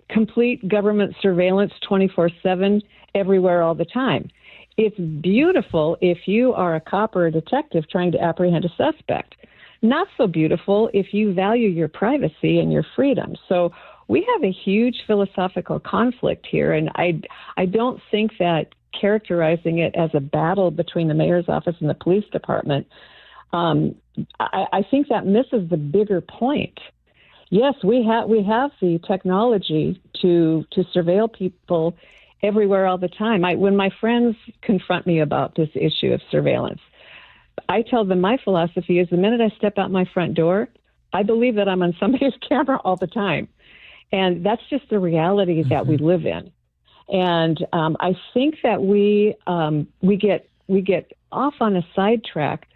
complete government surveillance 24/7 everywhere all the time. It's beautiful if you are a cop or a detective trying to apprehend a suspect. Not so beautiful if you value your privacy and your freedom. So we have a huge philosophical conflict here, and I don't think that characterizing it as a battle between the mayor's office and the police department, I think that misses the bigger point. Yes, we have the technology to surveil people everywhere all the time. When my friends confront me about this issue of surveillance, I tell them my philosophy is the minute I step out my front door, I believe that I'm on somebody's camera all the time. And that's just the reality that we live in. And I think that we get off on a sidetrack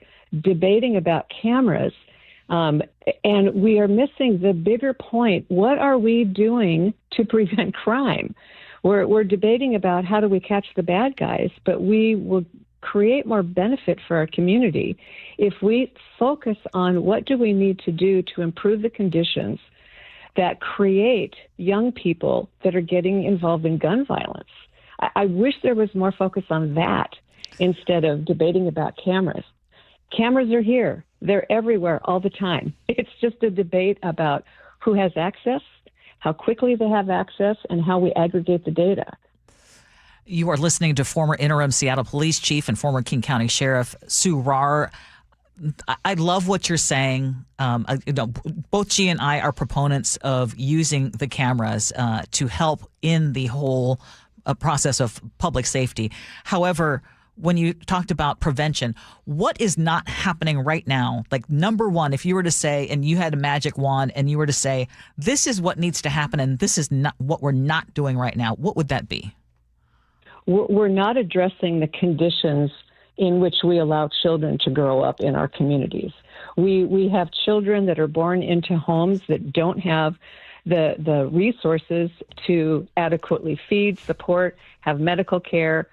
debating about cameras, and we are missing the bigger point. What are we doing to prevent crime? We're debating about how do we catch the bad guys, but we will create more benefit for our community if we focus on what do we need to do to improve the conditions that create young people that are getting involved in gun violence. I wish there was more focus on that instead of debating about cameras. Cameras are here. They're everywhere all the time. It's just a debate about who has access, how quickly they have access, and how we aggregate the data. You are listening to former interim Seattle Police Chief and former King County Sheriff Sue Rahr. I love what you're saying. Both Gee and I are proponents of using the cameras to help in the whole process of public safety. However, when you talked about prevention, what is not happening right now? Like, number one, if you were to say, and you had a magic wand and you were to say, this is what needs to happen and this is not what we're not doing right now, what would that be? We're not addressing the conditions in which we allow children to grow up in our communities. We have children that are born into homes that don't have the resources to adequately feed, support, have medical care.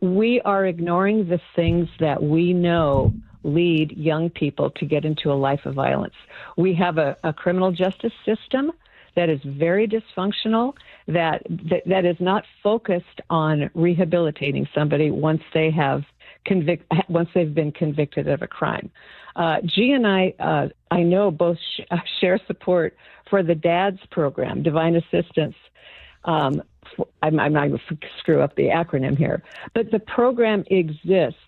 We are ignoring the things that we know lead young people to get into a life of violence. We have a criminal justice system that is very dysfunctional, that is not focused on rehabilitating somebody once they've been convicted of a crime. Gee and I know both share support for the DADS program, Divine Assistance. I'm not going to screw up the acronym here, but the program exists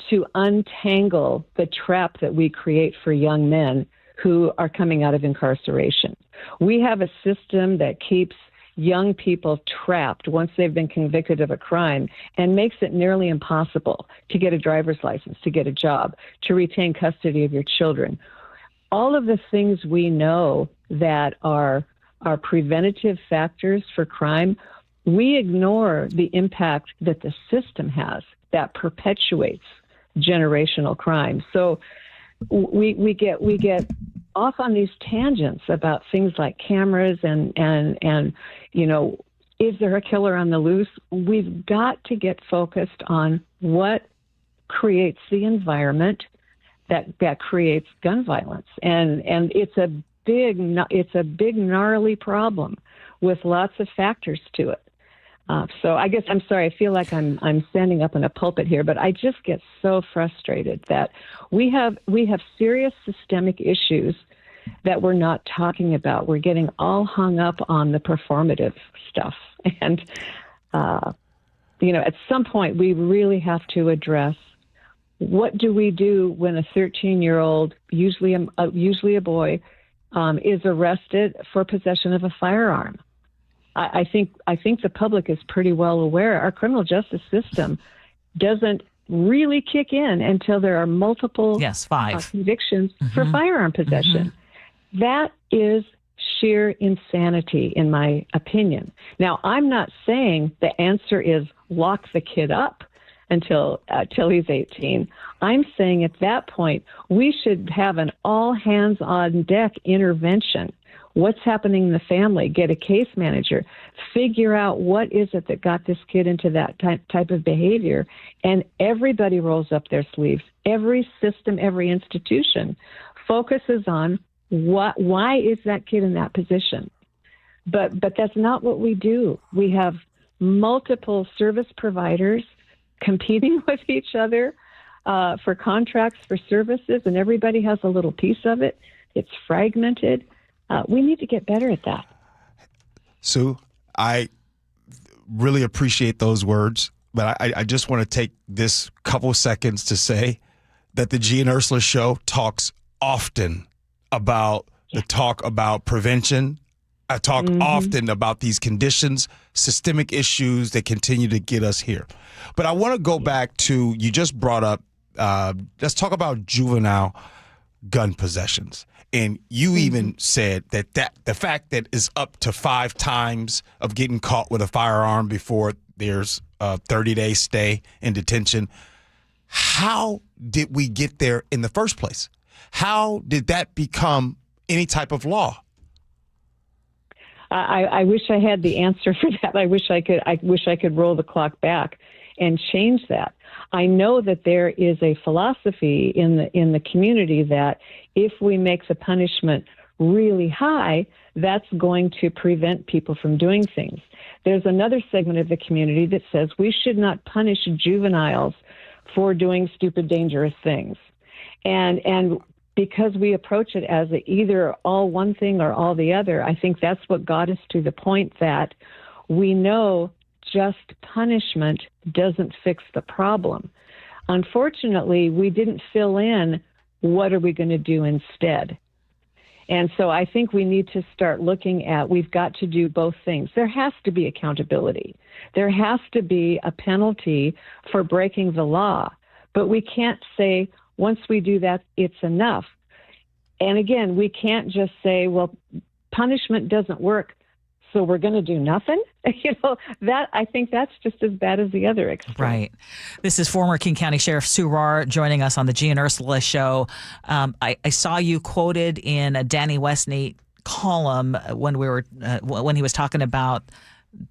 to untangle the trap that we create for young men who are coming out of incarceration. We have a system that keeps young people trapped once they've been convicted of a crime and makes it nearly impossible to get a driver's license, to get a job, to retain custody of your children. All of the things we know that are preventative factors for crime, we ignore the impact that the system has that perpetuates generational crime. So we get off on these tangents about things like cameras and you know, is there a killer on the loose? We've got to get focused on what creates the environment that creates gun violence, and it's a big gnarly problem with lots of factors to it. So I guess I'm sorry. I feel like I'm standing up in a pulpit here, but I just get so frustrated that we have serious systemic issues that we're not talking about. We're getting all hung up on the performative stuff, and you know, at some point we really have to address what do we do when a 13-year-old, usually a boy, is arrested for possession of a firearm. I think the public is pretty well aware our criminal justice system doesn't really kick in until there are multiple convictions for firearm possession. That is sheer insanity, in my opinion. Now, I'm not saying the answer is lock the kid up until he's 18. I'm saying at that point, we should have an all-hands-on-deck intervention. What's happening in the family? Get a case manager. Figure out what is it that got this kid into that type of behavior. And everybody rolls up their sleeves. Every system, every institution focuses on why is that kid in that position. But that's not what we do. We have multiple service providers competing with each other for contracts for services, and everybody has a little piece of it. It's fragmented. We need to get better at that. Sue, I really appreciate those words, but I just want to take this couple seconds to say that the Gee and Ursula Show talks often about prevention. I talk often about these conditions, systemic issues that continue to get us here. But I want to go back to, you just brought up, let's talk about juvenile gun possessions. And you even said that the fact that it's up to 5 times of getting caught with a firearm before there's a 30-day stay in detention. How did we get there in the first place? How did that become any type of law? I wish I had the answer for that. I wish I could roll the clock back and change that. I know that there is a philosophy in the community that if we make the punishment really high, that's going to prevent people from doing things. There's another segment of the community that says we should not punish juveniles for doing stupid, dangerous things. And because we approach it as either all one thing or all the other, I think that's what got us to the point that we know just punishment doesn't fix the problem. Unfortunately, we didn't fill in what are we going to do instead. And so I think we need to start looking at, we've got to do both things. There has to be accountability. There has to be a penalty for breaking the law. But we can't say, once we do that, it's enough. And again, we can't just say, well, punishment doesn't work, so we're going to do nothing. I think that's just as bad as the other extreme. Right. This is former King County Sheriff Sue Rahr joining us on the Gee and Ursula Show. I saw you quoted in a Danny Westney column when he was talking about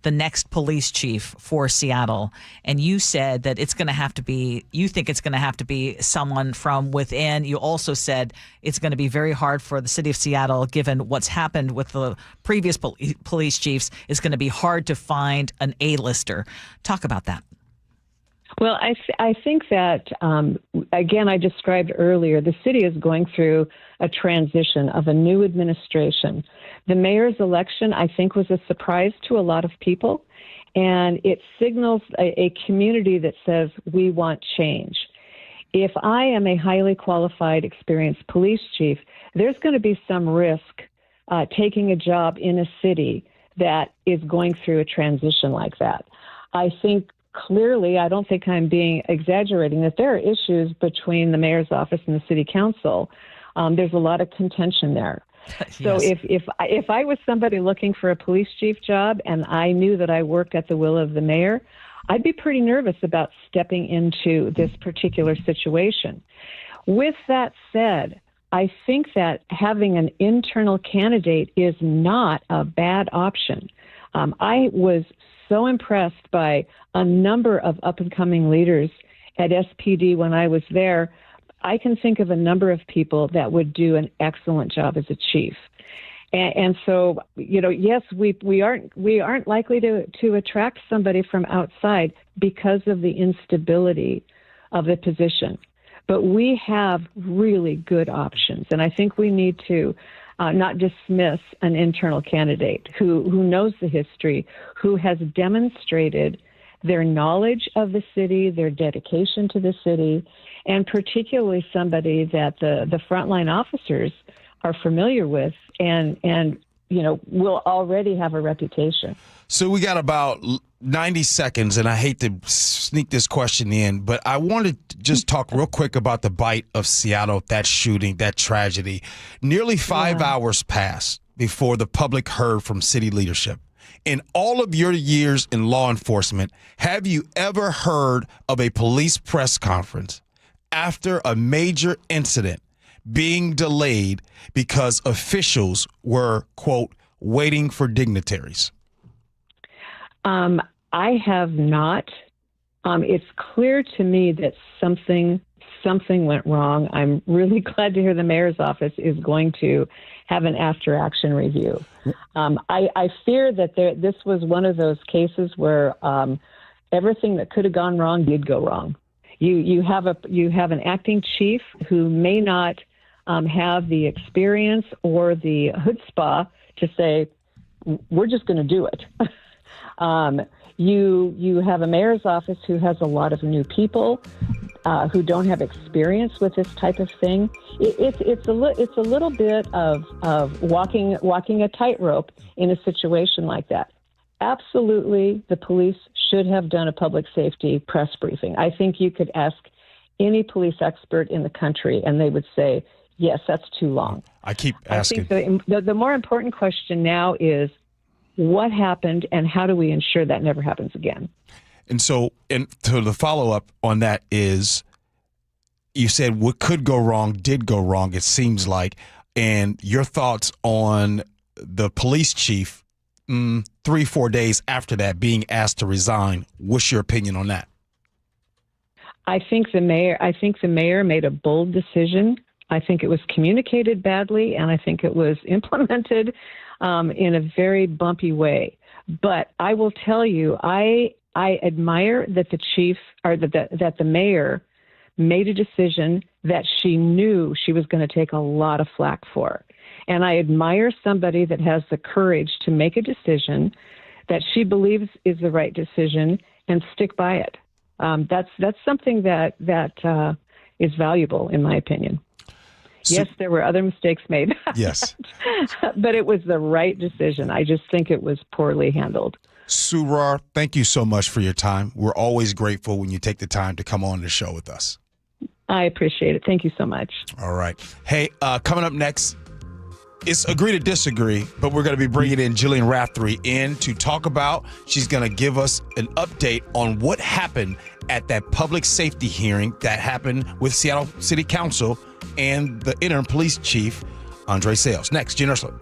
the next police chief for Seattle, and you said that you think it's going to have to be someone from within. You also said it's going to be very hard for the city of Seattle, given what's happened with the previous police chiefs. It's going to be hard to find an A-lister. Talk about that. Well, I think that, again, I described earlier, the city is going through a transition of a new administration. The mayor's election, I think, was a surprise to a lot of people, and it signals a community that says we want change. If I am a highly qualified, experienced police chief, there's going to be some risk taking a job in a city that is going through a transition like that. I think clearly, I don't think I'm being exaggerating, that there are issues between the mayor's office and the city council. There's a lot of contention there. So yes. if I was somebody looking for a police chief job and I knew that I worked at the will of the mayor, I'd be pretty nervous about stepping into this particular situation. With that said, I think that having an internal candidate is not a bad option. I was so impressed by a number of up-and-coming leaders at SPD when I was there. I can think of a number of people that would do an excellent job as a chief. And so, yes, we aren't likely to attract somebody from outside because of the instability of the position. But we have really good options. And I think we need to not dismiss an internal candidate who knows the history, who has demonstrated their knowledge of the city, their dedication to the city, and particularly somebody that the frontline officers are familiar with and will already have a reputation. So we got about 90 seconds, and I hate to sneak this question in, but I wanted to just talk real quick about the bite of Seattle, that shooting, that tragedy. Nearly 5 hours passed before the public heard from city leadership. In all of your years in law enforcement, have you ever heard of a police press conference after a major incident being delayed because officials were, quote, waiting for dignitaries? I have not. It's clear to me that something went wrong. I'm really glad to hear the mayor's office is going to have an after-action review. I fear that this was one of those cases where everything that could have gone wrong did go wrong. You have an acting chief who may not have the experience or the chutzpah to say, we're just going to do it. You have a mayor's office who has a lot of new people who don't have experience with this type of thing. It's a little bit of walking a tightrope in a situation like that. Absolutely, the police should have done a public safety press briefing. I think you could ask any police expert in the country, and they would say, yes, that's too long. I keep asking. I think the more important question now is, what happened, and how do we ensure that never happens again? And so the follow-up on that is, you said what could go wrong did go wrong, it seems like, and your thoughts on the police chief 3-4 days after that being asked to resign. What's your opinion on that? I think the mayor made a bold decision. I think it was communicated badly, and I think it was implemented in a very bumpy way. But I will tell you, I admire that the chief or that the mayor made a decision that she knew she was going to take a lot of flack for. And I admire somebody that has the courage to make a decision that she believes is the right decision and stick by it. That's something that is valuable, in my opinion. Yes, there were other mistakes made. Yes. But it was the right decision. I just think it was poorly handled. Surar, thank you so much for your time. We're always grateful when you take the time to come on the show with us. I appreciate it. Thank you so much. All right. Hey, coming up next, it's Agree to Disagree, but we're going to be bringing in Jillian Raftery in to talk about, she's going to give us an update on what happened at that public safety hearing that happened with Seattle City Council and the interim police chief, Andre Sales. Next, Gee Ursula.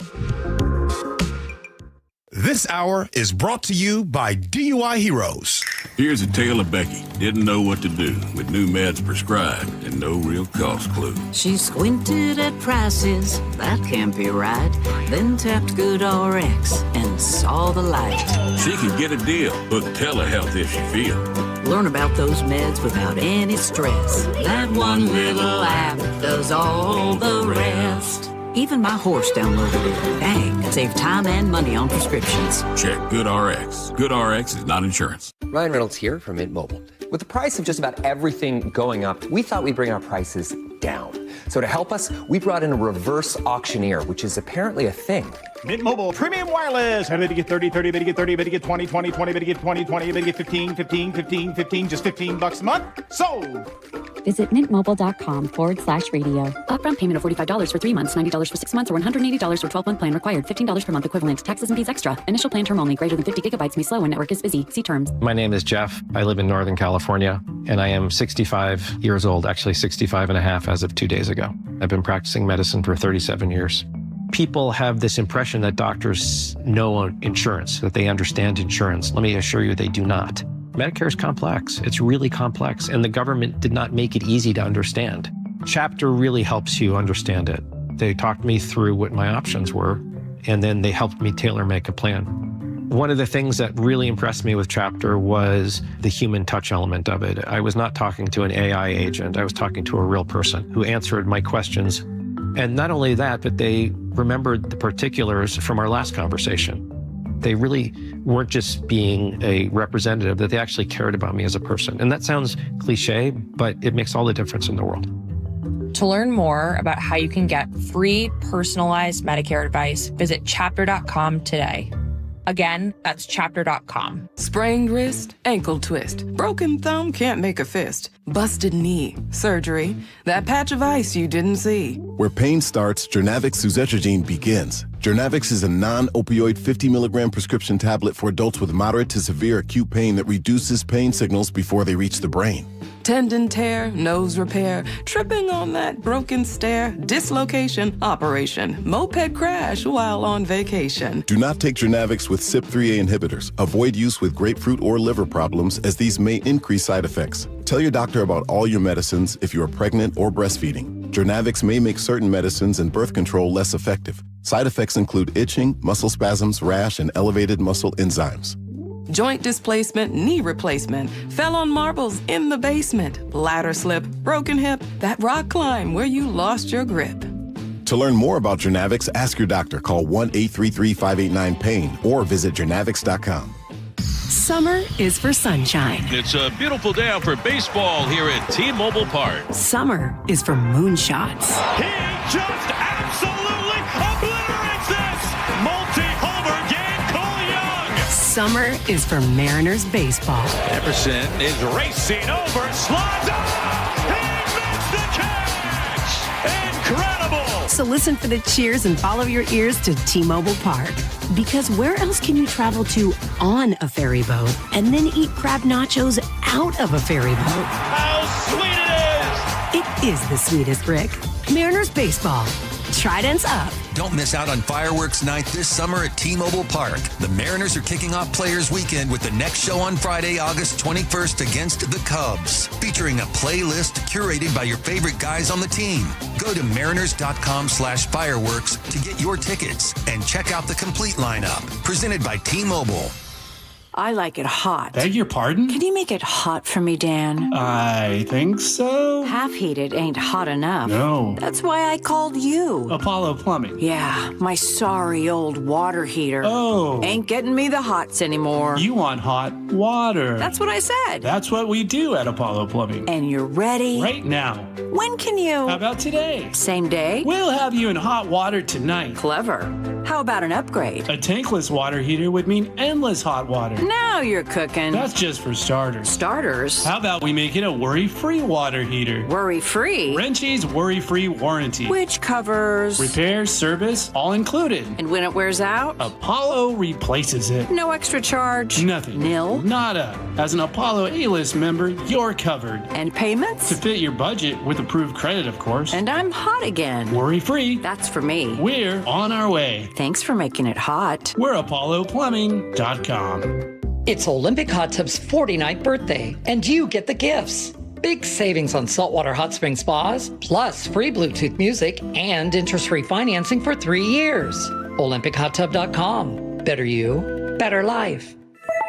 This hour is brought to you by DUI Heroes. Here's a tale of Becky. Didn't know what to do with new meds prescribed and no real cost clue. She squinted at prices, that can't be right. Then tapped GoodRx and saw the light. She could get a deal, book telehealth if she feels. Learn about those meds without any stress. That one little app does all the rest. Even my horse downloaded it. Dang, save time and money on prescriptions. Check GoodRx. GoodRx is not insurance. Ryan Reynolds here from Mint Mobile. With the price of just about everything going up, we thought we'd bring our prices down. So to help us, we brought in a reverse auctioneer, which is apparently a thing. Mint Mobile Premium Wireless. How to get 30, 30, to get 30, to get 20, 20, 20, to get 20, 20, to get 15, 15, 15, 15, just $15 a month? Sold! Visit mintmobile.com/radio. Upfront payment of $45 for 3 months, $90 for 6 months, or $180 for 12-month plan required. $15 per month equivalent. Taxes and fees extra. Initial plan term only. Greater than 50 gigabytes may slow when network is busy. See terms. My name is Jeff. I live in Northern California, and I am 65 years old, actually 65 and a half as of 2 days ago. I've been practicing medicine for 37 years. People have this impression that doctors know insurance, that they understand insurance. Let me assure you they do not. Medicare is complex. It's really complex, and the government did not make it easy to understand. Chapter really helps you understand it. They talked me through what my options were, and then they helped me tailor-make a plan. One of the things that really impressed me with Chapter was the human touch element of it. I was not talking to an AI agent. I was talking to a real person who answered my questions. And not only that, but they remembered the particulars from our last conversation. They really weren't just being a representative, that they actually cared about me as a person. And that sounds cliche, but it makes all the difference in the world. To learn more about how you can get free personalized Medicare advice, visit chapter.com today. Again, that's chapter.com. Sprained wrist, ankle twist, broken thumb can't make a fist, busted knee, surgery, that patch of ice you didn't see. Where pain starts, Jernavix suzetrigine begins. Jernavix is a non-opioid 50 milligram prescription tablet for adults with moderate to severe acute pain that reduces pain signals before they reach the brain. Tendon tear, nose repair, tripping on that broken stair, dislocation, operation, moped crash while on vacation. Do not take Jernavix with CYP3A inhibitors. Avoid use with grapefruit or liver problems, as these may increase side effects. Tell your doctor about all your medicines if you are pregnant or breastfeeding. Jernavix may make certain medicines and birth control less effective. Side effects include itching, muscle spasms, rash, and elevated muscle enzymes. Joint displacement, knee replacement, fell on marbles in the basement, ladder slip, broken hip, that rock climb where you lost your grip. To learn more about Jernavix, ask your doctor. Call 1-833-589-PAIN or visit jernavix.com. Summer is for sunshine. It's a beautiful day out for baseball here at T-Mobile Park. Summer is for moonshots. He just absolutely obliterates this! Multi-homer game, Cole Young! Summer is for Mariners baseball. Emerson is racing over, slides up! He missed the catch! Incredible! So listen for the cheers and follow your ears to T-Mobile Park. Because where else can you travel to on a ferry boat and then eat crab nachos out of a ferry boat? How sweet it is! It is the sweetest, Rick. Mariners baseball. Tridents up. Don't miss out on fireworks night this summer at T-Mobile Park. The Mariners are kicking off Players Weekend with the next show on Friday, August 21st against the Cubs, featuring a playlist curated by your favorite guys on the team. Go to mariners.com/fireworks to get your tickets and check out the complete lineup. Presented by T-Mobile. I like it hot. Beg your pardon? Can you make it hot for me, Dan? I think so. Half heated ain't hot enough. No. That's why I called you. Apollo Plumbing. Yeah, my sorry old water heater. Oh. Ain't getting me the hots anymore. You want hot water. That's what I said. That's what we do at Apollo Plumbing. And you're ready? Right now. When can you? How about today? Same day? We'll have you in hot water tonight. Clever. How about an upgrade? A tankless water heater would mean endless hot water. Now you're cooking. That's just for starters. Starters? How about we make it a worry-free water heater? Worry-free? Wrenchie's worry-free warranty. Which covers? Repair, service, all included. And when it wears out? Apollo replaces it. No extra charge? Nothing. Nil? Nada. As an Apollo A-list member, you're covered. And payments? To fit your budget with approved credit, of course. And I'm hot again. Worry-free. That's for me. We're on our way. Thanks for making it hot. We're ApolloPlumbing.com. It's Olympic Hot Tub's 49th birthday, and you get the gifts. Big savings on saltwater hot spring spas, plus free Bluetooth music and interest-free financing for 3 years. OlympicHotTub.com. Better you, better life.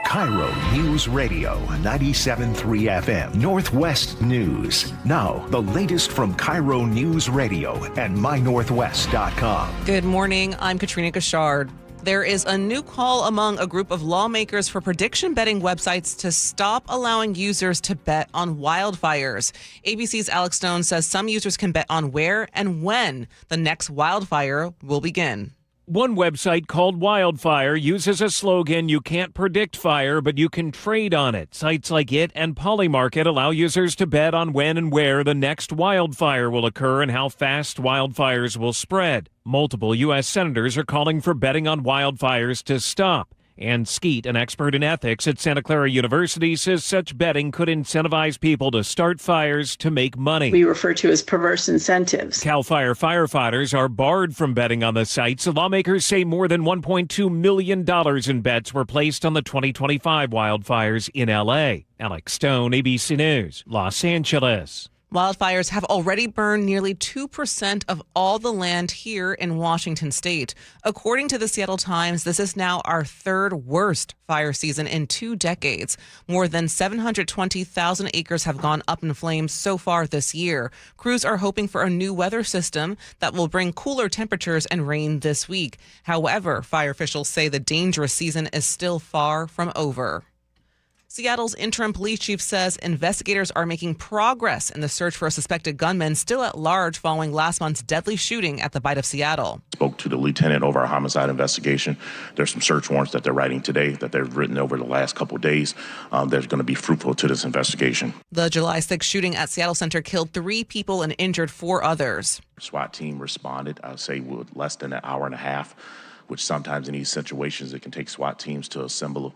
KIRO News Radio 97.3 FM, Northwest News. Now, the latest from KIRO News Radio and MyNorthwest.com. Good morning. I'm Katrina Gashard. There is a new call among a group of lawmakers for prediction betting websites to stop allowing users to bet on wildfires. ABC's Alex Stone says some users can bet on where and when the next wildfire will begin. One website called Wildfire uses a slogan, "You can't predict fire, but you can trade on it." Sites like it and Polymarket allow users to bet on when and where the next wildfire will occur and how fast wildfires will spread. Multiple U.S. senators are calling for betting on wildfires to stop. Ann Skeet, an expert in ethics at Santa Clara University, says such betting could incentivize people to start fires to make money. We refer to as perverse incentives. CAL FIRE firefighters are barred from betting on the sites. Lawmakers say more than $1.2 million in bets were placed on the 2025 wildfires in L.A. Alex Stone, ABC News, Los Angeles. Wildfires have already burned nearly 2% of all the land here in Washington state. According to the Seattle Times, this is now our third worst fire season in 2 decades. More than 720,000 acres have gone up in flames so far this year. Crews are hoping for a new weather system that will bring cooler temperatures and rain this week. However, fire officials say the dangerous season is still far from over. Seattle's interim police chief says investigators are making progress in the search for a suspected gunman still at large following last month's deadly shooting at the Bite of Seattle. Spoke to the lieutenant over a homicide investigation. There's some search warrants that they're writing today that they've written over the last couple of days. That's going to be fruitful to this investigation. The July 6th shooting at Seattle Center killed 3 people and injured 4 others. SWAT team responded, I would say, with less than an hour and a half, which sometimes in these situations it can take SWAT teams to assemble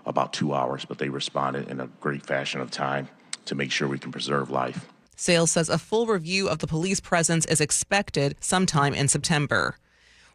about 2 hours, but they responded in a great fashion of time to make sure we can preserve life. Sales says a full review of the police presence is expected sometime in September.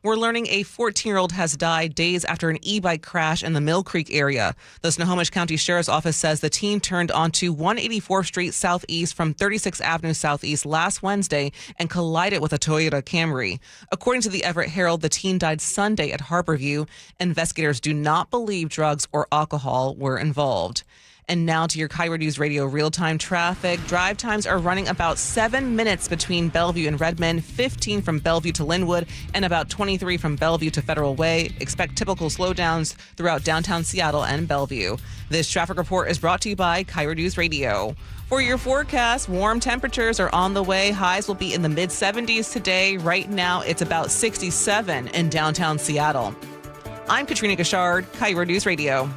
We're learning a 14-year-old has died days after an e-bike crash in the Mill Creek area. The Snohomish County Sheriff's Office says the teen turned onto 184th Street Southeast from 36th Avenue Southeast last Wednesday and collided with a Toyota Camry. According to the Everett Herald, the teen died Sunday at Harborview. Investigators do not believe drugs or alcohol were involved. And now to your KIRO News Radio real-time traffic. Drive times are running about 7 minutes between Bellevue and Redmond, 15 from Bellevue to Linwood, and about 23 from Bellevue to Federal Way. Expect typical slowdowns throughout downtown Seattle and Bellevue. This traffic report is brought to you by KIRO News Radio. For your forecast, warm temperatures are on the way. Highs will be in the mid-70s today. Right now, it's about 67 in downtown Seattle. I'm Katrina Gashard, KIRO News Radio.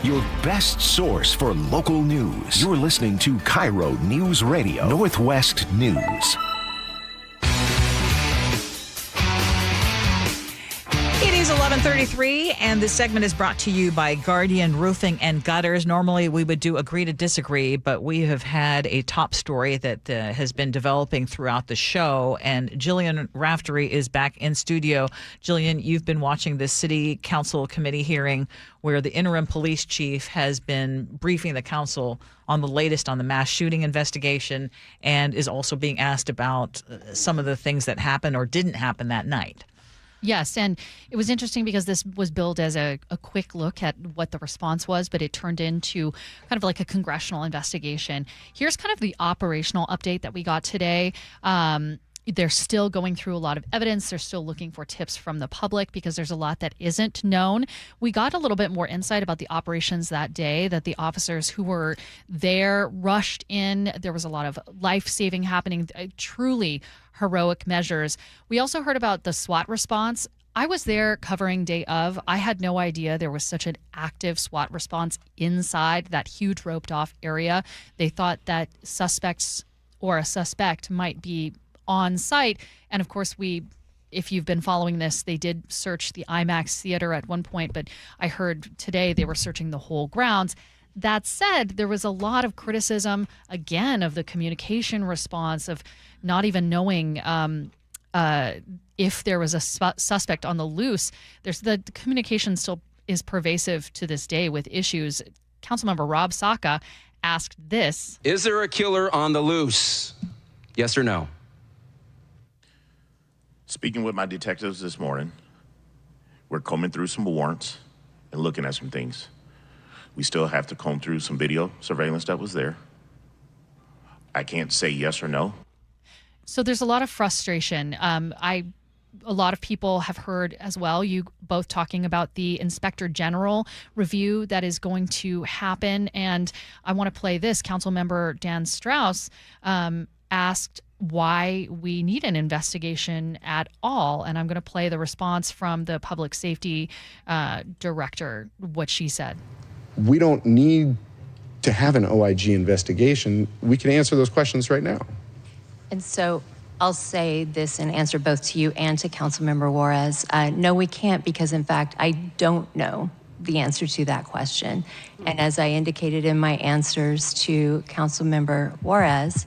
Your best source for local news. You're listening to KIRO News Radio, Northwest News. It is 11:33, and this segment is brought to you by Guardian Roofing and Gutters. Normally, we would do agree to disagree, but we have had a top story that has been developing throughout the show, and Jillian Raftery is back in studio. Jillian, you've been watching this city council committee hearing where the interim police chief has been briefing the council on the latest on the mass shooting investigation and is also being asked about some of the things that happened or didn't happen that night. Yes, and it was interesting because this was billed as a quick look at what the response was, but it turned into kind of like a congressional investigation. Here's kind of the operational update that we got today. They're still going through a lot of evidence. They're still looking for tips from the public because there's a lot that isn't known. We got a little bit more insight about the operations that day, that the officers who were there rushed in. There was a lot of life-saving happening, truly heroic measures. We also heard about the SWAT response. I was there covering day of. I had no idea there was such an active SWAT response inside that huge roped-off area. They thought that suspects or a suspect might be on site. And of course, if you've been following this, they did search the IMAX theater at one point, but I heard today they were searching the whole grounds. That said, there was a lot of criticism, again, of the communication response, of not even knowing if there was a suspect on the loose. The communication still is pervasive to this day with issues. Councilmember Rob Saka asked this. Is there a killer on the loose? Yes or no? Speaking with my detectives this morning, we're combing through some warrants and looking at some things. We still have to comb through some video surveillance that was there. I can't say yes or no. So there's a lot of frustration. A lot of people have heard as well, you both talking about the Inspector General review that is going to happen. And I want to play this. Councilmember Dan Strauss asked why we need an investigation at all. And I'm going to play the response from the public safety director, what she said. We don't need to have an OIG investigation. We can answer those questions right now. And so I'll say this and answer both to you and to Councilmember Juarez. No, we can't, because in fact, I don't know the answer to that question. And as I indicated in my answers to Councilmember Juarez,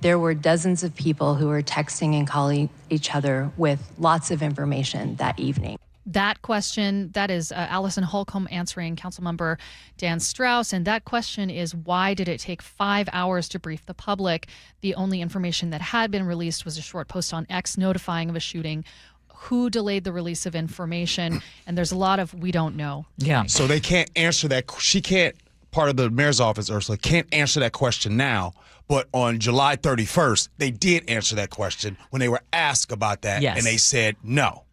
there were dozens of people who were texting and calling each other with lots of information that evening. That question, that is Allison Holcomb answering Councilmember Dan Strauss. And that question is, why did it take 5 hours to brief the public? The only information that had been released was a short post on X notifying of a shooting. Who delayed the release of information? And there's a lot of we don't know. Yeah. So they can't answer that. She can't, part of the mayor's office, Ursula, can't answer that question now. But on July 31st, they did answer that question when they were asked about that. Yes. And they said no.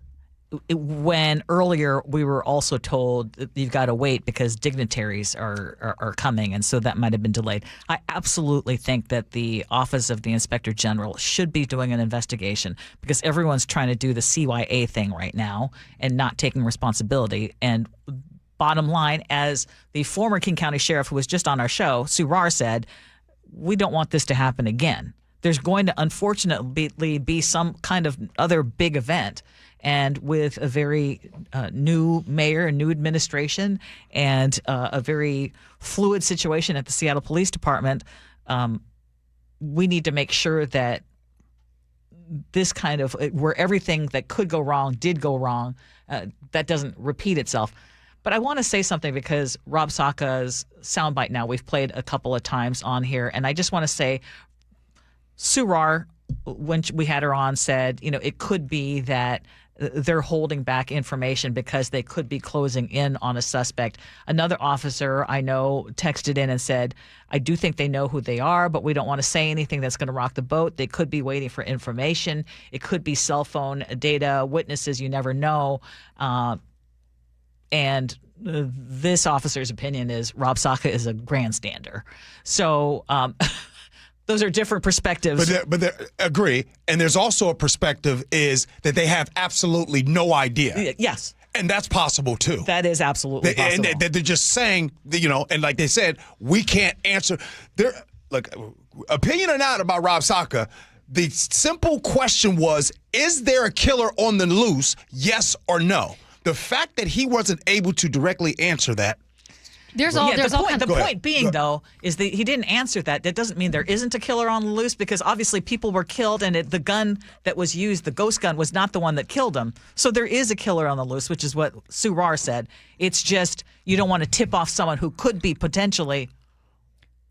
when earlier we were also told that you've got to wait because dignitaries are coming, and so that might have been delayed. I absolutely think that the Office of the Inspector General should be doing an investigation because everyone's trying to do the CYA thing right now and not taking responsibility. And bottom line, as the former King County Sheriff who was just on our show, Surar, said, we don't want this to happen again. There's going to unfortunately be some kind of other big event. And with a very new mayor and new administration and a very fluid situation at the Seattle Police Department, we need to make sure that this kind of where everything that could go wrong did go wrong, that doesn't repeat itself. But I want to say something because Rob Saka's soundbite now we've played a couple of times on here, and I just want to say Surar, when we had her on, said, it could be that they're holding back information because they could be closing in on a suspect. Another officer I know texted in and said, I do think they know who they are, but we don't want to say anything that's going to rock the boat. They could be waiting for information. It could be cell phone data, witnesses, you never know. And this officer's opinion is Rob Saka is a grandstander. So those are different perspectives. But they agree. And there's also a perspective is that they have absolutely no idea. Yes. And that's possible, too. That is absolutely possible. And they're just saying, and like they said, we can't answer. Look, opinion or not about Rob Saka, the simple question was, is there a killer on the loose, yes or no? The fact that he wasn't able to directly answer that. The point being, though, is that he didn't answer that. That doesn't mean there isn't a killer on the loose because obviously people were killed and the gun that was used, the ghost gun, was not the one that killed him. So there is a killer on the loose, which is what Surar said. It's just you don't want to tip off someone who could be potentially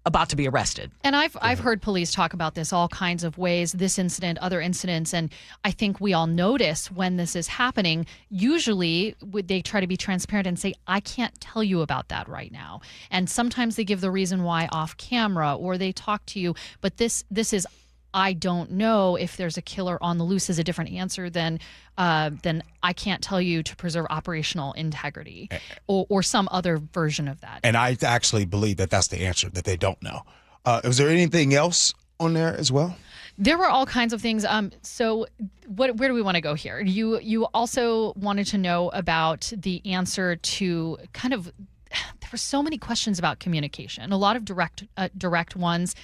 about to be arrested. And I've heard police talk about this all kinds of ways, this incident, other incidents, and I think we all notice when this is happening, usually they try to be transparent and say, I can't tell you about that right now. And sometimes they give the reason why off camera or they talk to you, but this is, I don't know if there's a killer on the loose is a different answer than I can't tell you to preserve operational integrity or some other version of that. And I actually believe that that's the answer, that they don't know. Was there anything else on there as well? There were all kinds of things. So where do we want to go here? You also wanted to know about the answer to kind of, there were so many questions about communication, a lot of direct ones.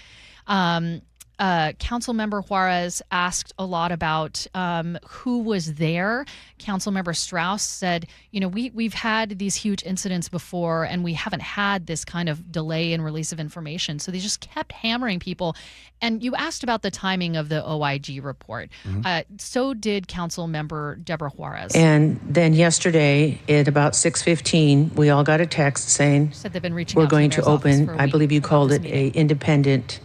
Councilmember Juarez asked a lot about who was there. Councilmember Strauss said, we've had these huge incidents before and we haven't had this kind of delay in release of information. So they just kept hammering people. And you asked about the timing of the OIG report. Mm-hmm. So did Councilmember Deborah Juarez. And then yesterday at about 6:15, we all got a text saying said they've been reaching we're out going to to open, I believe you called it meeting. a independent.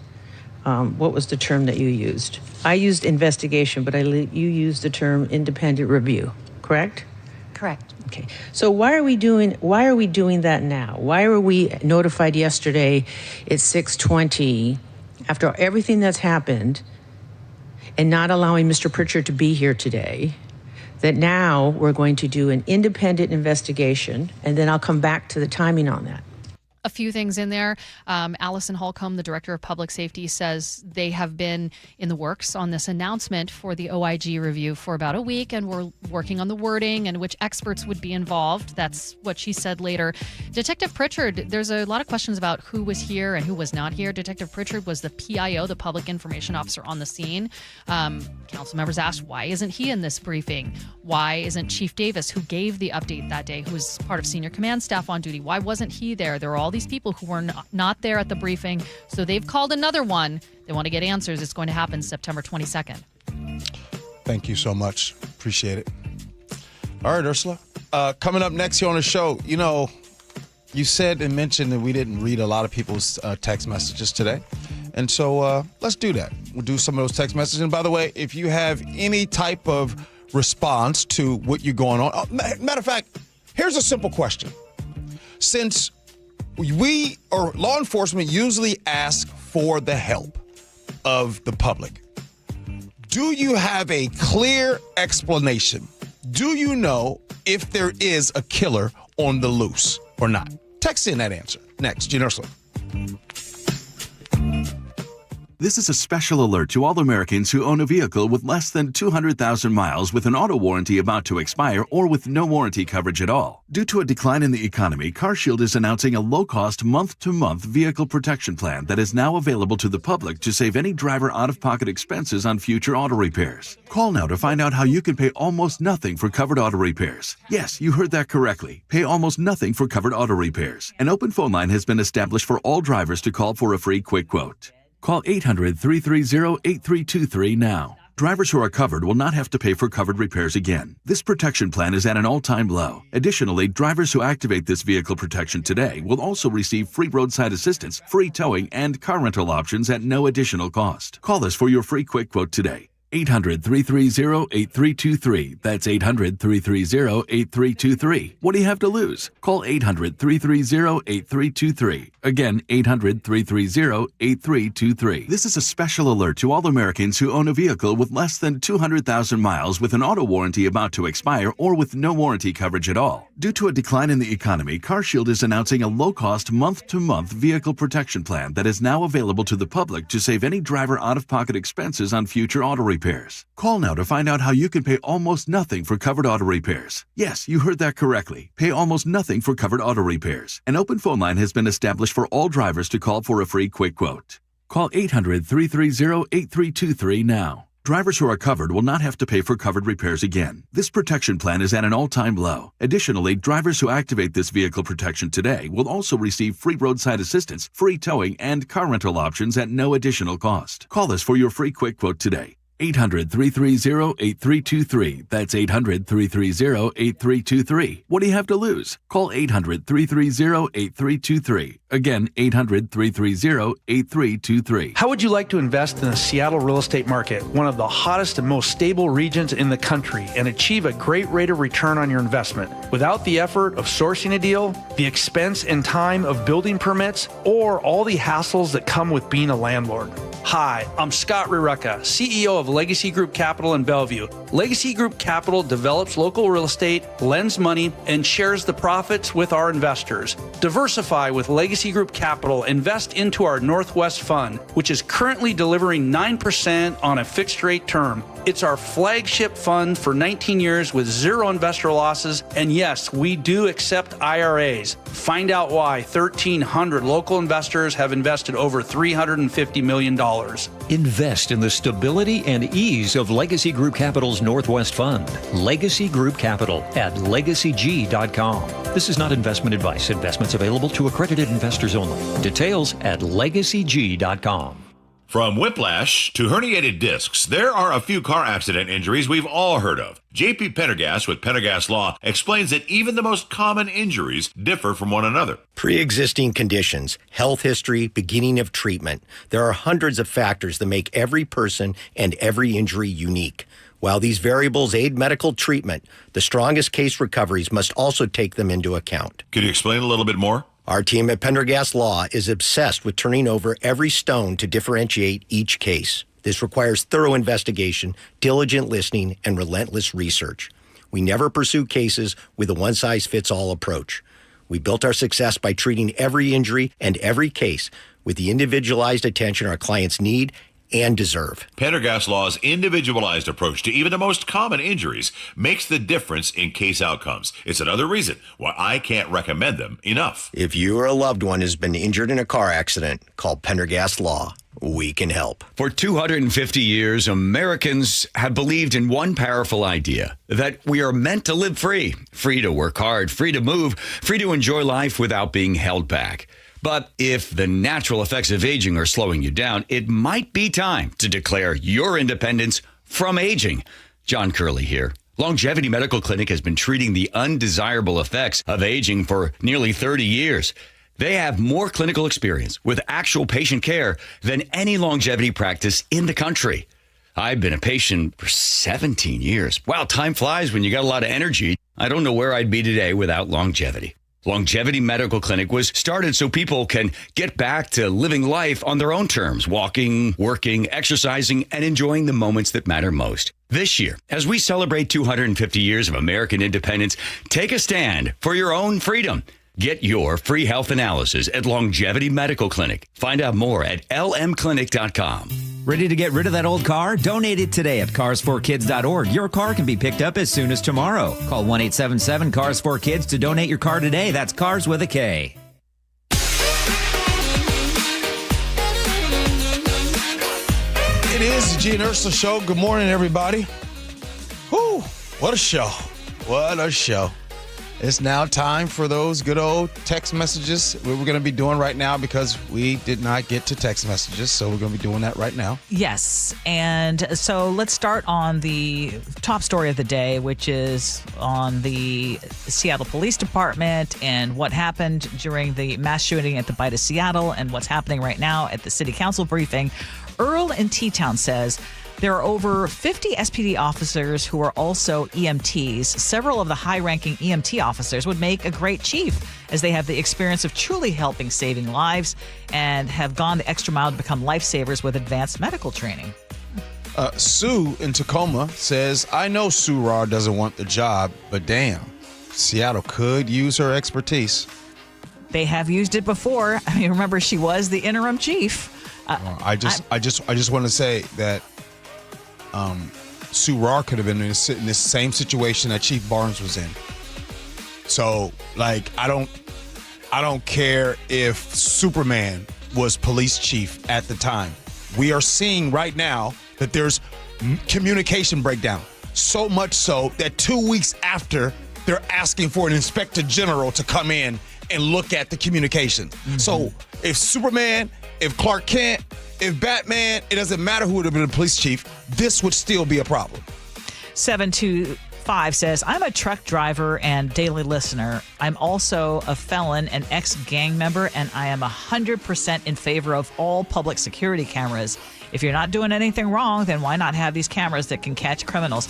What was the term that you used? I used investigation, but you used the term independent review, correct? Correct. Okay. So why are we doing that now? Why were we notified yesterday at 6:20 after everything that's happened and not allowing Mr. Pritchard to be here today, that now we're going to do an independent investigation, and then I'll come back to the timing on that? A few things in there. Allison Holcomb, the director of public safety, says they have been in the works on this announcement for the OIG review for about a week, and we're working on the wording and which experts would be involved. That's what she said later. Detective Pritchard, there's a lot of questions about who was here and who was not here. Detective Pritchard was the PIO, the public information officer on the scene. Council members asked, why isn't he in this briefing? Why isn't Chief Davis, who gave the update that day, who was part of senior command staff on duty, why wasn't he there? There were all these people who were not there at the briefing, so they've called another one. They want to get answers. It's going to happen September 22nd. Thank you so much. Appreciate it. All right, Ursula. Coming up next here on the show, you said and mentioned that we didn't read a lot of people's text messages today. And so let's do that. We'll do some of those text messages. And by the way, if you have any type of response to what you're going on, matter of fact, here's a simple question. Since we or law enforcement usually ask for the help of the public, do you have a clear explanation? Do you know if there is a killer on the loose or not? Text in that answer. Next, Gee Ursula. This is a special alert to all Americans who own a vehicle with less than 200,000 miles with an auto warranty about to expire or with no warranty coverage at all. Due to a decline in the economy, CarShield is announcing a low-cost month-to-month vehicle protection plan that is now available to the public to save any driver out-of-pocket expenses on future auto repairs. Call now to find out how you can pay almost nothing for covered auto repairs. Yes, you heard that correctly. Pay almost nothing for covered auto repairs. An open phone line has been established for all drivers to call for a free quick quote. Call 800-330-8323 now. Drivers who are covered will not have to pay for covered repairs again. This protection plan is at an all-time low. Additionally, drivers who activate this vehicle protection today will also receive free roadside assistance, free towing, and car rental options at no additional cost. Call us for your free quick quote today. 800-330-8323. That's 800-330-8323. What do you have to lose? Call 800-330-8323. Again, 800-330-8323. This is a special alert to all Americans who own a vehicle with less than 200,000 miles with an auto warranty about to expire or with no warranty coverage at all. Due to a decline in the economy, CarShield is announcing a low-cost month-to-month vehicle protection plan that is now available to the public to save any driver out-of-pocket expenses on future auto repairs. Call now to find out how you can pay almost nothing for covered auto repairs. Yes, you heard that correctly. Pay almost nothing for covered auto repairs. An open phone line has been established for all drivers to call for a free quick quote. Call 800-330-8323 now. Drivers who are covered will not have to pay for covered repairs again. This protection plan is at an all-time low. Additionally, drivers who activate this vehicle protection today will also receive free roadside assistance, free towing, and car rental options at no additional cost. Call us for your free quick quote today. 800-330-8323. That's 800-330-8323. What do you have to lose? Call 800-330-8323. Again, 800-330-8323. How would you like to invest in the Seattle real estate market, one of the hottest and most stable regions in the country, and achieve a great rate of return on your investment without the effort of sourcing a deal, the expense and time of building permits, or all the hassles that come with being a landlord? Hi, I'm Scott Rurecka, CEO of Legacy Group Capital in Bellevue. Legacy Group Capital develops local real estate, lends money, and shares the profits with our investors. Diversify with Legacy Group Capital. Invest into our Northwest Fund, which is currently delivering 9% on a fixed rate term. It's our flagship fund for 19 years with zero investor losses. And yes, we do accept IRAs. Find out why 1,300 local investors have invested over $350 million. Invest in the stability and ease of Legacy Group Capital's Northwest Fund. Legacy Group Capital at LegacyG.com. This is not investment advice. Investments available to accredited investors only. Details at LegacyG.com. From whiplash to herniated discs, there are a few car accident injuries we've all heard of. J.P. Pendergast with Pendergast Law explains that even the most common injuries differ from one another. Pre-existing conditions, health history, beginning of treatment. There are hundreds of factors that make every person and every injury unique. While these variables aid medical treatment, the strongest case recoveries must also take them into account. Could you explain a little bit more? Our team at Pendergast Law is obsessed with turning over every stone to differentiate each case. This requires thorough investigation, diligent listening, and relentless research. We never pursue cases with a one-size-fits-all approach. We built our success by treating every injury and every case with the individualized attention our clients need and deserve. Pendergast Law's individualized approach to even the most common injuries makes the difference in case outcomes. It's another reason why I can't recommend them enough. If you or a loved one has been injured in a car accident, call Pendergast Law. We can help. For 250 years, Americans have believed in one powerful idea, that we are meant to live free. Free to work hard, free to move, free to enjoy life without being held back. But if the natural effects of aging are slowing you down, it might be time to declare your independence from aging. John Curley here. Longevity Medical Clinic has been treating the undesirable effects of aging for nearly 30 years. They have more clinical experience with actual patient care than any longevity practice in the country. I've been a patient for 17 years. Wow, time flies when you got a lot of energy. I don't know where I'd be today without longevity. Longevity Medical Clinic was started so people can get back to living life on their own terms, walking, working, exercising, and enjoying the moments that matter most. This year, as we celebrate 250 years of American independence, take a stand for your own freedom. Get your free health analysis at Longevity Medical Clinic. Find out more at lmclinic.com. Ready to get rid of that old car? Donate it today at carsforkids.org. Your car can be picked up as soon as tomorrow. Call 1-877-CARS4KIDS to donate your car today. That's Cars with a K. It is the Gee and Ursula Show. Good morning, everybody. Whew, what a show. What a show. It's now time for those good old text messages we're going to be doing right now because we did not get to text messages, so we're going to be doing that right now. Yes, and so let's start on the top story of the day, which is on the Seattle Police Department and what happened during the mass shooting at the Bite of Seattle and what's happening right now at the City Council briefing. Earl in T-Town says there are over 50 SPD officers who are also EMTs. Several of the high-ranking EMT officers would make a great chief, as they have the experience of truly helping saving lives and have gone the extra mile to become lifesavers with advanced medical training. Sue in Tacoma says, I know Sue Raw doesn't want the job, but damn, Seattle could use her expertise. They have used it before. I mean, remember, she was the interim chief. I just want to say that Sue Raw could have been in this same situation that Chief Barnes was in. So, like, I don't care if Superman was police chief at the time. We are seeing right now that there's communication breakdown. So much so that 2 weeks after, they're asking for an inspector general to come in and look at the communication. Mm-hmm. So if Superman, if Clark Kent, if Batman, it doesn't matter who would have been the police chief, this would still be a problem. 725 says, I'm a truck driver and daily listener. I'm also a felon and ex-gang member, and I am 100% in favor of all public security cameras. If you're not doing anything wrong, then why not have these cameras that can catch criminals?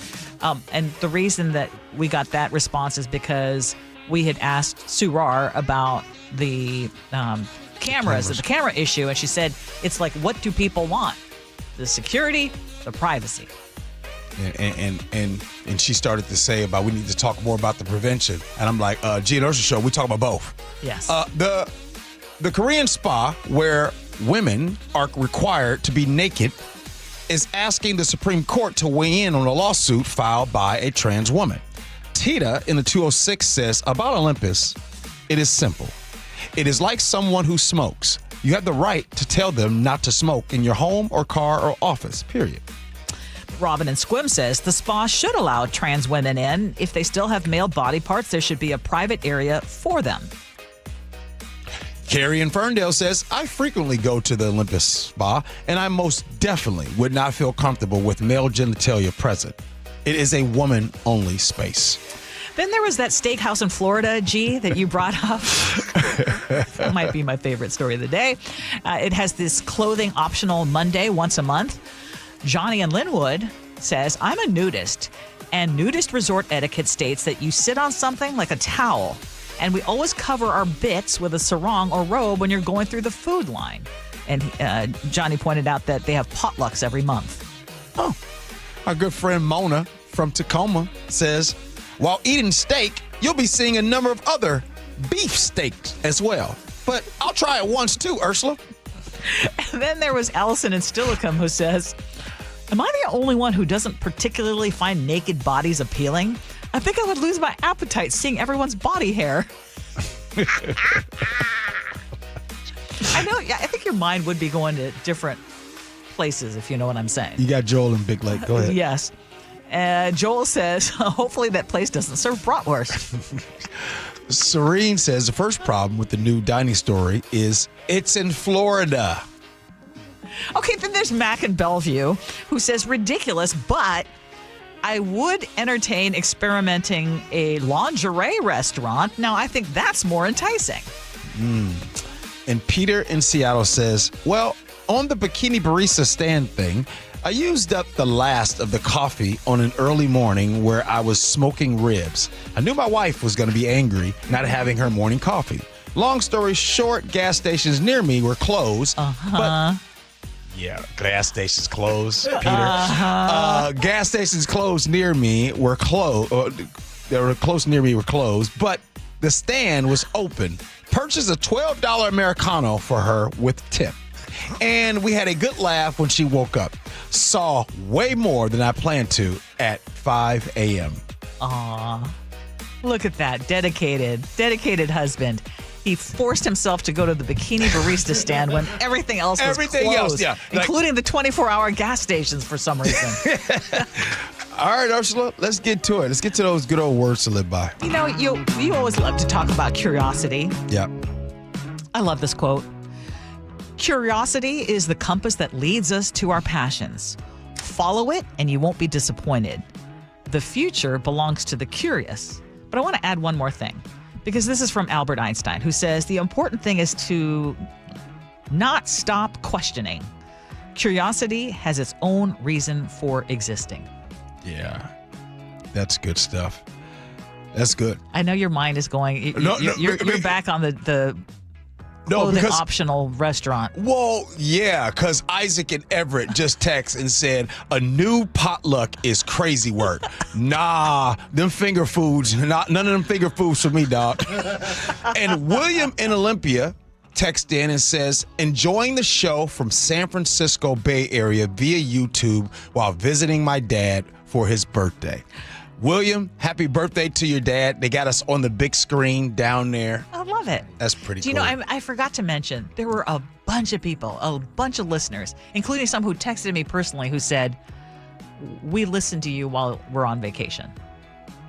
And the reason that we got that response is because we had asked Sue Rahr about the cameras, the camera issue, and she said, it's like, what do people want? The security, the privacy. And she started to say about we need to talk more about the prevention. And I'm like, Gee and Ursula Show, we talk about both. Yes. The Korean spa where women are required to be naked is asking the Supreme Court to weigh in on a lawsuit filed by a trans woman. Tita in the 206 says, about Olympus, it is simple. It is like someone who smokes. You have the right to tell them not to smoke in your home or car or office, period. Robin in Squim says the spa should allow trans women in. If they still have male body parts, there should be a private area for them. Carrie in Ferndale says, I frequently go to the Olympus Spa, and I most definitely would not feel comfortable with male genitalia present. It is a woman-only space. Then there was that steakhouse in Florida, G, that you brought up. That might be my favorite story of the day. It has this clothing optional Monday once a month. Johnny in Linwood says, I'm a nudist, and nudist resort etiquette states that you sit on something like a towel, and we always cover our bits with a sarong or robe when you're going through the food line. And Johnny pointed out that they have potlucks every month. Oh, our good friend Mona from Tacoma says, while eating steak, you'll be seeing a number of other beef steaks as well. But I'll try it once too, Ursula. And then there was Allison in Stillicum who says, am I the only one who doesn't particularly find naked bodies appealing? I think I would lose my appetite seeing everyone's body hair. I know. Yeah, I think your mind would be going to different places, if you know what I'm saying. You got Joel in Big Lake. Go ahead. Yes. Joel says, hopefully that place doesn't serve bratwurst. Serene says the first problem with the new dining story is it's in Florida. Okay, then there's Mac in Bellevue who says ridiculous, but I would entertain experimenting a lingerie restaurant. Now, I think that's more enticing. And Peter in Seattle says, well, on the bikini barista stand thing, I used up the last of the coffee on an early morning where I was smoking ribs. I knew my wife was going to be angry not having her morning coffee. Long story short, gas stations near me were closed. But yeah, gas stations closed, Peter. Gas stations closed near me were closed. They were close near me were closed, but the stand was open. Purchased a $12 Americano for her with tip. And we had a good laugh when she woke up. Saw way more than I planned to at 5 a.m. Aw, look at that. Dedicated husband. He forced himself to go to the bikini barista stand when everything else was closed, including the 24-hour gas stations for some reason. All right, Ursula, let's get to it. Let's get to those good old words to live by. You know, you always love to talk about curiosity. Yeah. I love this quote. Curiosity is the compass that leads us to our passions. Follow it and you won't be disappointed. The future belongs to the curious. But I want to add one more thing, because this is from Albert Einstein, who says the important thing is to not stop questioning. Curiosity has its own reason for existing. Yeah, that's good stuff. That's good. I know your mind is going. You're back on the clothing optional restaurant. Well, yeah, because Isaac and Everett just texted and said a new potluck is crazy work. Nah, them finger foods, none of them finger foods for me, dog. And William in Olympia texts in and says, enjoying the show from San Francisco Bay Area via YouTube while visiting my dad for his birthday. William, happy birthday to your dad. They got us on the big screen down there. I love it. That's pretty cool. Do you know, I forgot to mention, there were a bunch of people, a bunch of listeners, including some who texted me personally who said, we listen to you while we're on vacation.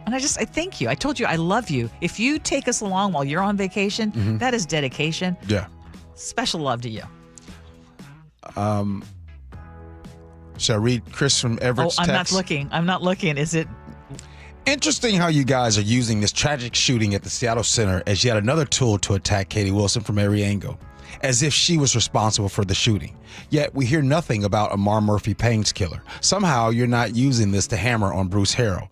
And I thank you. I told you I love you. If you take us along while you're on vacation, that is dedication. Yeah. Special love to you. Shall I read Chris from Everett's text? I'm not looking. Is it? Interesting how you guys are using this tragic shooting at the Seattle Center as yet another tool to attack Katie Wilson from every angle, as if she was responsible for the shooting. Yet we hear nothing about Amar Murphy Payne's killer. Somehow you're not using this to hammer on Bruce Harrell.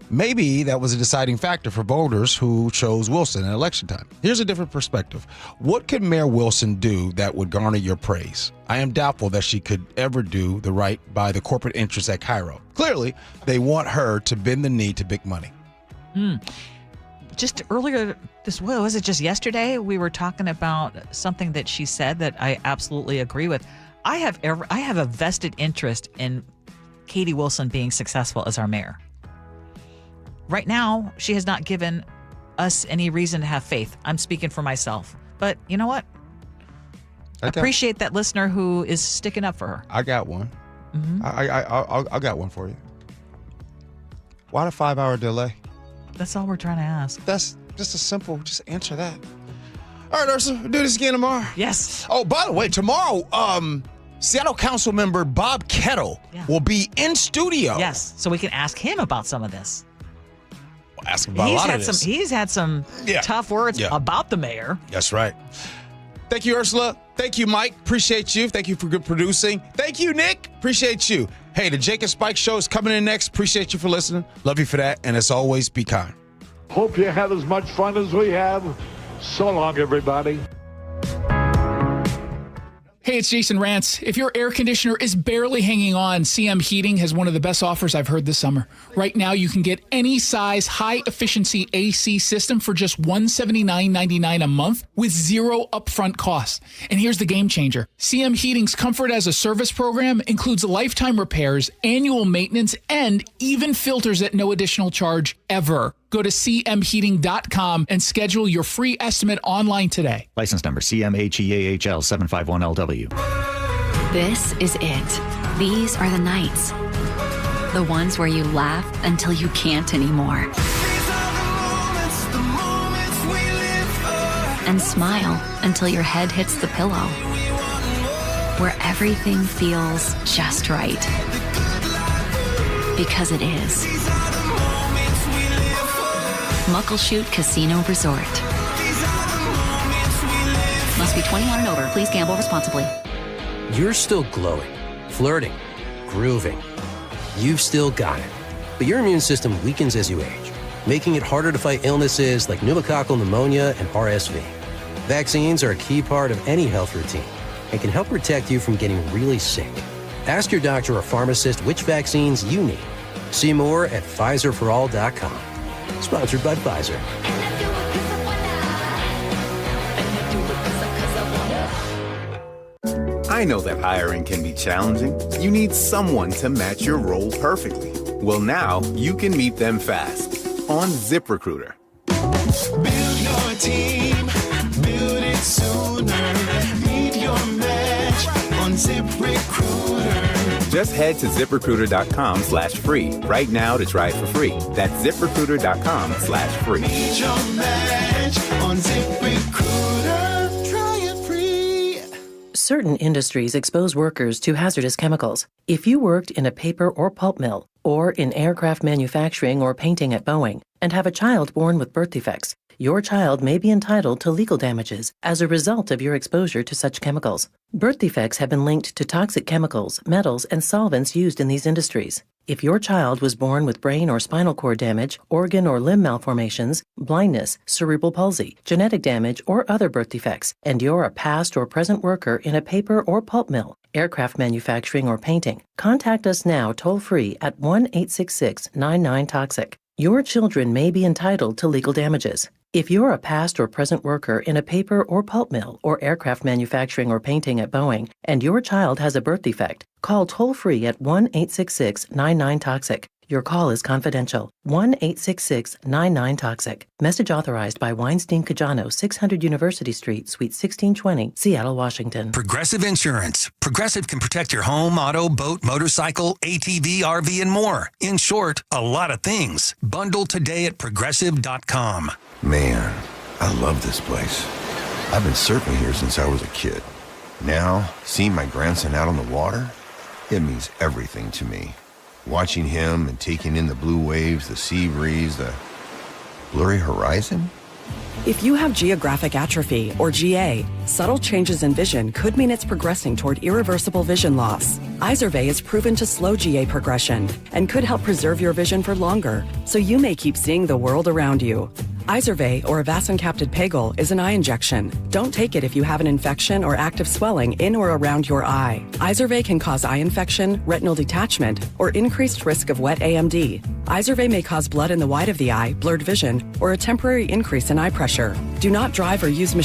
Maybe that was a deciding factor for voters who chose Wilson in election time. Here's a different perspective. What could Mayor Wilson do that would garner your praise? I am doubtful that she could ever do the right by the corporate interests at KIRO. Clearly, they want her to bend the knee to big money. Just earlier was it just yesterday? We were talking about something that she said that I absolutely agree with. I have a vested interest in Katie Wilson being successful as our mayor. Right now, she has not given us any reason to have faith. I'm speaking for myself. But you know what? I appreciate that listener who is sticking up for her. I got one. I got one for you. Why the 5-hour delay? That's all we're trying to ask. That's just a simple, just answer that. All right, Ursula, we'll do this again tomorrow. Yes. Oh, by the way, tomorrow, Seattle Council member Bob Kettle will be in studio. Yes, so we can ask him about some of this. We'll ask him about a lot of this. He's had some tough words about the mayor. That's right. Thank you, Ursula. Thank you, Mike. Appreciate you. Thank you for good producing. Thank you, Nick. Appreciate you. Hey, the Jake and Spike show is coming in next. Appreciate you for listening. Love you for that. And as always, be kind. Hope you had as much fun as we have. So long, everybody. Hey, it's Jason Rantz. If your air conditioner is barely hanging on, CM Heating has one of the best offers I've heard this summer. Right now, you can get any size high-efficiency AC system for just $179.99 a month with zero upfront costs. And here's the game changer. CM Heating's Comfort as a Service program includes lifetime repairs, annual maintenance, and even filters at no additional charge ever. Go to cmheating.com and schedule your free estimate online today. License number CMHEAHL 751LW. This is it. These are the nights. The ones where you laugh until you can't anymore. And smile until your head hits the pillow. Where everything feels just right. Because it is. Muckleshoot Casino Resort. Must be 21 and over. Please gamble responsibly. You're still glowing, flirting, grooving. You've still got it. But your immune system weakens as you age, making it harder to fight illnesses like pneumococcal pneumonia and RSV. Vaccines are a key part of any health routine and can help protect you from getting really sick. Ask your doctor or pharmacist which vaccines you need. See more at PfizerForAll.com. Sponsored by Pfizer. I know that hiring can be challenging. You need someone to match your role perfectly. Well, now you can meet them fast on ZipRecruiter. Build your team, build it sooner. Meet your match on ZipRecruiter. Just head to ZipRecruiter.com/free right now to try it for free. That's ZipRecruiter.com/free. Meet your match on ZipRecruiter. Try it free. Certain industries expose workers to hazardous chemicals. If you worked in a paper or pulp mill, or in aircraft manufacturing or painting at Boeing, and have a child born with birth defects, your child may be entitled to legal damages as a result of your exposure to such chemicals. Birth defects have been linked to toxic chemicals, metals, and solvents used in these industries. If your child was born with brain or spinal cord damage, organ or limb malformations, blindness, cerebral palsy, genetic damage, or other birth defects, and you're a past or present worker in a paper or pulp mill, aircraft manufacturing, or painting, contact us now toll-free at 1-866-99-TOXIC. Your children may be entitled to legal damages. If you're a past or present worker in a paper or pulp mill or aircraft manufacturing or painting at Boeing, and your child has a birth defect, call toll-free at 1-866-99-TOXIC. Your call is confidential. 1-866-99-TOXIC. Message authorized by Weinstein Cajano, 600 University Street, Suite 1620, Seattle, Washington. Progressive Insurance. Progressive can protect your home, auto, boat, motorcycle, ATV, RV, and more. In short, a lot of things. Bundle today at Progressive.com. Man, I love this place. I've been surfing here since I was a kid. Now, seeing my grandson out on the water, it means everything to me. Watching him and taking in the blue waves, the sea breeze, the blurry horizon. If you have geographic atrophy, or GA, subtle changes in vision could mean it's progressing toward irreversible vision loss. Izervay is proven to slow GA progression and could help preserve your vision for longer, so you may keep seeing the world around you. Izervay, or avacincaptad pegol, is an eye injection. Don't take it if you have an infection or active swelling in or around your eye. Izervay can cause eye infection, retinal detachment, or increased risk of wet AMD. Izervay may cause blood in the white of the eye, blurred vision, or a temporary increase in eye pressure. Do not drive or use